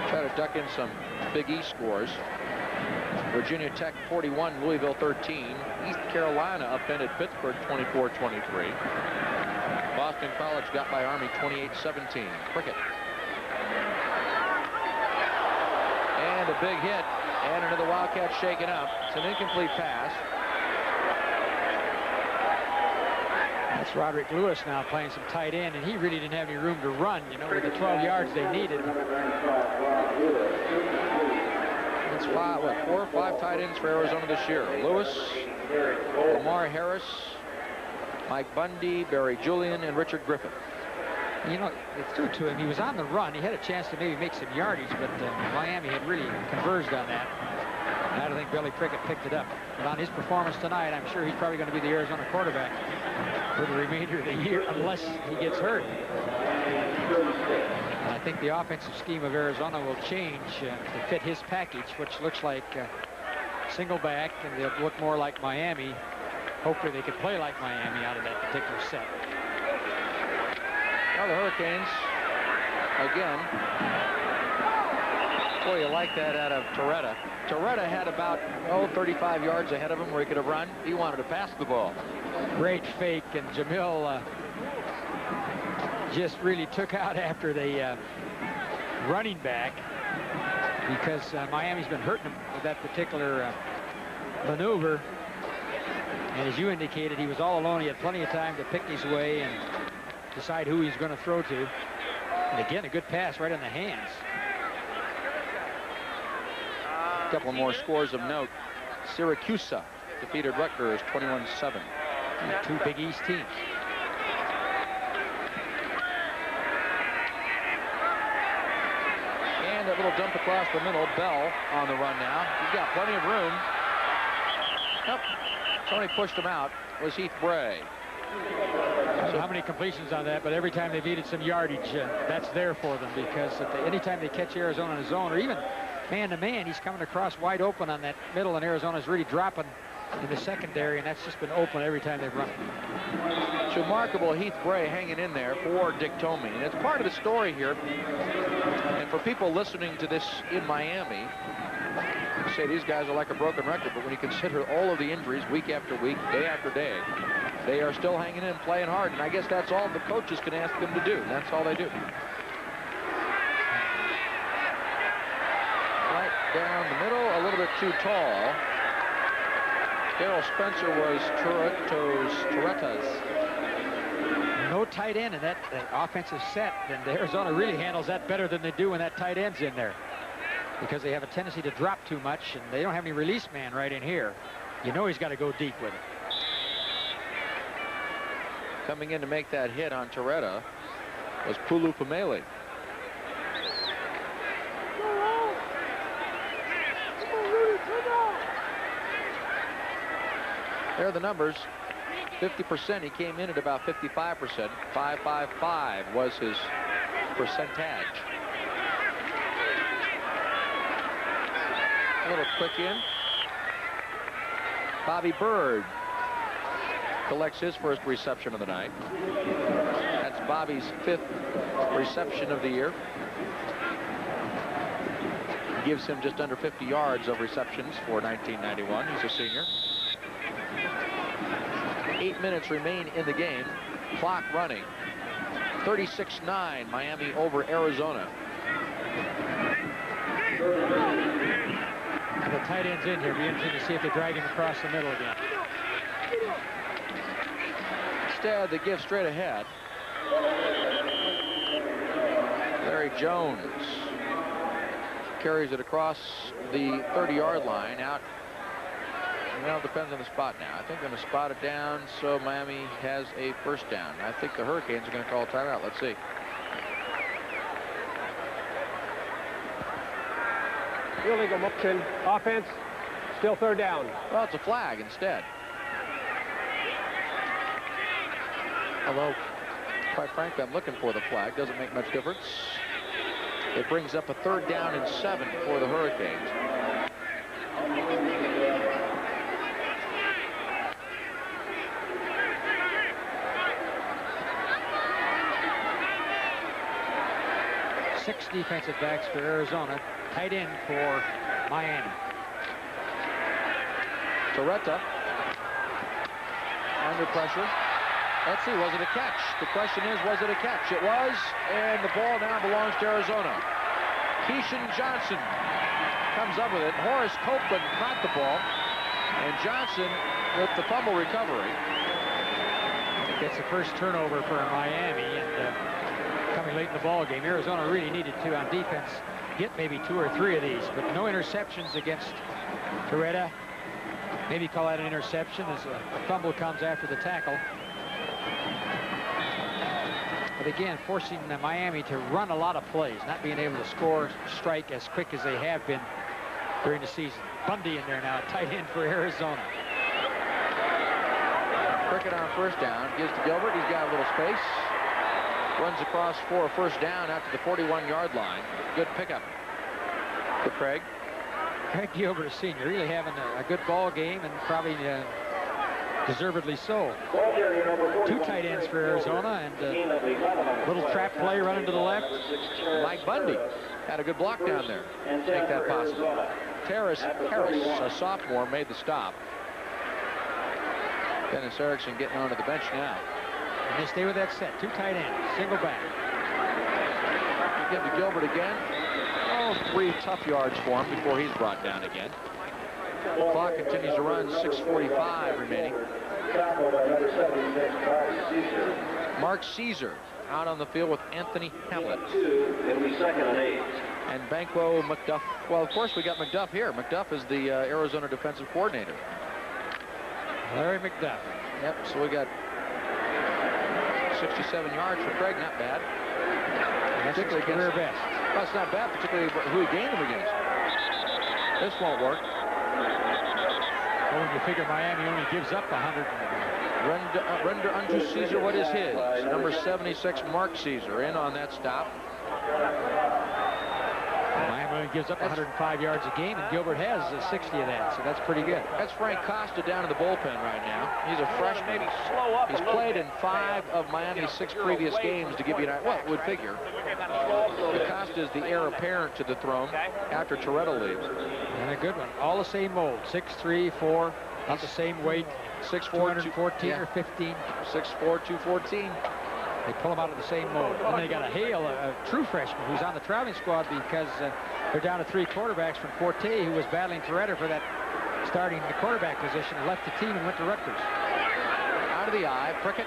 Try to duck in some Big East scores. Virginia Tech 41, Louisville 13. East Carolina upended Pittsburgh 24-23. Boston College got by Army 28-17. Prickett. And a big hit. And another Wildcat shaken up. It's an incomplete pass. That's Roderick Lewis now playing some tight end, and he really didn't have any room to run, you know, with the 12 yards they needed. It's 4 or 5 tight ends for Arizona this year. Lewis, Lamar Harris, Mike Bundy, Barry Julian, and Richard Griffith. You know, they threw to him. He was on the run. He had a chance to maybe make some yardage, but Miami had really converged on that. And I don't think Billy Prickett picked it up. But on his performance tonight, I'm sure he's probably going to be the Arizona quarterback for the remainder of the year, unless he gets hurt. And I think the offensive scheme of Arizona will change to fit his package, which looks like single back, and they'll look more like Miami. Hopefully they can play like Miami out of that particular set. Well, the Hurricanes, again, boy, you like that out of Torretta. Torretta had about, 35 yards ahead of him where he could have run. He wanted to pass the ball. Great fake, and Jamil just really took out after the running back, because Miami's been hurting him with that particular maneuver. And as you indicated, he was all alone. He had plenty of time to pick his way and decide who he's going to throw to. And again, a good pass right in the hands. A couple more scores of note. Syracuse defeated Rutgers 21-7. Two Big East teams. And that little dump across the middle. Bell on the run now. He's got plenty of room. Nope. Somebody pushed him out. It was Heath Bray. I don't know how many completions on that, but every time they've needed some yardage, that's there for them, because anytime they catch Arizona in a zone, or even man-to-man, he's coming across wide open on that middle, and Arizona's really dropping in the secondary, and that's just been open every time they've run. It's remarkable, Heath Bray hanging in there for Dick Tomey. And it's part of the story here. And for people listening to this in Miami, you say these guys are like a broken record, but when you consider all of the injuries week after week, day after day, they are still hanging in, playing hard. And I guess that's all the coaches can ask them to do. That's all they do. Right down the middle, a little bit too tall. Darrell Spencer was Torretta's. No tight end in that offensive set, and Arizona really handles that better than they do when that tight end's in there, because they have a tendency to drop too much, and they don't have any release man right in here. You know he's got to go deep with it. Coming in to make that hit on Torretta was Pulu Pumele. There are the numbers. 50%. He came in at about 55%. 5.55 was his percentage. A little quick in. Bobby Bird collects his first reception of the night. That's Bobby's 5th reception of the year. Gives him just under 50 yards of receptions for 1991. He's a senior. 8 minutes remain in the game. Clock running. 36-9, Miami over Arizona. The tight end's in here. Be interesting to see if they drag him across the middle again. Instead, they give straight ahead. Larry Jones carries it across the 30-yard line out. Well, it depends on the spot now. I think they're going to spot it down, so Miami has a first down. I think the Hurricanes are going to call a timeout. Let's see. Illegal motion. Offense. Still third down. Well, it's a flag instead. Although, quite frankly, I'm looking for the flag. Doesn't make much difference. It brings up a 3rd down and 7 for the Hurricanes. Six defensive backs for Arizona. Tight end for Miami. Torretta under pressure. Let's see, was it a catch? The question is, was it a catch? It was, and the ball now belongs to Arizona. Keyshawn Johnson comes up with it. Horace Copeland caught the ball, and Johnson with the fumble recovery. Gets the first turnover for Miami, and coming late in the ball game. Arizona really needed to, on defense, get maybe 2 or 3 of these, but no interceptions against Torretta. Maybe call that an interception as a fumble comes after the tackle. But again, forcing Miami to run a lot of plays, not being able to score, strike as quick as they have been during the season. Bundy in there now, tight end for Arizona. Prickett on first down, gives to Gilbert. He's got a little space. Runs across for a first down out to the 41-yard line. Good pickup for Craig. Craig Gilbert, a senior, really having a good ball game, and probably deservedly so. 2 tight ends for Arizona, and a little trap play running to the left. Mike Bundy had a good block down there to make that possible. Terrace Harris, a sophomore, made the stop. Dennis Erickson getting onto the bench now. And they stay with that set. 2 tight ends, single back. Give to Gilbert again. Oh, 3 tough yards for him before he's brought down again. The clock continues to run, 6:45 remaining. Mark Caesar out on the field with Anthony Hamlet. And Banquo McDuff. Well, of course, we got McDuff here. McDuff is the Arizona defensive coordinator. Larry McDuff. Yep, so we got 67 yards for Craig, not bad. Particularly career best. Well, it's not bad, particularly who he gained him against. This won't work. Well, when you figure Miami only gives up 100. Render unto Caesar what is his. Number 76, Mark Caesar, in on that stop. Miami only gives up 105 yards a game, and Gilbert has 60 of that, so that's pretty good. That's Frank Costa down in the bullpen right now. He's a freshman. He's played in 5 of Miami's 6 previous games, to give you an idea. Well, would figure. Costa is the heir apparent to the throne after Toretto leaves. And a good one. All the same mold. 6'3", 4, not the same weight. 6'4", 214 or 15. 6'4", 214. They pull him out of the same mold. And they got a Hale, a true freshman, who's on the traveling squad because they're down to 3 quarterbacks from Forte, who was battling Toretto for that starting the quarterback position, left the team and went to Rutgers. Out of the eye, Prickett.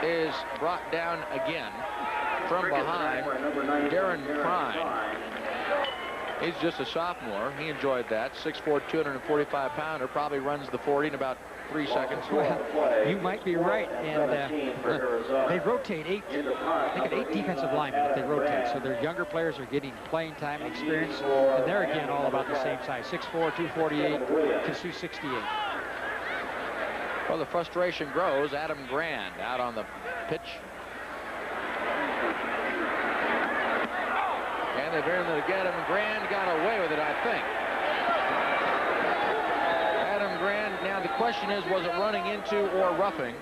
Is brought down again from behind. Darren Prine. He's just a sophomore. He enjoyed that. 6'4", 245-pounder. Probably runs the 40 in about 3 seconds. Well, you might be right. And they rotate 8. They got 8 defensive linemen that they rotate. So their younger players are getting playing time and experience. And they're again all about the same size. 6'4", 248 to 268. Well, the frustration grows. Adam Grand out on the pitch. And they've earned it again. Adam Grand got away with it, I think. Adam Grand, now the question is, was it running into or roughing?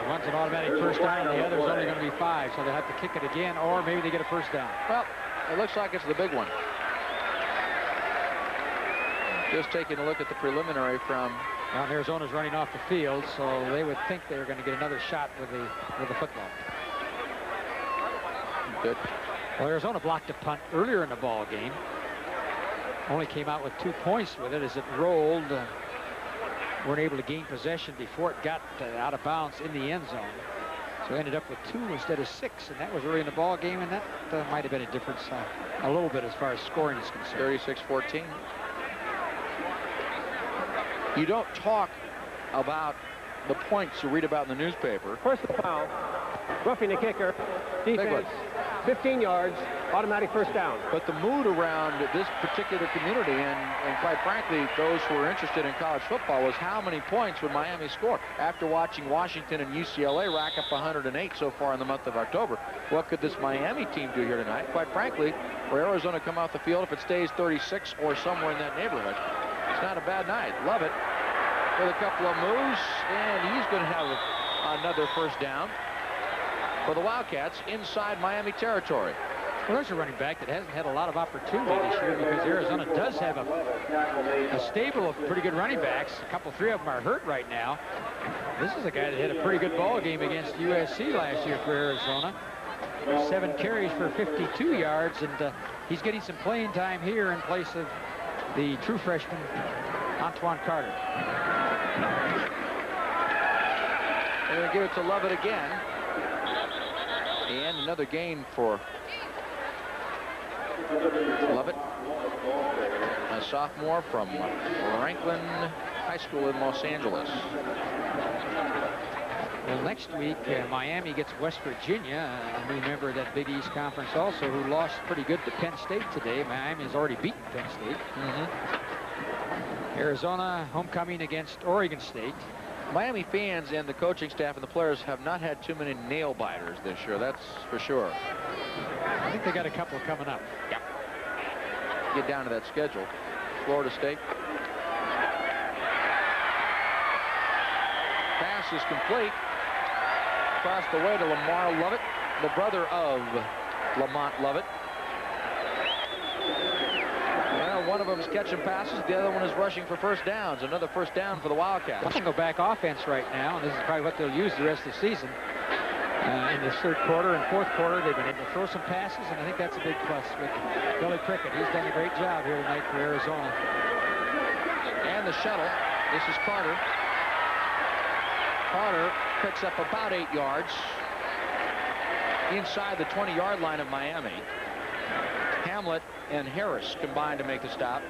One's an automatic first down, and the other's only going to be 5, so they'll have to kick it again, or maybe they get a first down. Well, it looks like it's the big one. Just taking a look at the preliminary from... Well, Arizona's running off the field, so they would think they're going to get another shot with the football. Good. Well, Arizona blocked a punt earlier in the ball game. Only came out with 2 points with it as it rolled. Weren't able to gain possession before it got out of bounds in the end zone. So ended up with 2 instead of 6, and that was early in the ball game, and that might have been a difference a little bit as far as scoring is concerned. 36-14. You don't talk about the points you read about in the newspaper. Personal foul, roughing the kicker, defense, 15 yards, automatic first down. But the mood around this particular community, and quite frankly, those who are interested in college football, was how many points would Miami score? After watching Washington and UCLA rack up 108 so far in the month of October, what could this Miami team do here tonight? Quite frankly, for Arizona to come off the field, if it stays 36 or somewhere in that neighborhood, it's not a bad night. Love it. With a couple of moves, and he's going to have another first down for the Wildcats inside Miami territory. Well, there's a running back that hasn't had a lot of opportunity this year because Arizona does have a stable of pretty good running backs. Three of them are hurt right now. This is a guy that had a pretty good ball game against USC last year for Arizona. 7 carries for 52 yards, and he's getting some playing time here in place of the true freshman, Antoine Carter. They're going to give it to Lovett again. And another gain for Lovett, a sophomore from Franklin High High School in Los Angeles. Well, next week, Miami gets West Virginia, a new member of that Big East Conference also, who lost pretty good to Penn State today. Miami has already beaten Penn State. Arizona homecoming against Oregon State. Miami fans and the coaching staff and the players have not had too many nail biters this year, that's for sure. I think they got a couple coming up. Yep. Get down to that schedule. Florida State. Pass is complete. Across the way to Lamar Lovett, the brother of Lamont Lovett. Well, one of them is catching passes, the other one is rushing for first downs. Another first down for the Wildcats. Go back offense right now, and this is probably what they'll use the rest of the season. In this third quarter and fourth quarter, they've been able to throw some passes, and I think that's a big plus with Billy Prickett. He's done a great job here tonight for Arizona. And the shuttle. This is Carter. Carter picks up about 8 yards inside the 20-yard line of Miami. Hamlet and Harris combined to make the stop.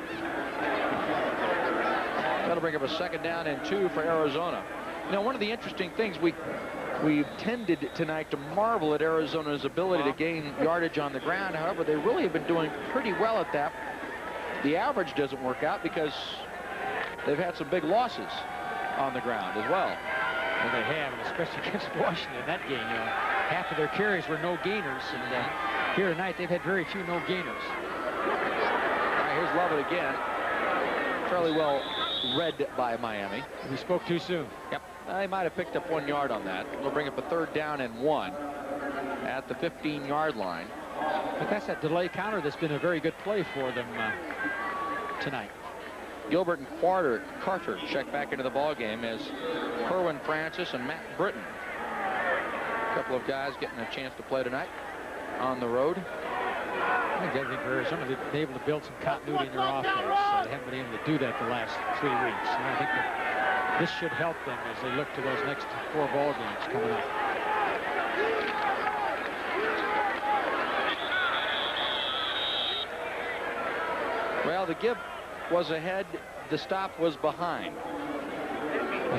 That'll bring up a second down and 2 for Arizona. You know, one of the interesting things we've tended tonight to marvel at Arizona's ability to gain yardage on the ground. However, they really have been doing pretty well at that. The average doesn't work out because they've had some big losses on the ground as well. And they have, and especially against Washington in that game. You know, half of their carries were no gainers, and here tonight they've had very few no gainers. All right, here's Lovett again. Fairly well read by Miami. We spoke too soon. Yep. They might have picked up 1 yard on that. We'll bring up a third down and 1 at the 15-yard line. But that's that delay counter that's been a very good play for them tonight. Gilbert and Carter check back into the ball game as Kerwin Francis and Matt Britton. A couple of guys getting a chance to play tonight on the road. I think the other thing for Arizona, they've been able to build some continuity in their offense. They haven't been able to do that the last 3 weeks. And I think that this should help them as they look to those next 4 ball games coming up. Well, the give was ahead, the stop was behind.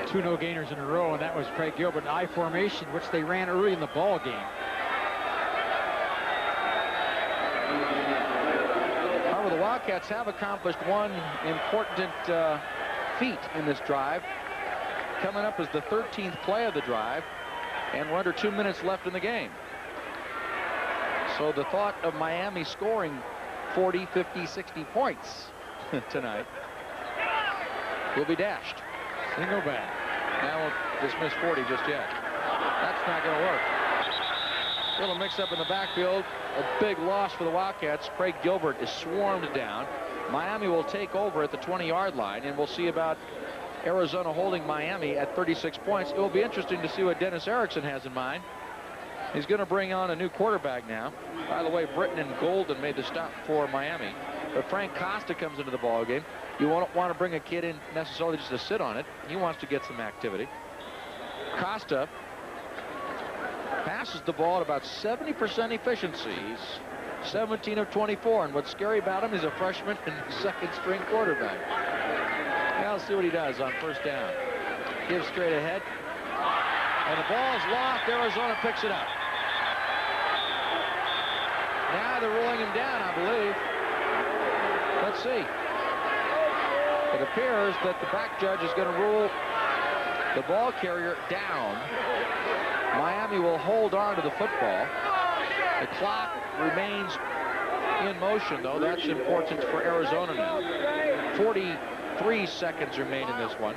2 no gainers in a row, and that was Craig Gilbert in I formation, which they ran early in the ball game. However, the Wildcats have accomplished one important feat in this drive. Coming up is the 13th play of the drive, and we're under 2 minutes left in the game. So the thought of Miami scoring 40, 50, 60 points tonight will be dashed. Single back. Now we'll dismiss 40 just yet. That's not going to work. Little mix-up in the backfield. A big loss for the Wildcats. Craig Gilbert is swarmed down. Miami will take over at the 20-yard line, and we'll see about Arizona holding Miami at 36 points. It will be interesting to see what Dennis Erickson has in mind. He's going to bring on a new quarterback now. By the way, Britton and Golden made the stop for Miami. But Frank Costa comes into the ballgame. You won't want to bring a kid in necessarily just to sit on it. He wants to get some activity. Costa passes the ball at about 70% efficiency. He's 17 of 24. And what's scary about him is a freshman and second-string quarterback. Now let's see what he does on first down. Gives straight ahead. And the ball is lost. Arizona picks it up. Now they're rolling him down, I believe. Let's see. It appears that the back judge is going to rule the ball carrier down. Miami will hold on to the football. The clock remains in motion, though. That's important for Arizona now. 43 seconds remain in this one.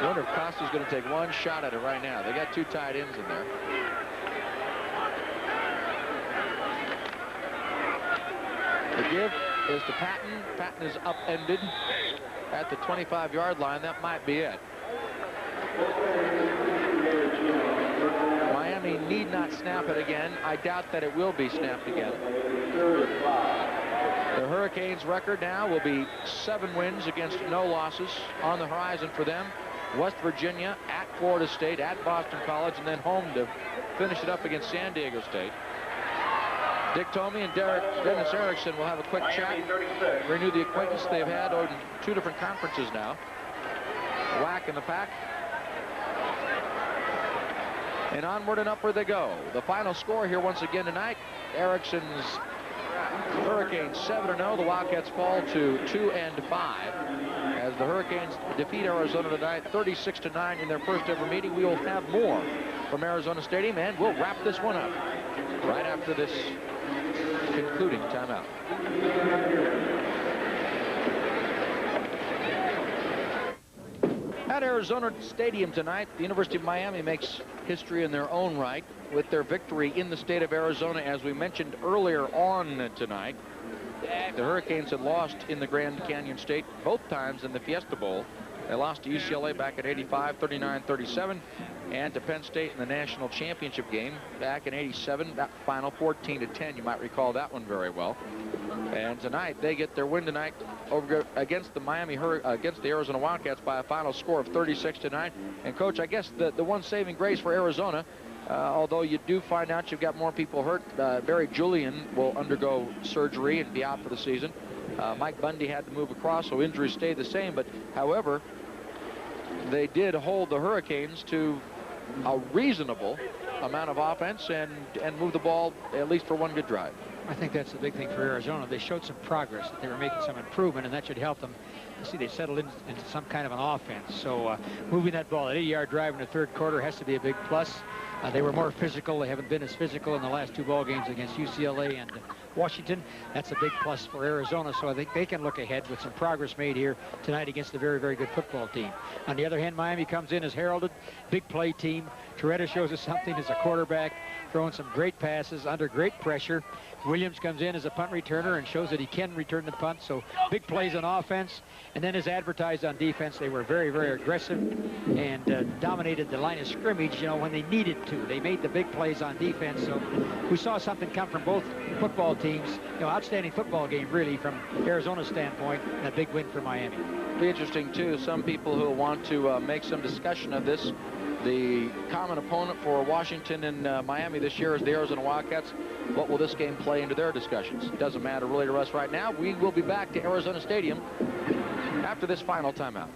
I wonder if Costa's going to take one shot at it right now. They got 2 tight ends in there. The give is to Patton. Patton is upended at the 25-yard line. That might be it. Miami need not snap it again. I doubt that it will be snapped again. The Hurricanes' record now will be 7 wins against no losses on the horizon for them. West Virginia, at Florida State, at Boston College, and then home to finish it up against San Diego State. Dick Tomey and Dennis Erickson will have a quick chat. Miami 36. Renew the acquaintance they've had on 2 different conferences now. Whack in the pack. And onward and upward they go. The final score here once again tonight, Erickson's Hurricanes 7-0. The Wildcats fall to 2-5 as the Hurricanes defeat Arizona tonight 36-9 in their first ever meeting. We will have more from Arizona Stadium, and we'll wrap this one up right after this concluding timeout. At Arizona Stadium tonight, the University of Miami makes history in their own right with their victory in the state of Arizona. As we mentioned earlier on tonight, the Hurricanes had lost in the Grand Canyon State both times in the Fiesta Bowl. They lost to UCLA back in '85, 39-37, and to Penn State in the national championship game back in '87. That final 14-10. You might recall that one very well. And tonight they get their win tonight over against the against the Arizona Wildcats by a final score of 36-9. And Coach, I guess the one saving grace for Arizona, although you do find out you've got more people hurt, Barry Julian will undergo surgery and be out for the season. Mike Bundy had to move across, so injuries stayed the same. But however, they did hold the Hurricanes to a reasonable amount of offense and move the ball at least for one good drive. I think that's the big thing for Arizona. They showed some progress. They were making some improvement, and that should help them. You see, they settled into some kind of an offense. So moving that ball, an 80-yard drive in the third quarter has to be a big plus. They were more physical. They haven't been as physical in the last 2 ball games against UCLA and Washington. That's a big plus for Arizona. So I think they can look ahead with some progress made here tonight against a very, very good football team. On the other hand, Miami comes in as heralded, big play team. Torretta shows us something as a quarterback, throwing some great passes under great pressure. Williams comes in as a punt returner and shows that he can return the punt. So big plays on offense. And then as advertised on defense, they were very, very aggressive and dominated the line of scrimmage, you know, when they needed to. They made the big plays on defense. So we saw something come from both football teams. You know, outstanding football game, really, from Arizona's standpoint, and a big win for Miami. Be interesting, too. Some people who want to make some discussion of this. The common opponent for Washington and Miami this year is the Arizona Wildcats. What will this game play into their discussions? It doesn't matter really to us right now. We will be back to Arizona Stadium after this final timeout.